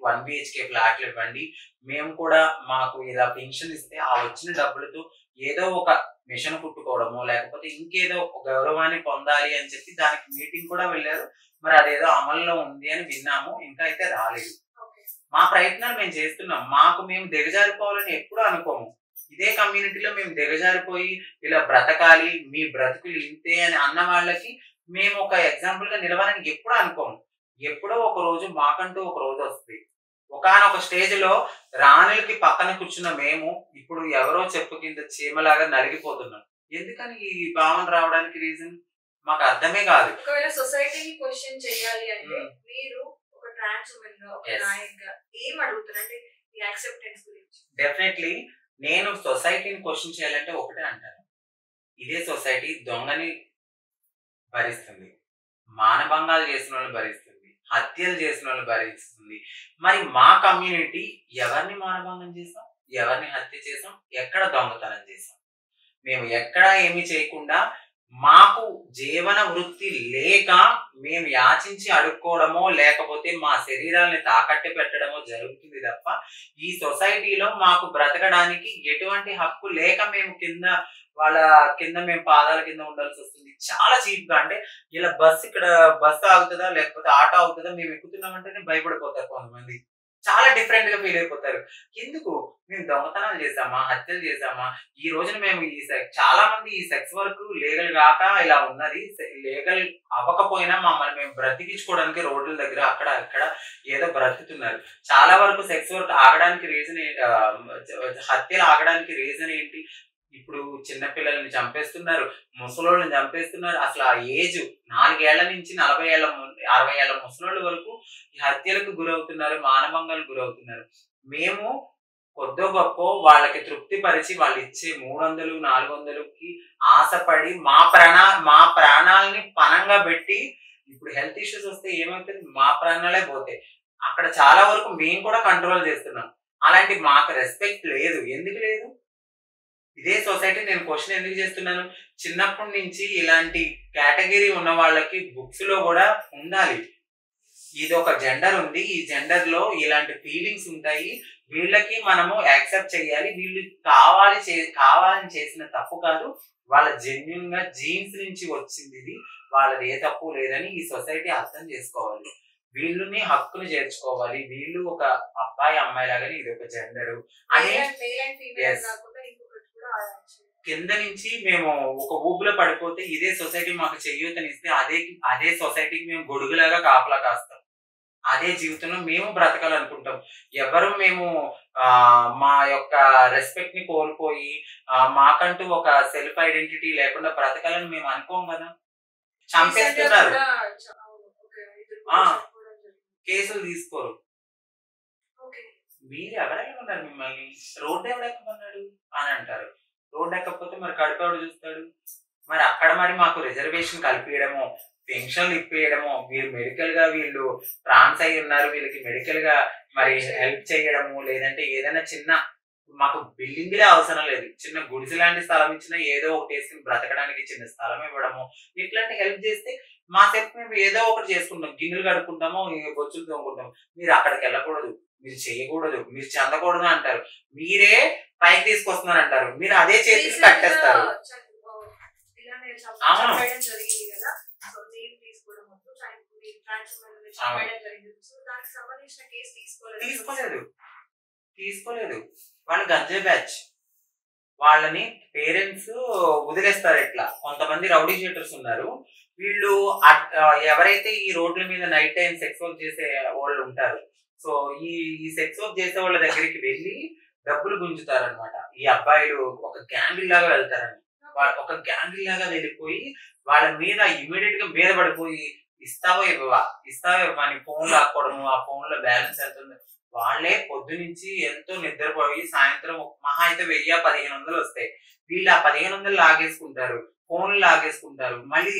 1 BHK ఫ్లాట్లు ఇవ్వండి, మేము కూడా మాకు ఇలా పెన్షన్ ఇస్తే ఆ వచ్చిన డబ్బులతో ఏదో ఒక మిషన్ కుట్టుకోవడమో లేకపోతే ఇంకేదో ఒక గౌరవాన్ని పొందాలి అని చెప్పి దానికి మీటింగ్ కూడా వెళ్ళారు. మరి అదేదో అమల్లో ఉంది అని విన్నాము, ఇంకా అయితే రాలేదు. మా ప్రయత్నాలు మేము చేస్తున్నాం. మాకు మేము దిగజారిపోవాలని ఎప్పుడూ అనుకోము. ఇదే కమ్యూనిటీలో మేము దిగజారిపోయి ఇలా బ్రతకాలి, మీ బ్రతుకులు ఇంతే అని అన్న వాళ్ళకి మేము ఒక ఎగ్జాంపుల్ గా నిలవాలని ఎప్పుడూ అనుకోము. ఎప్పుడో ఒక రోజు మాకంటూ ఒక రోజు వస్తుంది. ఒకానొక స్టేజ్ లో రాణులకి పక్కన కూర్చున్న మేము ఇప్పుడు ఎవరో చెప్పు కింద చీమలాగా నలిగిపోతున్నాం. ఎందుకని ఈ భావన రావడానికి రీజన్ మాకు అర్థమే కాదు. ఒకవేళ సొసైటీని క్వశ్చన్ చేయాలి అంటే మీరు ఒక ట్రాన్స్ ఉమెన్ గా, ఒక నాయకుగా ఏం అడుగుతారు అంటే ఈ యాక్సెప్టెన్స్ గురించి? డెఫినెట్లీ నేను సొసైటీని క్వశ్చన్ చేయాలంటే ఒకటే అంటాను, ఇదే సొసైటీ దొంగని భరిస్తుంది, మానభంగాలు చేసిన వాళ్ళు భరిస్తుంది, హత్యలు చేసిన వాళ్ళు భరిస్తుంది. మరి మా కమ్యూనిటీ ఎవరిని మానభంగం చేసాం, ఎవరిని హత్య చేసాం, ఎక్కడ దొంగతనం చేసాం? మేము ఎక్కడా ఏమి చేయకుండా మాకు జీవన వృత్తి లేక మేము యాచించి అడుక్కోవడమో లేకపోతే మా శరీరాన్ని తాకట్టు పెట్టడమో జరుగుతుంది తప్ప ఈ సొసైటీలో మాకు బ్రతకడానికి ఎటువంటి హక్కు లేక మేము వాళ్ళ కింద మేము పాదాల కింద ఉండాల్సి వస్తుంది. చాలా చీప్ గా, అంటే ఇలా ఇక్కడ బస్సు ఆగుతుందా లేకపోతే ఆటో ఆగుతుందా మేము ఎక్కుతున్నామంటేనే భయపడిపోతారు కొంతమంది. చాలా డిఫరెంట్ గా ఫీల్ అయిపోతారు. ఎందుకు మేము దొంగతనాలు చేసామా, హత్యలు చేసామా? ఈ రోజున మేము చాలా మంది ఈ సెక్స్ వర్క్ లీగల్ కాక ఇలా ఉన్నది. లీగల్ అవ్వకపోయినా మమ్మల్ని మేము బ్రతికించుకోవడానికి రోడ్ల దగ్గర అక్కడ ఇక్కడ ఏదో బ్రతుకుతున్నారు. చాలా వరకు సెక్స్ వర్క్ ఆగడానికి రీజన్, హత్యలు ఆగడానికి రీజన్ ఏంటి? ఇప్పుడు చిన్నపిల్లల్ని చంపేస్తున్నారు, ముసలోళ్ళని చంపేస్తున్నారు. అసలు ఆ ఏజ్ 4 ఏళ్ల నుంచి 40 ఏళ్ల 60 ఏళ్ల ముసలోళ్ళ వరకు ఈ హత్యలకు గురవుతున్నారు, మానభంగాలకు గురవుతున్నారు. మేము కొద్దో గొప్ప వాళ్ళకి తృప్తి పరిచి వాళ్ళు ఇచ్చే 300, 400కి ఆశపడి మా ప్రాణాలని పనంగా పెట్టి ఇప్పుడు హెల్త్ ఇష్యూస్ వస్తే ఏమవుతుంది? మా ప్రాణాలే పోతాయి. అక్కడ చాలా వరకు మేము కూడా కంట్రోల్ చేస్తున్నాం. అలాంటి మాకు రెస్పెక్ట్ లేదు. ఎందుకు లేదు? ఇదే సొసైటీ నేను క్వశ్చన్ ఎందుకు చేస్తున్నాను? చిన్నప్పటి నుంచి ఇలాంటి కేటగిరీ ఉన్న వాళ్ళకి బుక్స్ లో కూడా ఉండాలి. ఇది ఒక జెండర్ ఉంది, ఈ జెండర్ లో ఇలాంటి ఫీలింగ్స్ ఉంటాయి, వీళ్ళకి మనము యాక్సెప్ట్ చేయాలి, వీళ్ళు కావాలని చేసిన తప్పు కాదు, వాళ్ళ జెన్యున్ గా జీన్స్ నుంచి వచ్చింది ఇది, వాళ్ళది ఏ తప్పు లేదని ఈ సొసైటీ అర్థం చేసుకోవాలి. వీళ్ళని హక్కును చేర్చుకోవాలి. వీళ్ళు ఒక అబ్బాయి అమ్మాయి లాగానే ఇది ఒక జెండర్ అని కింద నుంచి మేము ఒక ఊబులో పడిపోతే ఇదే సొసైటీ మాకు చేయూతనిస్తే అదే సొసైటీకి మేము గొడుగులాగా కాపలా కాస్తాం. అదే జీవితంలో మేము బ్రతకాలనుకుంటాం. ఎవరు మేము మా యొక్క రెస్పెక్ట్ ని కోల్పోయి మాకంటూ ఒక సెల్ఫ్ ఐడెంటిటీ లేకుండా బ్రతకాలని మేము అనుకోం కదా. చంపేస్తున్నారు, కేసులు తీసుకోరు. మీరు ఎవరైనా ఉన్నారు, మిమ్మల్ని రోడ్డు ఎవడెక్కమన్నాడు అని అంటారు. రోడ్డు ఎక్కకపోతే మరి కడుపు ఎవడు చూస్తాడు? మరి అక్కడ మరి మాకు రిజర్వేషన్ కల్పించడమో, పెన్షన్లు ఇప్పించడమో, మీరు మెడికల్ గా వీళ్ళు ట్రాన్స్ అయి ఉన్నారు, వీళ్ళకి మెడికల్ గా మరి హెల్ప్ చేయడము, లేదంటే ఏదైనా చిన్న మాకు బిల్డింగ్లే అవసరం లేదు, చిన్న గుడిసె లాంటి స్థలం ఇచ్చినా ఏదో ఒకటి వేసుకుని బ్రతకడానికి చిన్న స్థలం ఇవ్వడము, ఇట్లాంటి హెల్ప్ చేస్తే మా సెల్ఫ్ మేము ఏదో ఒకటి చేసుకుంటాం. గిన్నెలు కడుక్కుంటామో, బొచ్చులు తోముకుంటాం. మీరు అక్కడికి వెళ్ళకూడదు, మీరు చేయకూడదు, మీరు చెందకూడదు అంటారు. మీరే పైకి తీసుకొస్తున్నారు అంటారు, మీరు అదే చేసి కట్టేస్తారు. తీసుకోలేదు. వాళ్ళు గంజే బ్యాచ్, వాళ్ళని పేరెంట్స్ వదిలేస్తారు. ఇట్లా కొంతమంది రౌడీ షీటర్స్ ఉన్నారు. వీళ్ళు ఎవరైతే ఈ రోడ్ల మీద నైట్ టైం సెక్స్ వర్క్ చేసే వాళ్ళు ఉంటారు, సో ఈ సెక్స్ వర్క్ చేసే వాళ్ళ దగ్గరికి వెళ్ళి డబ్బులు గుంజుతారనమాట. ఈ అబ్బాయిలు ఒక గ్యాంగిల్ లాగా వెళ్తారని, ఒక గ్యాంగిల్ లాగా వెళ్ళిపోయి వాళ్ళ మీద ఇమ్మీడియట్ గా మీద పడిపోయి ఇస్తావో ఇవ్వవా అని ఫోన్ లాక్కోవడము, ఆ ఫోన్ లో బ్యాలెన్స్ ఎంత ఉంది. వాళ్ళే పొద్దు నుంచి ఎంతో నిద్రపోయి సాయంత్రం మహా అయితే 1000-1500 వస్తాయి. వీళ్ళు ఆ 1500 లాగేసుకుంటారు, ఫోన్లు లాగేసుకుంటారు, మళ్ళీ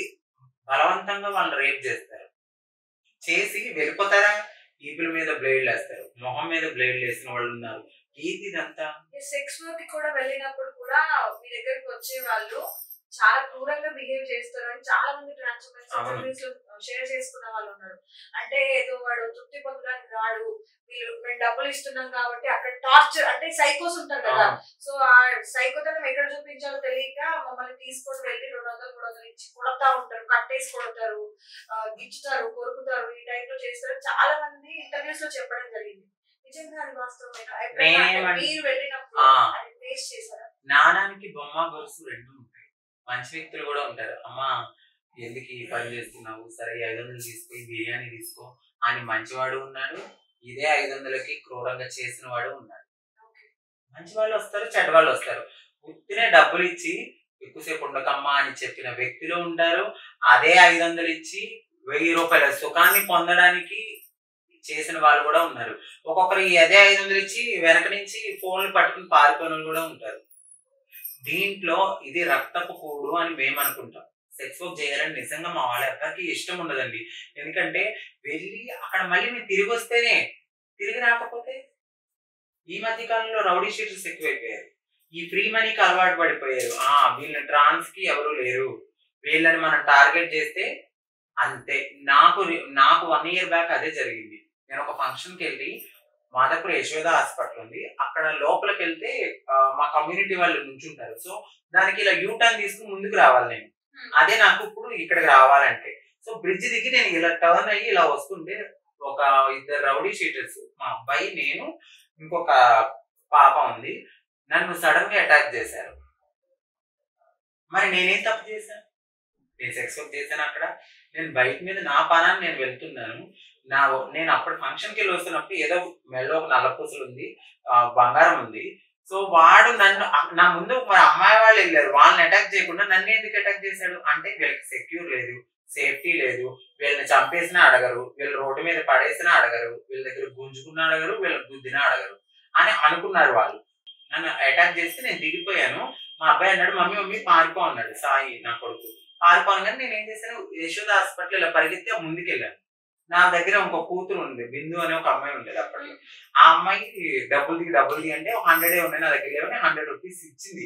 బలవంతంగా వాళ్ళని రేప్ చేస్తారు. చేసి వెళ్ళిపోతారా, ఈపుల మీద బ్లేడ్లు వేస్తారు, మొహం మీద బ్లేడ్లు వేసిన వాళ్ళు ఉన్నారు. ఇదంతా సెక్స్ వర్క్ కూడా వెళ్ళినప్పుడు కూడా మీ దగ్గరికి వచ్చే వాళ్ళు చాలా క్రూరంగా బిహేవ్ చేస్తారు అని చాలా మంది ట్రాన్స్‌ఫర్మేషన్స్ షేర్ చేసుకున్న వాళ్ళు ఉన్నారు. అంటే ఏదో వాడు తృప్తి పొందడానికి రాడు, మీ వీళ్ళు మేము డబ్బులు ఇస్తున్నాం కాబట్టి అక్కడ టార్చర్ అంటే సైకోస్ ఉంటారు కదా, సో ఆ సైకోతనం ఎక్కడ చూపించాలో తెలియక మమ్మల్ని తీసుకొని వెళ్ళి 200-300 ఇచ్చి కొడతా ఉంటారు, కట్టేసి కొడతారు, గిచ్చుతారు, కొరుకుతారు, ఈ టైప్ లో చేస్తారు. చాలా మంది ఇంటర్వ్యూస్ లో చెప్పడం జరిగింది. నిజంగా అది వాస్తవమైన మీరు వెళ్ళినప్పుడు అది ఫేస్ చేశారా? నాణానికి బొమ్మ గొలుసు రెండు ఉంటాయి. మంచి వ్యక్తులు కూడా ఉంటారు, అమ్మా ఎందుకు ఈ పని చేస్తున్నావు, సరే 500 తీసుకో, బిర్యానీ తీసుకో అని మంచివాడు ఉన్నాడు, ఇదే 500కి క్రూరంగా చేసిన వాడు ఉన్నాడు. మంచి వాళ్ళు వస్తారు, చెడ్డ వాళ్ళు వస్తారు. ఉత్తినే డబ్బులు ఇచ్చి ఎక్కువసేపు ఉండకమ్మా అని చెప్పిన వ్యక్తులు ఉంటారు, అదే 500 ఇచ్చి 1000 రూపాయల సుఖాన్ని పొందడానికి చేసిన వాళ్ళు కూడా ఉన్నారు. ఒక్కొక్కరు అదే 500 ఇచ్చి వెనక నుంచి ఫోన్లు పట్టుకుని పారిపోయిన కూడా ఉంటారు. దీంట్లో ఇది రక్తపు కూడు అని మేము అనుకుంటాం. సెక్స్ వర్క్ చేయాలని నిజంగా మా వాళ్ళ ఎవరికి ఇష్టం ఉండదండి. ఎందుకంటే వెళ్ళి అక్కడ మళ్ళీ మీరు తిరిగి వస్తేనే, తిరిగి రాకపోతే ఈ మధ్య కాలంలో రౌడీ షీటర్స్ ఎక్కువైపోయారు, ఈ ఫ్రీ మనీకి అలవాటు పడిపోయారు. వీళ్ళ ట్రాన్స్ కి ఎవరు లేరు, వీళ్ళని మనం టార్గెట్ చేస్తే అంతే. నాకు 1 year బ్యాక్ అదే జరిగింది. నేను ఒక ఫంక్షన్కి వెళ్ళి, మాదాపూర్ యశోద హాస్పిటల్ ఉంది, అక్కడ లోపలికి వెళ్తే మా కమ్యూనిటీ వాళ్ళు నుంచుంటారు. సో దానికి ఇలా యూటర్న్ తీసుకుని ముందుకు రావాలి నేను. అదే నాకు ఇప్పుడు ఇక్కడికి రావాలంటే, సో బ్రిడ్జ్ దిగి నేను ఇలా టర్న్ అయ్యి ఇలా వస్తుంటే ఒక 2 రౌడీ షీటర్స్, మా అబ్బాయి, నేను, ఇంకొక పాప ఉంది, నన్ను సడన్ గా అటాక్ చేశారు. మరి నేనేం తప్పు చేశాను? నేను సెక్స్ వర్క్ చేశాను అక్కడ. నేను బైక్ మీద నా పనాన్ని నేను వెళ్తున్నాను. నేను అప్పుడు ఫంక్షన్కి వెళ్ళి వస్తున్నప్పుడు ఏదో మెడలో ఒక నల్లపూసలు ఉంది, బంగారం ఉంది. సో వాడు నా ముందు మరి అమ్మాయి వాళ్ళు వెళ్ళారు, వాళ్ళని అటాక్ చేయకుండా నన్ను ఎందుకు అటాక్ చేశాడు అంటే, వీళ్ళకి సెక్యూర్ లేదు, సేఫ్టీ లేదు, వీళ్ళని చంపేసినా అడగరు, వీళ్ళు రోడ్డు మీద పడేసినా అడగరు, వీళ్ళ దగ్గర గుంజుకున్నా అడగరు, వీళ్ళకి గుద్దినా అడగరు అని అనుకున్నారు వాళ్ళు. నన్ను అటాక్ చేస్తే నేను దిగిపోయాను. మా అబ్బాయి అన్నాడు, మమ్మీ పారిపో అన్నాడు, సాయి నా కొడుకు. పారిపోగానే నేను ఏం చేశాను, యశోద హాస్పిటల్ ఇలా పరిగెత్తి ముందుకెళ్ళాను. నా దగ్గర ఇంకో కూతురు ఉంది, బిందు అనే ఒక అమ్మాయి ఉండేది అప్పటికి. ఆ అమ్మాయికి డబ్బులు దిగి అంటే 100 ఉన్నాయి నా దగ్గర, 100 రూపీస్ ఇచ్చింది.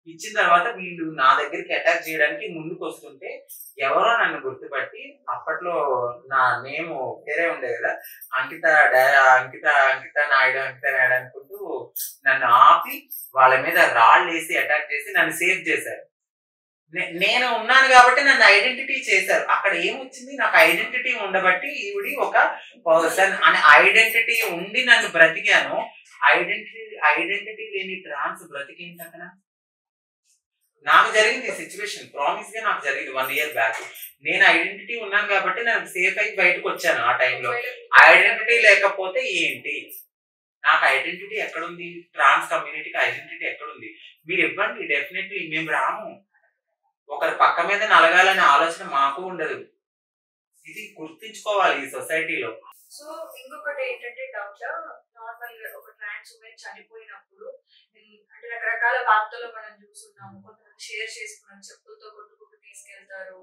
ఇచ్చిన తర్వాత వీళ్ళు నా దగ్గరికి అటాక్ చేయడానికి ముందుకు వస్తుంటే ఎవరో నన్ను గుర్తుపట్టి, అప్పట్లో నా నేమ్ వేరే ఉండేది కదా, అంకిత నాయుడు అనుకుంటూ నన్ను ఆపి వాళ్ళ మీద రాళ్ళు వేసి అటాక్ చేసి నన్ను సేవ్ చేశారు. నేను ఉన్నాను కాబట్టి నన్ను ఐడెంటిటీ చేశారు. అక్కడ ఏమొచ్చింది, నాకు ఐడెంటిటీ ఉండబట్టి ఈవిడి ఒక పర్సన్ అనే ఐడెంటిటీ ఉండి నన్ను బ్రతికాను. ఐడెంటిటీ లేని ట్రాన్స్ బ్రతికింది అక్కడ. నాకు జరిగింది సిచ్యువేషన్, ప్రామిస్ గా నాకు జరిగింది 1 year బ్యాక్. నేను ఐడెంటిటీ ఉన్నాను కాబట్టి నాకు సేఫ్ అయి బయటకు వచ్చాను. ఆ టైంలో ఐడెంటిటీ లేకపోతే ఏంటి, నాకు ఐడెంటిటీ ఎక్కడుంది, ట్రాన్స్ కమ్యూనిటీకి ఐడెంటిటీ ఎక్కడుంది? మీరు ఇవ్వండి, డెఫినెట్లీ మేము రాము. ఒకరి పక్క మీద నలగాలనే ఆలోచన మాకు ఉండదు. ఇది గుర్తించుకోవాలి ఈ సొసైటీలో. సో ఇంకొకటి ఏంటంటే డౌట్, నార్మల్ గా ఒక ట్రాన్స్ ఉమెన్ చనిపోయినప్పుడు అంటే రకరకాల వార్తలు మనం చూస్తున్నాము, కొంతమంది షేర్ చేసుకున్నాం, చెప్పులతో కొట్టుకుంటూ తీసుకెళ్తారు,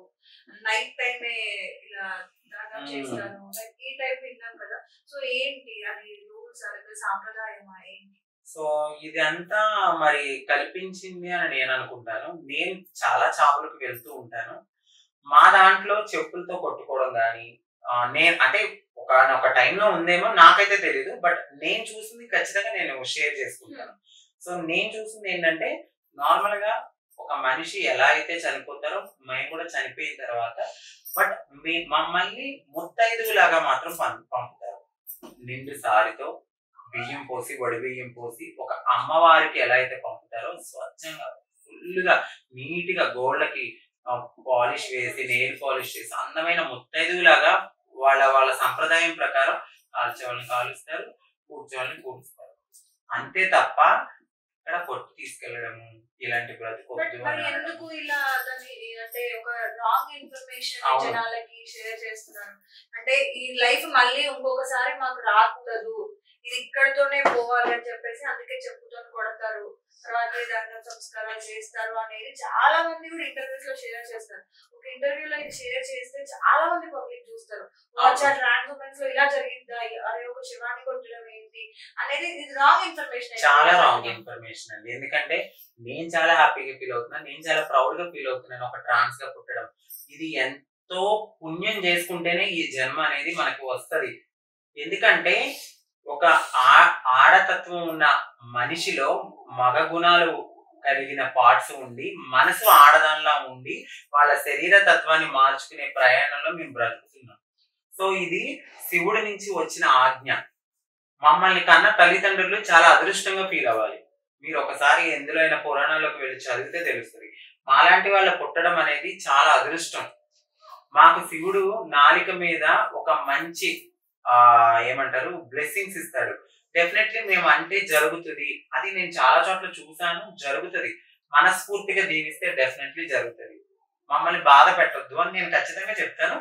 నైట్ టైమే ఇలా దానం చేస్తారు, ఈ టైప్ విన్నాం కదా. సో ఏంటి అది రూల్స్, అలాగే సాంప్రదాయమా ఏంటి? సో ఇది అంతా మరి కల్పించింది అని నేను అనుకుంటాను. నేను చాలా చావులకు వెళ్తూ ఉంటాను. మా దాంట్లో చెప్పులతో కొట్టుకోవడం కానీ నేను అంటే ఒక టైంలో ఉందేమో నాకైతే తెలియదు, బట్ నేను చూసింది ఖచ్చితంగా నేను షేర్ చేసుకుంటాను. సో నేను చూసింది ఏంటంటే, నార్మల్ గా ఒక మనిషి ఎలా అయితే చనిపోతారో మేము కూడా చనిపోయిన తర్వాత, బట్ మమ్మల్ని ముత్తైదువులాగా మాత్రం పంపుతారు. నిండు సారితో బియ్యం పోసి, వడి బియ్యం పోసి, ఒక అమ్మవారికి ఎలా అయితే పంపుతారో స్వచ్ఛంగా ఫుల్ గా నీట్ గా గోళ్ళకి పాలిష్ వేసి, నెయిల్ పాలిష్ చేసి, అందమైన ముత్తైదువులాగా వాళ్ళ సంప్రదాయం ప్రకారం కాల్చేవాళ్ళని కాలుస్తారు, కూర్చోవాళ్ళని కూర్చుస్తారు. అంతే తప్ప ఇక్కడ కొట్టు తీసుకెళ్లడము ఇలాంటి బ్రతుకొద్దు. ఎందుకు ఇలా అంటే ఒక రాంగ్ ఇన్ఫర్మేషన్ జనాలకి షేర్ చేస్తున్నారు అంటే, ఈ లైఫ్ మళ్ళీ ఇంకొకసారి మాకు రాకూడదు, ఇది ఇక్కడతోనే పోవాలి అని చెప్పేసి అందుకే చెప్పుతో కొడతారు, తర్వాత దాంట్లో సంస్కారాలు చేస్తారు అనేది చాలా మంది కూడా ఇంటర్వ్యూస్ లో షేర్ చేస్తారు. ఒక ఇంటర్వ్యూలో ఇది షేర్ చేస్తే చాలా మంది పబ్లిక్ చూస్తారు, ట్రాన్స్ ఉమెన్స్ లో ఇలా జరిగిందా, అరే ఒక శివాని కొట్టడం ఏంటి అనేది. ఇది రాంగ్ ఇన్ఫర్మేషన్, చాలా రాంగ్ ఇన్ఫర్మేషన్ అండి. ఎందుకంటే నేను చాలా హ్యాపీగా ఫీల్ అవుతున్నాను, నేను చాలా ప్రౌడ్ గా ఫీల్ అవుతున్నాను ఒక ట్రాన్స్ గా పుట్టడం. ఇది ఎంతో పుణ్యం చేసుకుంటేనే ఈ జన్మ అనేది మనకు వస్తది. ఎందుకంటే ఒక ఆడతత్వం ఉన్న మనిషిలో మగ గుణాలు కలిగిన పార్ట్స్ ఉండి మనసు ఆడదానిలా ఉండి వాళ్ళ శరీర తత్వాన్ని మార్చుకునే ప్రయాణంలో మేము బ్రతుకుతున్నాం. సో ఇది శివుడి నుంచి వచ్చిన ఆజ్ఞ. మమ్మల్ని కన్న తల్లిదండ్రులు చాలా అదృష్టంగా ఫీల్ అవ్వాలి. మీరు ఒకసారి ఎందులో అయినా పురాణాల్లోకి వెళ్ళి చదివితే తెలుస్తుంది. మాలాంటి వాళ్ళ పుట్టడం అనేది చాలా అదృష్టం. మాకు శివుడు నాలిక మీద ఒక మంచి ఏమంటారు బ్లెస్సింగ్స్ ఇస్తాడు. డెఫినెట్లీ మేము అంటే జరుగుతుంది. అది నేను చాలా చోట్ల చూసాను, జరుగుతుంది. మనస్ఫూర్తిగా దీవిస్తే డెఫినెట్లీ జరుగుతుంది. మమ్మల్ని బాధ పెట్టొద్దు అని నేను ఖచ్చితంగా చెప్తాను.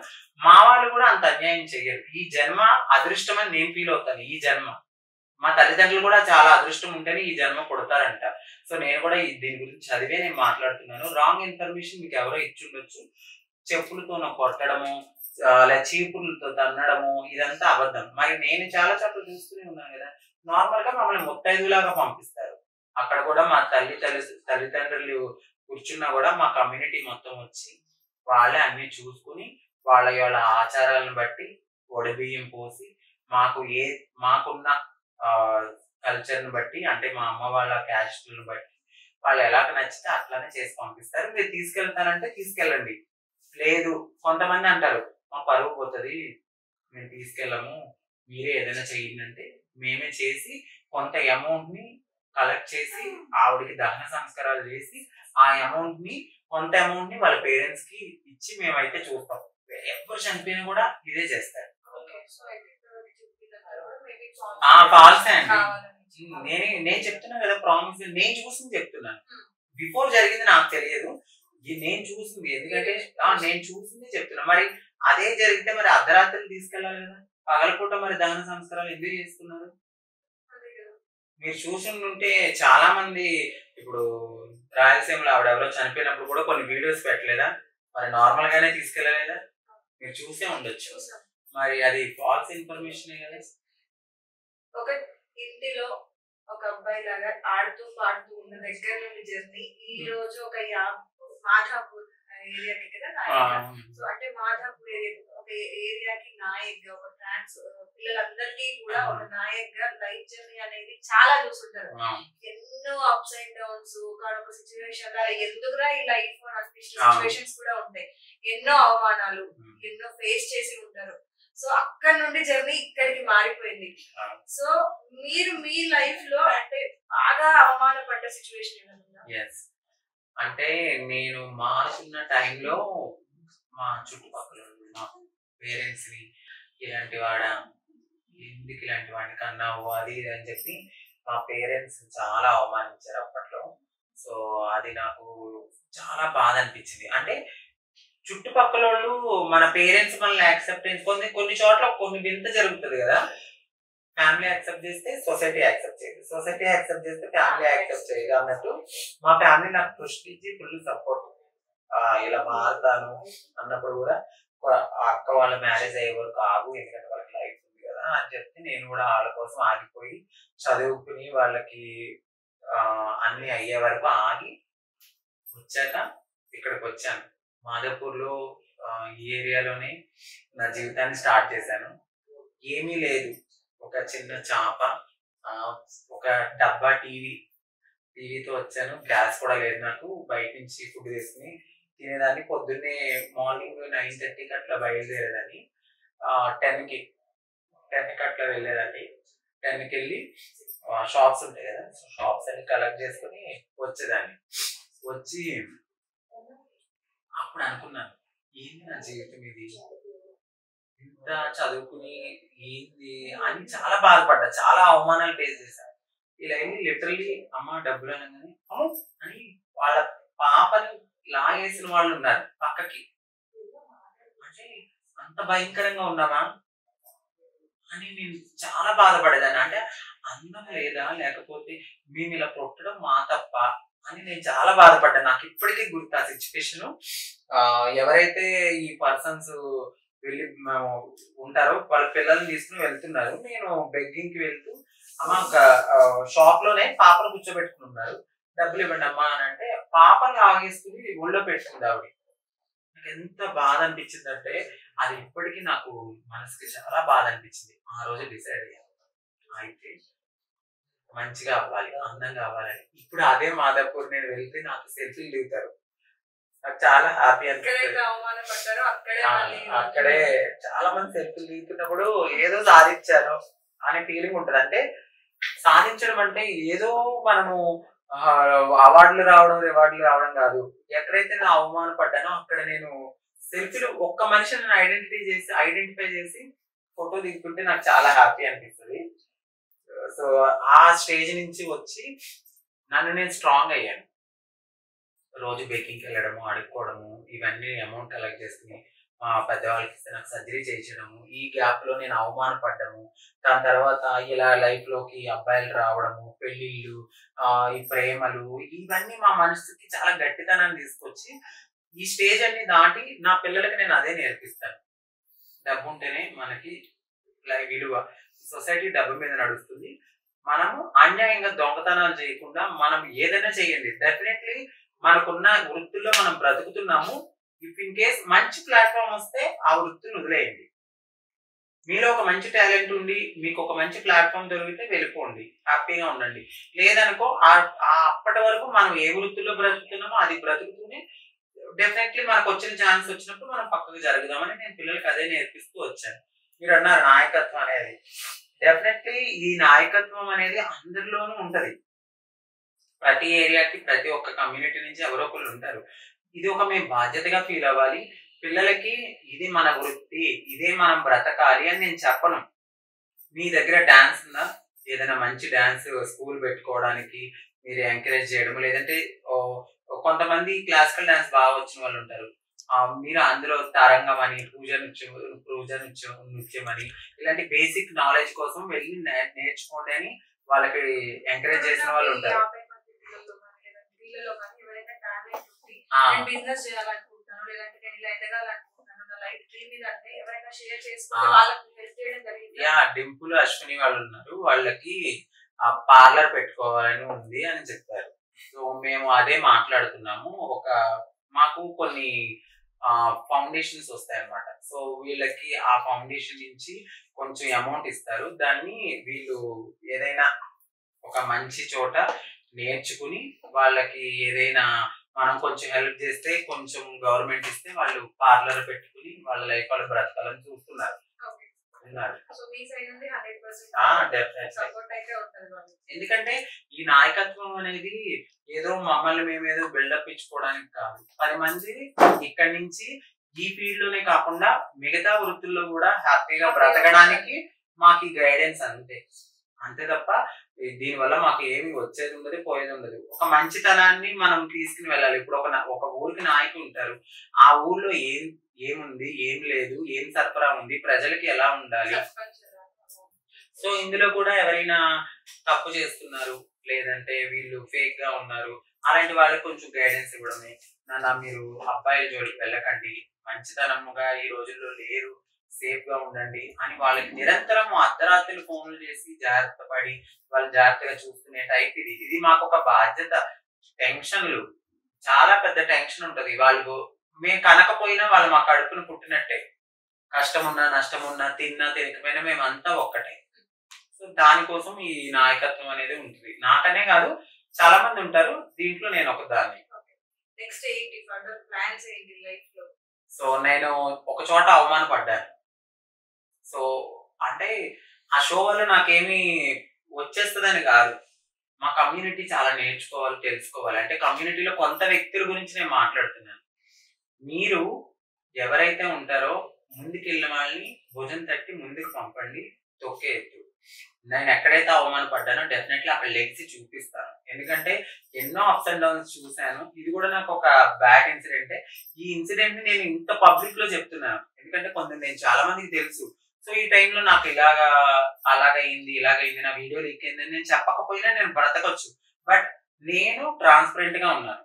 మా వాళ్ళు కూడా అంత అన్యాయం చెయ్యరు. ఈ జన్మ అదృష్టం అని నేను ఫీల్ అవుతాను. ఈ జన్మ మా తల్లిదండ్రులు కూడా చాలా అదృష్టం ఉంటేనే ఈ జన్మ కొడతారంట. సో నేను కూడా దీని గురించి చదివే నేను మాట్లాడుతున్నాను. రాంగ్ ఇన్ఫర్మేషన్ మీకు ఎవరో ఇచ్చుండొచ్చు. చెప్పులతో కొట్టడము, అలా చీపులతో తన్నడము, ఇదంతా అబద్ధం. మరి నేను చాలా చోట్ల చూస్తూనే ఉన్నాను కదా. నార్మల్ గా మమ్మల్ని ముత్తైదులాగా పంపిస్తారు. అక్కడ కూడా మా తల్లిదండ్రులు కూర్చున్నా కూడా మా కమ్యూనిటీ మొత్తం వచ్చి వాళ్ళే అన్ని చూసుకుని వాళ్ళ ఆచారాలను బట్టి ఒడిబియ్యం పోసి మాకున్న కల్చర్ని బట్టి, అంటే మా అమ్మ వాళ్ళ క్యాస్ట్ని బట్టి వాళ్ళు ఎలాగ నచ్చితే అట్లానే చేసి పంపిస్తారు. మీరు తీసుకెళ్తానంటే తీసుకెళ్ళండి. లేదు కొంతమంది అంటారు మా పరువు పోతుంది, మేము తీసుకెళ్ళము, మీరే ఏదైనా చేయండి అంటే మేమే చేసి కొంత అమౌంట్ ని కలెక్ట్ చేసి ఆవిడకి దహన సంస్కారాలు చేసి ఆ అమౌంట్ ని కొంత అమౌంట్ ని వాళ్ళ పేరెంట్స్ కి ఇచ్చి మేమైతే చూస్తాం. ఎవరు చనిపోయినా కూడా ఇదే చేస్తారు. ఫాల్సే అండి. నేను చెప్తున్నా కదా, ప్రామిస్ నేను చూసింది చెప్తున్నాను. బిఫోర్ జరిగింది నాకు తెలియదు, నేను చూసింది. ఎందుకంటే నేను చూసింది చెప్తున్నా. మరి అదే జరిగితే మరి అర్ధరాత్రులు తీసుకెళ్ళాలి కదా, పగలపూట మరి దహన సంస్కారాలు ఎందుకు చేస్తున్నారు? మీరు చూసుంటే చాలా మంది ఇప్పుడు రాయలసీమలో ఆవిడెవరో చనిపోయినప్పుడు కూడా కొన్ని వీడియోస్ పెట్టలేదా? మరి నార్మల్ గానే తీసుకెళ్ళలేదా? మీరు చూసే ఉండొచ్చు. మరి అది ఫాల్స్ ఇన్ఫర్మేషన్ కదా. ఒక ఇంటిలో ఒక అబ్బాయి లాగా ఆడుతూ పాడుతూ ఉన్న దగ్గర నుండి జర్నీ ఈ రోజు ఒక మాధాపూర్ ఏరియాకి కదా నాయక్. సో అంటే మాధాపూర్ ఒక ఏరియాకి నాయక్ గా, ఒక ట్రాన్స్ పిల్లలందరికీ కూడా ఒక నాయక్ గా లైఫ్ జర్నీ అనేది చాలా చూస్తుంటారు. ఎన్నో అప్స్ అండ్ డౌన్స్, ఒక సిచ్యువేషన్ లో ఎందుకురా ఈ లైఫ్ అనిపించిన సిచ్యువేషన్స్ కూడా ఉంటాయి. ఎన్నో అవమానాలు ఎన్నో ఫేస్ చేసి ఉంటారు. సో అక్కడ నుండి జర్నీ ఇక్కడికి మారిపోయింది. సో మీరు మీ లైఫ్ లో అంటే బాగా అవమానపడ్డ సిచ్యువేషన్ ఏమన్నా? అంటే నేను మారుతున్న టైంలో మా చుట్టుపక్కల మా పేరెంట్స్ ని ఇలాంటి ఎందుకు ఇలాంటి వాడిని కన్నావు అది ఇది అని చెప్పి మా పేరెంట్స్ చాలా అవమానించారు అప్పట్లో. సో అది నాకు చాలా బాధ అనిపించింది. అంటే చుట్టుపక్కల వాళ్ళు మన పేరెంట్స్ మనల్ని యాక్సెప్టెన్స్ కొన్ని చోట్ల కొన్ని వింత జరుగుతుంది కదా. ఫ్యామిలీ యాక్సెప్ట్ చేస్తే సొసైటీ యాక్సెప్ట్ చేయదు, సొసైటీ యాక్సెప్ట్ చేస్తే ఫ్యామిలీ యాక్సెప్ట్ చేయదు అన్నట్టు మా ఫ్యామిలీ నాకు పుష్ ఇచ్చి ఫుల్ సపోర్ట్. ఇలా మారుతాను అన్నప్పుడు కూడా అక్క వాళ్ళ మ్యారేజ్ అయ్యే వరకు ఆగు, ఎందుకంటే వాళ్ళకి లైఫ్ ఉంది కదా అని చెప్తే నేను కూడా వాళ్ళ కోసం ఆగిపోయి చదువుకుని వాళ్ళకి అన్ని అయ్యే వరకు ఆగి వచ్చాక ఇక్కడికి వచ్చాను. మాధవపూర్లో ఈ ఏరియాలోనే నా జీవితాన్ని స్టార్ట్ చేశాను. ఏమీ లేదు, ఒక చిన్న చాప, ఒక డబ్బా టీవీతో వచ్చాను. గ్యాస్ కూడా లేదు నాకు. బయట నుంచి ఫుడ్ తీసుకుని తినేదాన్ని. పొద్దున్నే మార్నింగ్ 9:30కి అట్లా బయలుదేరేదాన్ని. 10కి అట్లా వెళ్ళేదాన్ని. 10కి వెళ్ళి షాప్స్ ఉంటాయి కదా, షాప్స్ అన్ని కలెక్ట్ చేసుకుని వచ్చేదాన్ని. వచ్చి అప్పుడు అనుకున్నాను, ఏంది నా జీవితం ఇది, ఇంత చదువుకుని ఏంది అని చాలా బాధపడ్డా, చాలా అవమానాలు ఫేస్ చేశాను. ఇలా వెళ్ళి లిటరల్లీ అమ్మ డబ్బులు అనగానే అని వాళ్ళ పాపని లాగేసిన వాళ్ళు ఉన్నారు పక్కకి. అంటే అంత భయంకరంగా ఉన్నామా అని నేను చాలా బాధపడేదాన్ని. అంటే అందం లేదా, లేకపోతే మేము ఇలా పుట్టడం మా తప్ప అని నేను చాలా బాధపడ్డాను. నాకు ఇప్పటికీ గుర్తు ఆ సిచ్యువేషన్. ఎవరైతే ఈ పర్సన్స్ వెళ్ళి ఉంటారో వాళ్ళ పిల్లల్ని తీసుకుని వెళ్తున్నారు. నేను బెగ్గింగ్కి వెళ్తూ అమ్మ ఒక షాప్ లోనే పాపను కూర్చోబెట్టుకుని ఉన్నారు, డబ్బులు ఇవ్వండి అమ్మా అని అంటే పాపని ఆగేసుకుని ఒళ్ళో పెట్టుకుంది ఆవిడ. నాకు ఎంత బాధ అనిపించింది అంటే అది ఇప్పటికీ నాకు మనసుకి చాలా బాధ అనిపించింది. ఆ రోజు డిసైడ్ అయ్యాను, అయితే మంచిగా అవ్వాలి, అందంగా అవ్వాలని. ఇప్పుడు అదే మాదాపూర్ నేను వెళ్తే నాకు సెల్ఫీలు దిగుతారు, నాకు చాలా హ్యాపీ అనిపిస్తుంది. అక్కడే చాలా మంది సెల్ఫీలు దిగుతున్నప్పుడు ఏదో సాధించాను అనే ఫీలింగ్ ఉంటుంది. అంటే సాధించడం అంటే ఏదో మనము అవార్డులు రావడం కాదు. ఎక్కడైతే నేను అవమానపడ్డానో అక్కడ నేను సెల్ఫీలు ఒక్క మనిషిని ఐడెంటిఫై చేసి ఫోటో దిగుతుంటే నాకు చాలా హ్యాపీ అనిపిస్తుంది. సో ఆ స్టేజ్ నుంచి వచ్చి నన్ను నేను స్ట్రాంగ్ అయ్యాను. రోజు బేకింగ్కి వెళ్ళడము, అడుక్కోవడము, ఇవన్నీ అమౌంట్ కలెక్ట్ చేసుకుని మా పెద్దవాళ్ళకి ఇస్తే నాకు సర్జరీ చేయించడము, ఈ గ్యాప్ లో నేను అవమానపడ్డము, దాని తర్వాత ఇలా లైఫ్ లోకి అబ్బాయిలు రావడము, పెళ్లిళ్ళు, ఈ ప్రేమలు, ఇవన్నీ మా మనసుకి చాలా గట్టితనాన్ని తీసుకొచ్చి ఈ స్టేజ్ అన్ని దాటి నా పిల్లలకి నేను అదే నేర్పిస్తాను. డబ్బు ఉంటేనే మనకి విలువ. సొసైటీ డబ్బు మీద నడుస్తుంది. మనము అన్యాయంగా దొంగతనాలు చేయకుండా మనం ఏదైనా చేయండి, డెఫినెట్లీ మనకున్న వృత్తుల్లో మనం బ్రతుకుతున్నాము. ఇఫ్ ఇన్ కేస్ మంచి ప్లాట్ఫామ్ వస్తే ఆ వృత్తిని వదిలేయండి. మీలో ఒక మంచి టాలెంట్ ఉండి మీకు ఒక మంచి ప్లాట్ఫామ్ దొరికితే వెళ్ళిపోండి, హ్యాపీగా ఉండండి. లేదనుకో అప్పటి వరకు మనం ఏ వృత్తిలో బ్రతుకుతున్నామో అది బ్రతుకుతూనే డెఫినెట్లీ మనకు వచ్చిన ఛాన్స్ వచ్చినప్పుడు మనం పక్కకు జరుగుదామని నేను పిల్లలకి అదే నేర్పిస్తూ వచ్చాను. మీరు అన్నారు నాయకత్వం అనేది, డెఫినెట్లీ ఈ నాయకత్వం అనేది అందరిలోనూ ఉంటది. ప్రతి ఏరియాకి ప్రతి ఒక్క కమ్యూనిటీ నుంచి ఎవరో ఒకళ్ళు ఉంటారు. ఇది ఒక మేము బాధ్యతగా ఫీల్ అవ్వాలి. పిల్లలకి ఇది మన వృత్తి, ఇదే మనం బ్రతకాలి అని నేను చెప్పను. మీ దగ్గర డాన్స్ ఉందా, ఏదైనా మంచి డాన్స్ స్కూల్ పెట్టుకోవడానికి మీరు ఎంకరేజ్ చేయడం, లేదంటే కొంతమంది క్లాసికల్ డాన్స్ బాగా వచ్చిన వాళ్ళు ఉంటారు, మీరు అందులో తరంగం అని, పూజ నృత్యం అని, ఇలాంటి బేసిక్ నాలెడ్జ్ కోసం వెళ్ళి నేర్చుకోండి అని వాళ్ళకి ఎంకరేజ్ చేసిన వాళ్ళు ఉంటారు. బిజినెస్ చేయాలనుకుంటున్నాను, లేదంటే నేను ఇలా ఎదగాలనుకుంటున్నాను, నా లైఫ్ డ్రీమ్ మీద అంటే ఎవరైనా షేర్ చేసుకుంటే వాళ్ళకి హెల్ప్ చేయడం జరిగింది. డింపుల్ అశ్విని వాళ్ళు ఉన్నారు, వాళ్ళకి పార్లర్ పెట్టుకోవాలని ఉంది అని చెప్పారు. సో మేము అదే మాట్లాడుతున్నాము. మాకు కొన్ని ఫౌండేషన్స్ వస్తాయన్నమాట. సో వీళ్ళకి ఆ ఫౌండేషన్ నుంచి కొంచెం అమౌంట్ ఇస్తారు. దాన్ని వీళ్ళు ఏదైనా ఒక మంచి చోట నేర్చుకుని వాళ్ళకి ఏదైనా మనం కొంచెం హెల్ప్ చేస్తే, కొంచెం గవర్నమెంట్ ఇస్తే వాళ్ళు పార్లర్ పెట్టుకుని వాళ్ళ లైఫ్ వాళ్ళు బ్రతకాలని చూస్తున్నారు. ఎందుకంటే ఈ నాయకత్వం అనేది ఏదో మమ్మల్ని మేమేదో బిల్డప్ ఇచ్చుకోవడానికి కాదు. 10 మంది ఇక్కడి నుంచి ఈ ఫీల్డ్ లోనే కాకుండా మిగతా వృత్తుల్లో కూడా హ్యాపీగా బ్రతకడానికి మాకు గైడెన్స్ అంతే తప్ప దీనివల్ల మాకు ఏమి వచ్చేది ఉండదు, పోయేది ఉండదు. ఒక మంచితనాన్ని మనం తీసుకుని వెళ్ళాలి. ఇప్పుడు ఒక ఊరికి నాయకులు ఉంటారు, ఆ ఊర్లో ఏముంది, ఏం లేదు, ఏం సరఫరా ఉంది, ప్రజలకి ఎలా ఉండాలి. సో ఇందులో కూడా ఎవరైనా తప్పు చేస్తున్నారు, లేదంటే వీళ్ళు ఫేక్ గా ఉన్నారు, అలాంటి వాళ్ళకి కొంచెం గైడెన్స్ ఇవ్వడమే. మీరు అబ్బాయిల జోలికి వెళ్ళకండి, మంచితనముగా ఈ రోజుల్లో లేరు, సేఫ్ గా ఉండండి అని వాళ్ళకి నిరంతరం అర్ధరాత్రులు ఫోన్లు చేసి జాగ్రత్త పడి వాళ్ళు జాగ్రత్తగా చూసుకునే టైప్ ఇది మాకు ఒక బాధ్యత. టెన్షన్లు, చాలా పెద్ద టెన్షన్ ఉంటది. వాళ్ళు మేము కనకపోయినా వాళ్ళు మా కడుపును పుట్టినట్టే. కష్టం ఉన్నా, నష్టం ఉన్నా, తిన్నా తినకపోయినా మేమంతా ఒక్కటే. సో దానికోసం ఈ నాయకత్వం అనేది ఉంటుంది. నాకనే కాదు, చాలా మంది ఉంటారు, దీంట్లో నేను ఒక దాన్ని. సో నేను ఒక చోట అవమానపడ్డాను. సో అంటే ఆ షో వల్ల నాకేమి వచ్చేస్తుందని కాదు, మా కమ్యూనిటీ చాలా నేర్చుకోవాలి, తెలుసుకోవాలి. అంటే కమ్యూనిటీలో కొంత వ్యక్తుల గురించి నేను మాట్లాడుతున్నాను. మీరు ఎవరైతే ఉంటారో ముందుకెళ్ళిన వాళ్ళని భుజం తట్టి ముందుకు పంపండి, తొక్కేయద్దు. నేను ఎక్కడైతే అవమానపడ్డానో డెఫినెట్లీ అక్కడ లెగ్సి చూపిస్తాను. ఎందుకంటే ఎన్నో అప్స్ అండ్ డౌన్స్ చూశాను. ఇది కూడా నాకు ఒక బ్యాడ్ ఇన్సిడెంట్. ఈ ఇన్సిడెంట్ ని నేను ఇంత పబ్లిక్ లో చెప్తున్నాను ఎందుకంటే నేను చాలా మందికి తెలుసు. సో ఈ టైంలో నాకు అలాగైంది, ఇలాగైంది, నా వీడియో లీక్ అయింది నేను చెప్పకపోయినా నేను బ్రతకొచ్చు. బట్ నేను ట్రాన్స్పరెంట్ గా ఉన్నాను,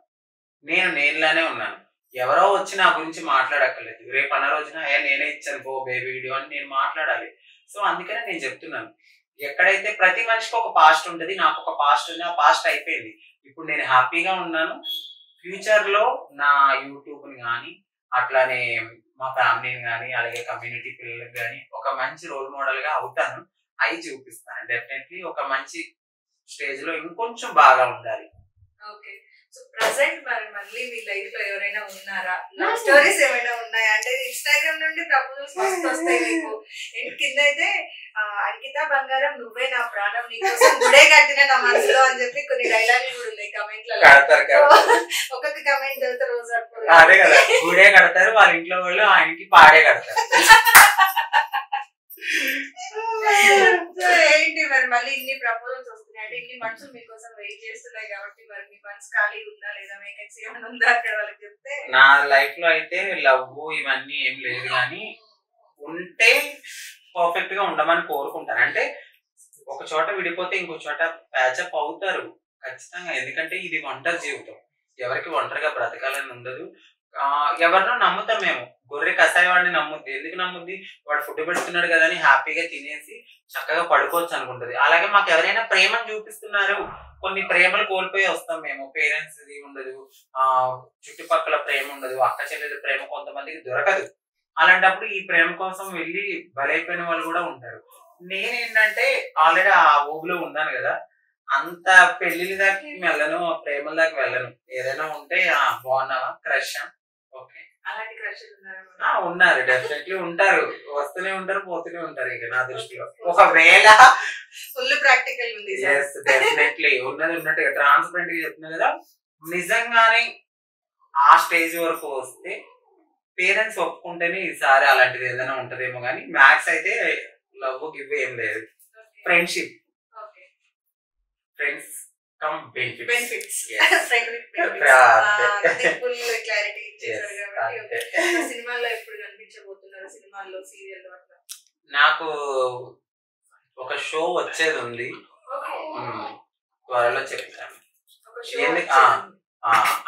నేనులానే ఉన్నాను. ఎవరో వచ్చి నా గురించి మాట్లాడక్కర్లేదు. రేపు అన్న రోజున నేనే ఇచ్చాను పో బేబీ వీడియో అని నేను మాట్లాడాలి. సో అందుకనే నేను చెప్తున్నాను, ఎక్కడైతే ప్రతి మనిషికి ఒక పాస్ట్ ఉంటుంది, నాకు ఒక పాస్ట్ ఉంది, ఆ పాస్ట్ అయిపోయింది. ఇప్పుడు నేను హ్యాపీగా ఉన్నాను. ఫ్యూచర్ లో నా యూట్యూబ్ ని కానీ, అట్లానే మా ఫ్యామిలీని కానీ, అలాగే కమ్యూనిటీ పిల్లలకు కానీ ఒక మంచి రోల్ మోడల్ గా అవుతాను. అవి చూపిస్తాను. డెఫినెట్లీ ఒక మంచి స్టేజ్ లో ఇంకొంచెం బాగా ఉండాలి. ఓకే. సో ప్రెసెంట్ మరి మళ్ళీ మీ లైఫ్ లో ఎవరైనా ఉన్నారా? లవ్ స్టోరీస్ ఏమైనా ఉన్నాయా? అంటే ఇన్స్టాగ్రామ్ నుండి ప్రపోజల్స్ మస్తు వస్తాయి మీకు. కింద అయితే అంకిత బంగారం నువ్వే నా ప్రాణం, నీకోసం గుడే కట్టిన నా మనసులో అని చెప్పి కొన్ని డైలాగులు కూడా ఉన్నాయి కమెంట్లలో. ఒక్కొక్క కమెంట్ చదివితే రోజు అదే కదా, గుడే కడతారు వాళ్ళ ఇంట్లో వాళ్ళు, ఆయనకి పాడే కడతారు. ఏంటి మరి మళ్ళీ ఇన్ని ప్రపోజల్స్ వస్తున్నాయి అంటే ఇన్ని మనసులు మీకోసం వెయిట్ చేస్తున్నాయి కాబట్టి మరి మీ మనసు ఖాళీ ఉందా లేదా, వేకెన్సీ ఏమైనా ఉందా అక్కడ వాళ్ళకి చెప్తే? నా లైఫ్ లో అయితే లవ్ ఇవన్నీ ఏం లేదు, కానీ ఉంటే పర్ఫెక్ట్ గా ఉండమని కోరుకుంటాను. అంటే ఒక చోట విడిపోతే ఇంకో చోట ప్యాచప్ అవుతారు ఖచ్చితంగా. ఎందుకంటే ఇది ఒంటరి జీవితం, ఎవరికి ఒంటరిగా బ్రతకాలని ఉండదు. ఎవరినో నమ్ముతాం మేము. గొర్రె కషాయ వాడిని నమ్ముద్ది. ఎందుకు నమ్ముద్ది? వాడు ఫుడ్ పెడుతున్నాడు కదా అని హ్యాపీగా తినేసి చక్కగా పడుకోవచ్చు అనుకుంటది. అలాగే మాకు ఎవరైనా ప్రేమను చూపిస్తున్నారు, కొన్ని ప్రేమలు కోల్పోయి వస్తాం మేము. పేరెంట్స్ ఉండదు, చుట్టుపక్కల ప్రేమ ఉండదు, అక్క చెల్లెల ప్రేమ కొంతమందికి దొరకదు. అలాంటప్పుడు ఈ ప్రేమ కోసం వెళ్ళి బలైపోయిన వాళ్ళు కూడా ఉంటారు. నేనేంటంటే ఆల్రెడీ ఆ ఊబిలో ఉన్నాను కదా, అంత పెళ్లిళ్ళ దాకా వెళ్ళను, ప్రేమల దాకా వెళ్ళను. ఏదైనా ఉంటే బాగున్నావా, క్రష్, ఓకే, అలాంటి క్రష్ ఉన్నారు, డెఫినెట్లీ ఉంటారు, వస్తూనే ఉంటారు, పోతూనే ఉంటారు. ఇక నా దృష్టిలో ఒకవేళ ఫుల్ ప్రాక్టికల్ ఉంది. డెఫినెట్లీ ఉన్నది ఉన్నట్టుగా ట్రాన్స్పరెంట్ గా చెప్తున్నా కదా. నిజంగానే ఆ స్టేజ్ వరకు వస్తే పేరెంట్స్ ఒప్పుకుంటేనే ఈసారి అలాంటిది ఏదైనా ఉంటదేమో, కానీ మ్యాథ్స్ అయితే లవ్ గివ్ ఏం లేదు. Friendship, friends come benefits. సినిమాల్లో ఎప్పుడు కనిపించబోతున్నారు? సినిమాల్లో, సీరియల్లో అట్లా? నాకు ఒక షో వచ్చేది ఉంది, త్వరలో చెప్తాను.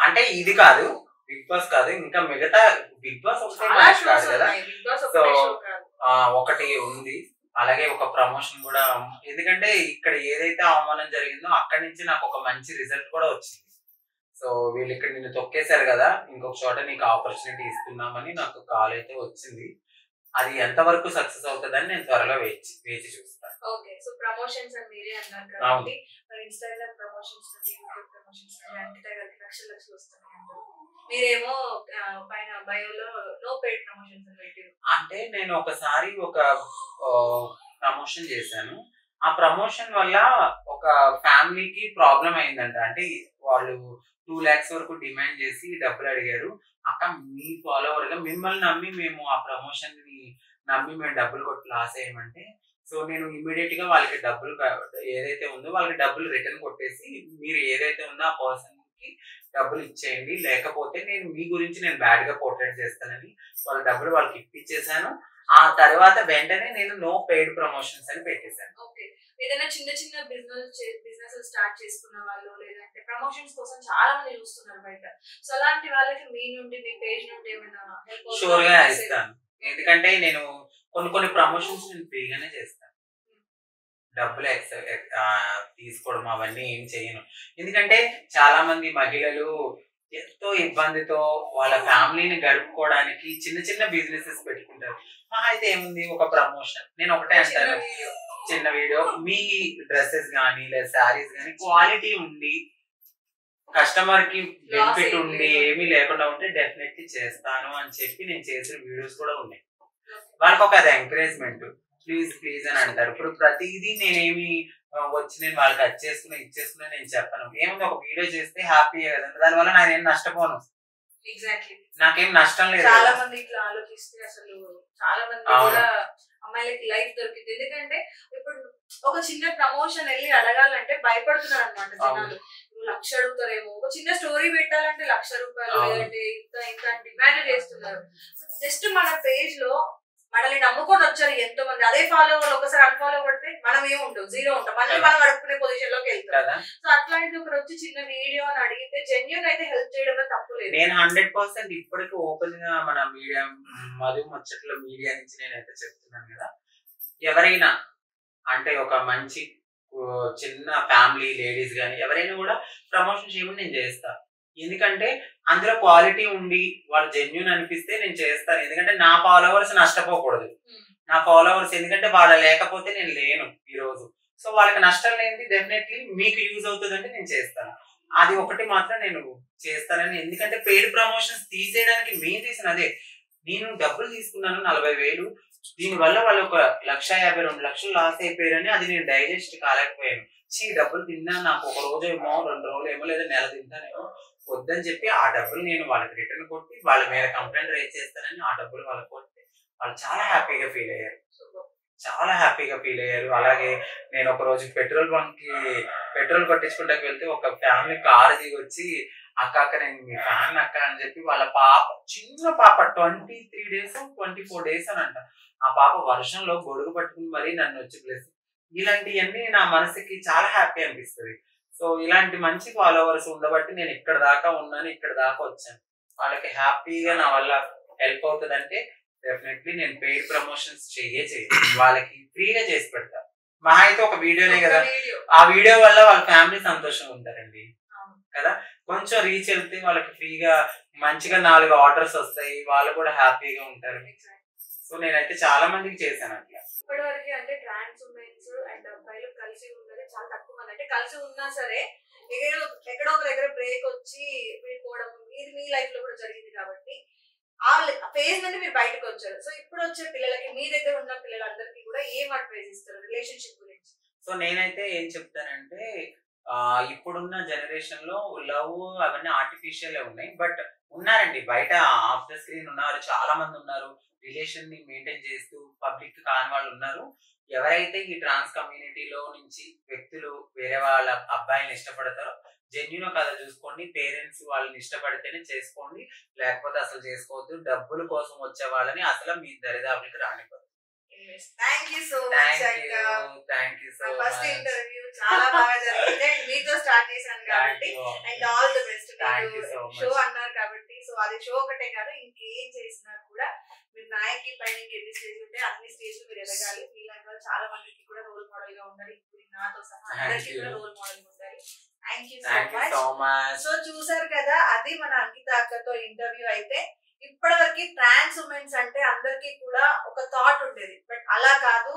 అంటే ఇది కాదు, బిగ్ బాస్ కాదు, ఇంకా మిగతా బిగ్ బాస్ ఒకటే కాదు కదా. సో ఒకటి ఉంది, అలాగే ఒక ప్రమోషన్ కూడా. ఎందుకంటే ఇక్కడ ఏదైతే అవమానం జరిగిందో అక్కడి నుంచి నాకు ఒక మంచి రిజల్ట్ కూడా వచ్చింది. సో వీళ్ళు ఇక్కడ నిన్ను తొక్కేశారు కదా, ఇంకొక చోట నీకు ఆపర్చునిటీ ఇస్తున్నామని నాకు కాల్ అయితే వచ్చింది. అది ఎంత వరకు సక్సెస్ అవుతుందని నేను త్వరలో వేచి చూస్తాను. ఓకే. సో ప్రమోషన్స్ అని మీరే అన్నారు కాబట్టి మరి ఇన్స్టాగ్రామ్ ప్రమోషన్స్ నుండి, యూట్యూబ్ ప్రమోషన్స్ నుండి అంకిత గారికి లక్షలు వస్తున్నాయి అంటారు. మీరేమో పైన బయోలో నో పెయిడ్ ప్రమోషన్స్ అని పెట్టారు. అంటే నేను ఒకసారి ఒక ప్రమోషన్ చేశాను. ఆ ప్రమోషన్ వల్ల ఒక ఫ్యామిలీకి ప్రాబ్లం అయిందంట. అంటే వాళ్ళు 2 lakhs వరకు డిమాండ్ చేసి డబ్బులు అడిగారు. అక్క, మీ ఫాలోవర్ గా మిమ్మల్ని నమ్మి మేము ఆ ప్రమోషన్ ని నమ్మి మేము డబ్బులు కొట్టి లాస్ అయ్యామంటే, సో నేను ఇమీడియట్ గా వాళ్ళకి డబ్బులు ఏదైతే ఉందో వాళ్ళకి డబ్బులు రిటర్న్ కొట్టేసి, మీరు ఏదైతే ఉందో ఆ పర్సన్ కి డబ్బులు ఇచ్చేయండి, లేకపోతే నేను మీ గురించి నేను బ్యాడ్ గా పోర్ట్రేట్ చేస్తానని వాళ్ళ డబ్బులు వాళ్ళకి ఇప్పించేశాను. ఆ తర్వాత వెంటనే నేను నో పెయిడ్ ప్రమోషన్స్ అని పెట్టేశాను. ఏదైనా చిన్న చిన్న బిజినెస్ స్టార్ట్ చేసుకున్న వాళ్ళు, లేదంటే ప్రమోషన్స్ కోసం చాలా మంది చూస్తున్నారు బయట. సో అలాంటి వాళ్ళకి మీ నుండి, మీ పేజ్ నుండి ఏమైనా హెల్ప్? షూర్ గా ఇస్తాను. ఎందుకంటే నేను కొన్ని ప్రమోషన్స్ నేను ఫ్రీగానే చేస్తాను. డబ్బులు తీసుకోవడం అవన్నీ ఏం చేయను. ఎందుకంటే చాలా మంది మహిళలు ఎంతో ఇబ్బందితో వాళ్ళ ఫ్యామిలీని గడుపుకోవడానికి చిన్న చిన్న బిజినెసెస్ పెట్టుకుంటారు. మా అయితే ఏముంది, ఒక ప్రమోషన్. నేను ఒకటే అంటాను, చిన్న వీడియో, మీ డ్రెస్సెస్ కానీ లేదా శారీస్ కానీ క్వాలిటీ ఉండి కస్టమర్ కి బెనిఫిట్ ఉండి ఏమీ లేకుండా ఉంటే డెఫినెట్లీ చేస్తాను అని చెప్పి నేను చేసిన వీడియోస్ కూడా ఉన్నాయి. వాళ్ళకి ఒక అది ఎంకరేజ్మెంట్. ప్లీజ్ అని అంటారు. ఇప్పుడు ప్రతిదీ నేనేమి వచ్చి నేను వాళ్ళకి ఇచ్చేసుకున్నా నేను చెప్పను. ఏముంది, ఒక వీడియో చేస్తే హ్యాపీయే కదండి, దానివల్ల నేనేం నష్టపోను. నాకేం నష్టం లేదు. చాలా మంది ఇట్లా ఆలోచిస్తే అసలు చాలా మంది కూడా అమ్మాయిలకి లైఫ్ దొరికింది. ఎందుకంటే ఇప్పుడు ఒక చిన్న ప్రమోషన్ వెళ్ళి అడగాలంటే భయపడుతున్నారు అనమాట జనాలు. లక్ష అడుగుతారేమో, ఒక చిన్న స్టోరీ పెట్టాలంటే 1,00,000 రూపాయలు, లేదంటే ఇంత డిమాండ్ చేస్తున్నారు. జస్ట్ మన పేజ్ లో మనల్ని నమ్ముకొని వచ్చారు ఎంతో మంది. అదే ఫాలో వాళ్ళు ఒకసారి అన్ఫాలో పడితే మనం ఏముంటాం, జీరో ఉంటాం, మళ్ళీ మనం అడుక్కునే పొజిషన్ లోకి వెళ్తాం. సో అట్లాంటిది ఒకరు వచ్చి చిన్న వీడియో అని అడిగితే జెన్యూన్ అయితే హెల్ప్ చేయడంలో తప్పు లేదు. నేను 100% ఇప్పటికీ ఓపెన్ గా మన మీడియా మధు ముచ్చట్ల మీడియా నుంచి నేనైతే చెప్తున్నాను కదా, ఎవరైనా అంటే ఒక మంచి చిన్న ఫ్యామిలీ లేడీస్ కానీ ఎవరైనా కూడా ప్రమోషన్ చేయమని నేను చేస్తాను. ఎందుకంటే అందులో క్వాలిటీ ఉండి వాళ్ళు జెన్యూన్ అనిపిస్తే నేను చేస్తాను. ఎందుకంటే నా ఫాలోవర్స్ నష్టపోకూడదు. నా ఫాలోవర్స్, ఎందుకంటే వాళ్ళ లేకపోతే నేను లేను ఈ రోజు. సో వాళ్ళకి నష్టం లేనిది డెఫినెట్లీ మీకు యూజ్ అవుతుందంటే నేను చేస్తాను. అది ఒకటి మాత్రం నేను చేస్తానని, ఎందుకంటే పెయిడ్ ప్రమోషన్స్ తీసేయడానికి మెయిన్ రీజన్ అదే. నేను డబ్బులు తీసుకున్నాను 40,000, దీనివల్ల వాళ్ళు ఒక 1,50,000 2,00,000 లాస్ అయిపోయారని అది నేను డైజెస్ట్ కాలేకపోయాను. డబ్బులు తిన్నా, నాకు ఒక రోజు ఏమో 2 రోజులు ఏమో లేదా నెల తింటానేమో, వద్దని చెప్పి ఆ డబ్బులు నేను వాళ్ళకి రిటర్న్ కొట్టి వాళ్ళ మీద కంప్లైంట్ రైజ్ చేస్తానని ఆ డబ్బులు వాళ్ళకి కొట్టి వాళ్ళు చాలా హ్యాపీగా ఫీల్ అయ్యారు. చాలా హ్యాపీగా ఫీల్ అయ్యారు. అలాగే నేను ఒక రోజు పెట్రోల్ బంక్ కి పెట్రోల్ కొట్టించుకుంటాకి వెళ్తే ఒక ఫ్యామిలీ కార్ దిగి వచ్చి, అక్క నేను మీ ఫ్యాన్ అక్క అని చెప్పి వాళ్ళ పాప, చిన్న పాప 23 days 24 days అని అంట, ఆ పాప వర్షంలో గొడుగు పట్టుకుని మరీ నన్ను వచ్చి ప్లేస్. ఇలాంటివన్నీ నా మనసుకి చాలా హ్యాపీ అనిపిస్తుంది. సో ఇలాంటి మంచి ఫాలోవర్స్ ఉండబట్టి నేను ఇక్కడ దాకా ఉన్నాను, ఇక్కడ దాకా వచ్చాను. వాళ్ళకి హ్యాపీగా నా వల్ల హెల్ప్ అవుతుంది అంటే డెఫినెట్లీ నేను పెయిడ్ ప్రమోషన్స్ చేయను. వాళ్ళకి ఫ్రీగా చేసి పెడతా. మహా అయితే ఒక వీడియోనే కదా, ఆ వీడియో వల్ల వాళ్ళ ఫ్యామిలీ సంతోషంగా ఉంటారండి కదా. కొంచెం రీచ్ వెళ్తే వాళ్ళకి ఫ్రీగా మంచిగా 4 ఆర్డర్స్ వస్తాయి, వాళ్ళు కూడా హ్యాపీగా ఉంటారు. సో నేనైతే చాలా మందికి చేశాను అట్లా. ఇప్పటివరకు అంటే ట్రాన్స్ ఉమెన్స్ అండ్ అబ్బాయిలు కలిసి ఉన్నది చాలా తక్కువ మంది. అంటే కలిసి ఉన్నా సరే ఎక్కడో ఒక దగ్గర బ్రేక్ వచ్చి విడిపోవడం, ఇది మీ లైఫ్ లో కూడా జరిగింది కాబట్టి ఆ ఫేజ్ నుండి మీరు బయటకు వచ్చారు. సో ఇప్పుడు వచ్చే పిల్లలకి, మీ దగ్గర ఉన్న పిల్లలందరికీ కూడా ఏం అడ్వైస్ ఇస్తారు రిలేషన్షిప్ గురించి? సో నేనైతే ఏం చెప్తానంటే, ఇప్పుడున్న జనరేషన్ లో లవ్ అవన్నీ ఆర్టిఫిషియల్ ఉన్నాయి. బట్ ఉన్నారండి బయట ఆఫ్ ద స్క్రీన్ ఉన్నారు, చాలా మంది ఉన్నారు. రిలేషన్ ని మెయింటైన్ చేస్తూ పబ్లిక్ కాని వాళ్ళు ఉన్నారు. ఎవరైతే ఈ ట్రాన్స్ కమ్యూనిటీలో నుంచి వ్యక్తులు వేరే వాళ్ళ అబ్బాయిని ఇష్టపడతారో జెన్యున్ కథ చూసుకోండి. పేరెంట్స్ వాళ్ళని ఇష్టపడితేనే చేసుకోండి, లేకపోతే అసలు చేసుకోవద్దు. డబ్బుల కోసం వచ్చే వాళ్ళని అసలు మీ దరిదాపులకి రానివ్వదు. థ్యాంక్ యూ సో మచ్ అక్క. Thank you so much. First interview చాలా బాగా జరిగింది. మీతో స్టార్ట్ చేశాను కాబట్టి and all the best. Show అన్నారు కాబట్టి, సో అది షో ఒకటే కాదు, ఇంకేం చేసినా కూడా మీరు నాయకి పైన ఎన్ని స్టేజ్ ఉంటే అన్ని స్టేజ్ మీరు ఎదగాలి. మీలాంటి వాళ్ళు చాలా మందికి కూడా రోల్ మోడల్ గా ఉండాలి. ఇప్పుడు నాతో సహా అందరికీ కూడా రోల్ మోడల్ ఉండాలి. Thank you so much. So చూసారు కదా, అది మన అంకిత అక్కతో ఇంటర్వ్యూ. అయితే ఇప్పటివరకు ట్రాన్స్ ఉమెన్స్ అంటే అందరికీ కూడా ఒక థాట్ ఉండేది, బట్ అలా కాదు,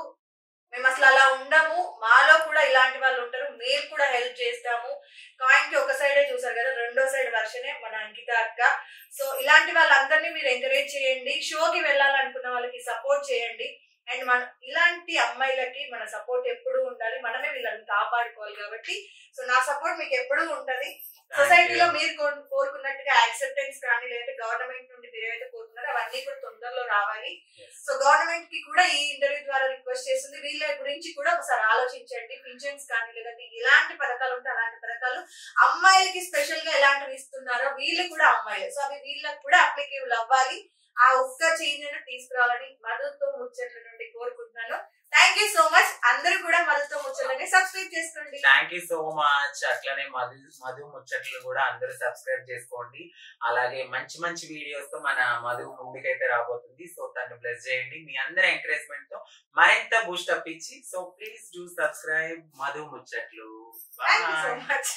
మేము అసలు అలా ఉండము, మాలో కూడా ఇలాంటి వాళ్ళు ఉంటారు, మేము కూడా హెల్ప్ చేస్తాము. కాయిన్ కి ఒక సైడే చూసారు కదా, రెండో సైడ్ వర్షనే మన అంకిత అక్క. సో ఇలాంటి వాళ్ళందరినీ మీరు ఎంకరేజ్ చేయండి, షోకి వెళ్ళాలనుకున్న వాళ్ళకి సపోర్ట్ చేయండి. అండ్ మన ఇలాంటి అమ్మాయిలకి మన సపోర్ట్ ఎప్పుడు ఉండాలి, మనమే వీళ్ళని కాపాడుకోవాలి. కాబట్టి సో నా సపోర్ట్ మీకు ఎప్పుడూ ఉంటది. సొసైటీలో మీరు కోరుకున్నట్టుగా యాక్సెప్టెన్స్ కానీ, లేదంటే గవర్నమెంట్ నుండి మీరు ఏవైతే కోరుకున్నారో అవన్నీ కూడా తొందరలో రావాలి. సో గవర్నమెంట్ కి కూడా ఈ ఇంటర్వ్యూ ద్వారా రిక్వెస్ట్ చేస్తుంది, వీళ్ళ గురించి కూడా ఒకసారి ఆలోచించండి. పింఛన్స్ కానీ, లేదంటే ఎలాంటి పథకాలు ఉంటే అలాంటి పథకాలు అమ్మాయిలకి స్పెషల్ గా ఎలాంటివి ఇస్తున్నారో వీళ్ళు కూడా అమ్మాయిలు, సో అవి వీళ్ళకి కూడా అప్లికేబుల్ అవ్వాలి. ఆ ఒక్క చేంజ్ అనేది తీసుకురావాలని మధుతో ముచ్చట్ల నుండి కోరుకుంటున్నాను. Thank you so much. అందరూ కూడా మధుతో ముచ్చట్లని సబ్స్క్రైబ్ చేసుకోండి. Thank you so much. అట్లనే మధు ముచ్చట్లు కూడా అందరూ సబ్స్క్రైబ్ చేసుకోండి. అలాగే మంచి మంచి వీడియోస్ తో మన మధు ముందుకైతే రాబోతుంది. సో తను బ్లెస్ చేయండి. మీ అందరి ఎంకరేజ్మెంట్ తో మరింత బూస్ట్ అప్ ఇచ్చి, so please do subscribe Madhu ముచ్చట్లు. Thank you so much.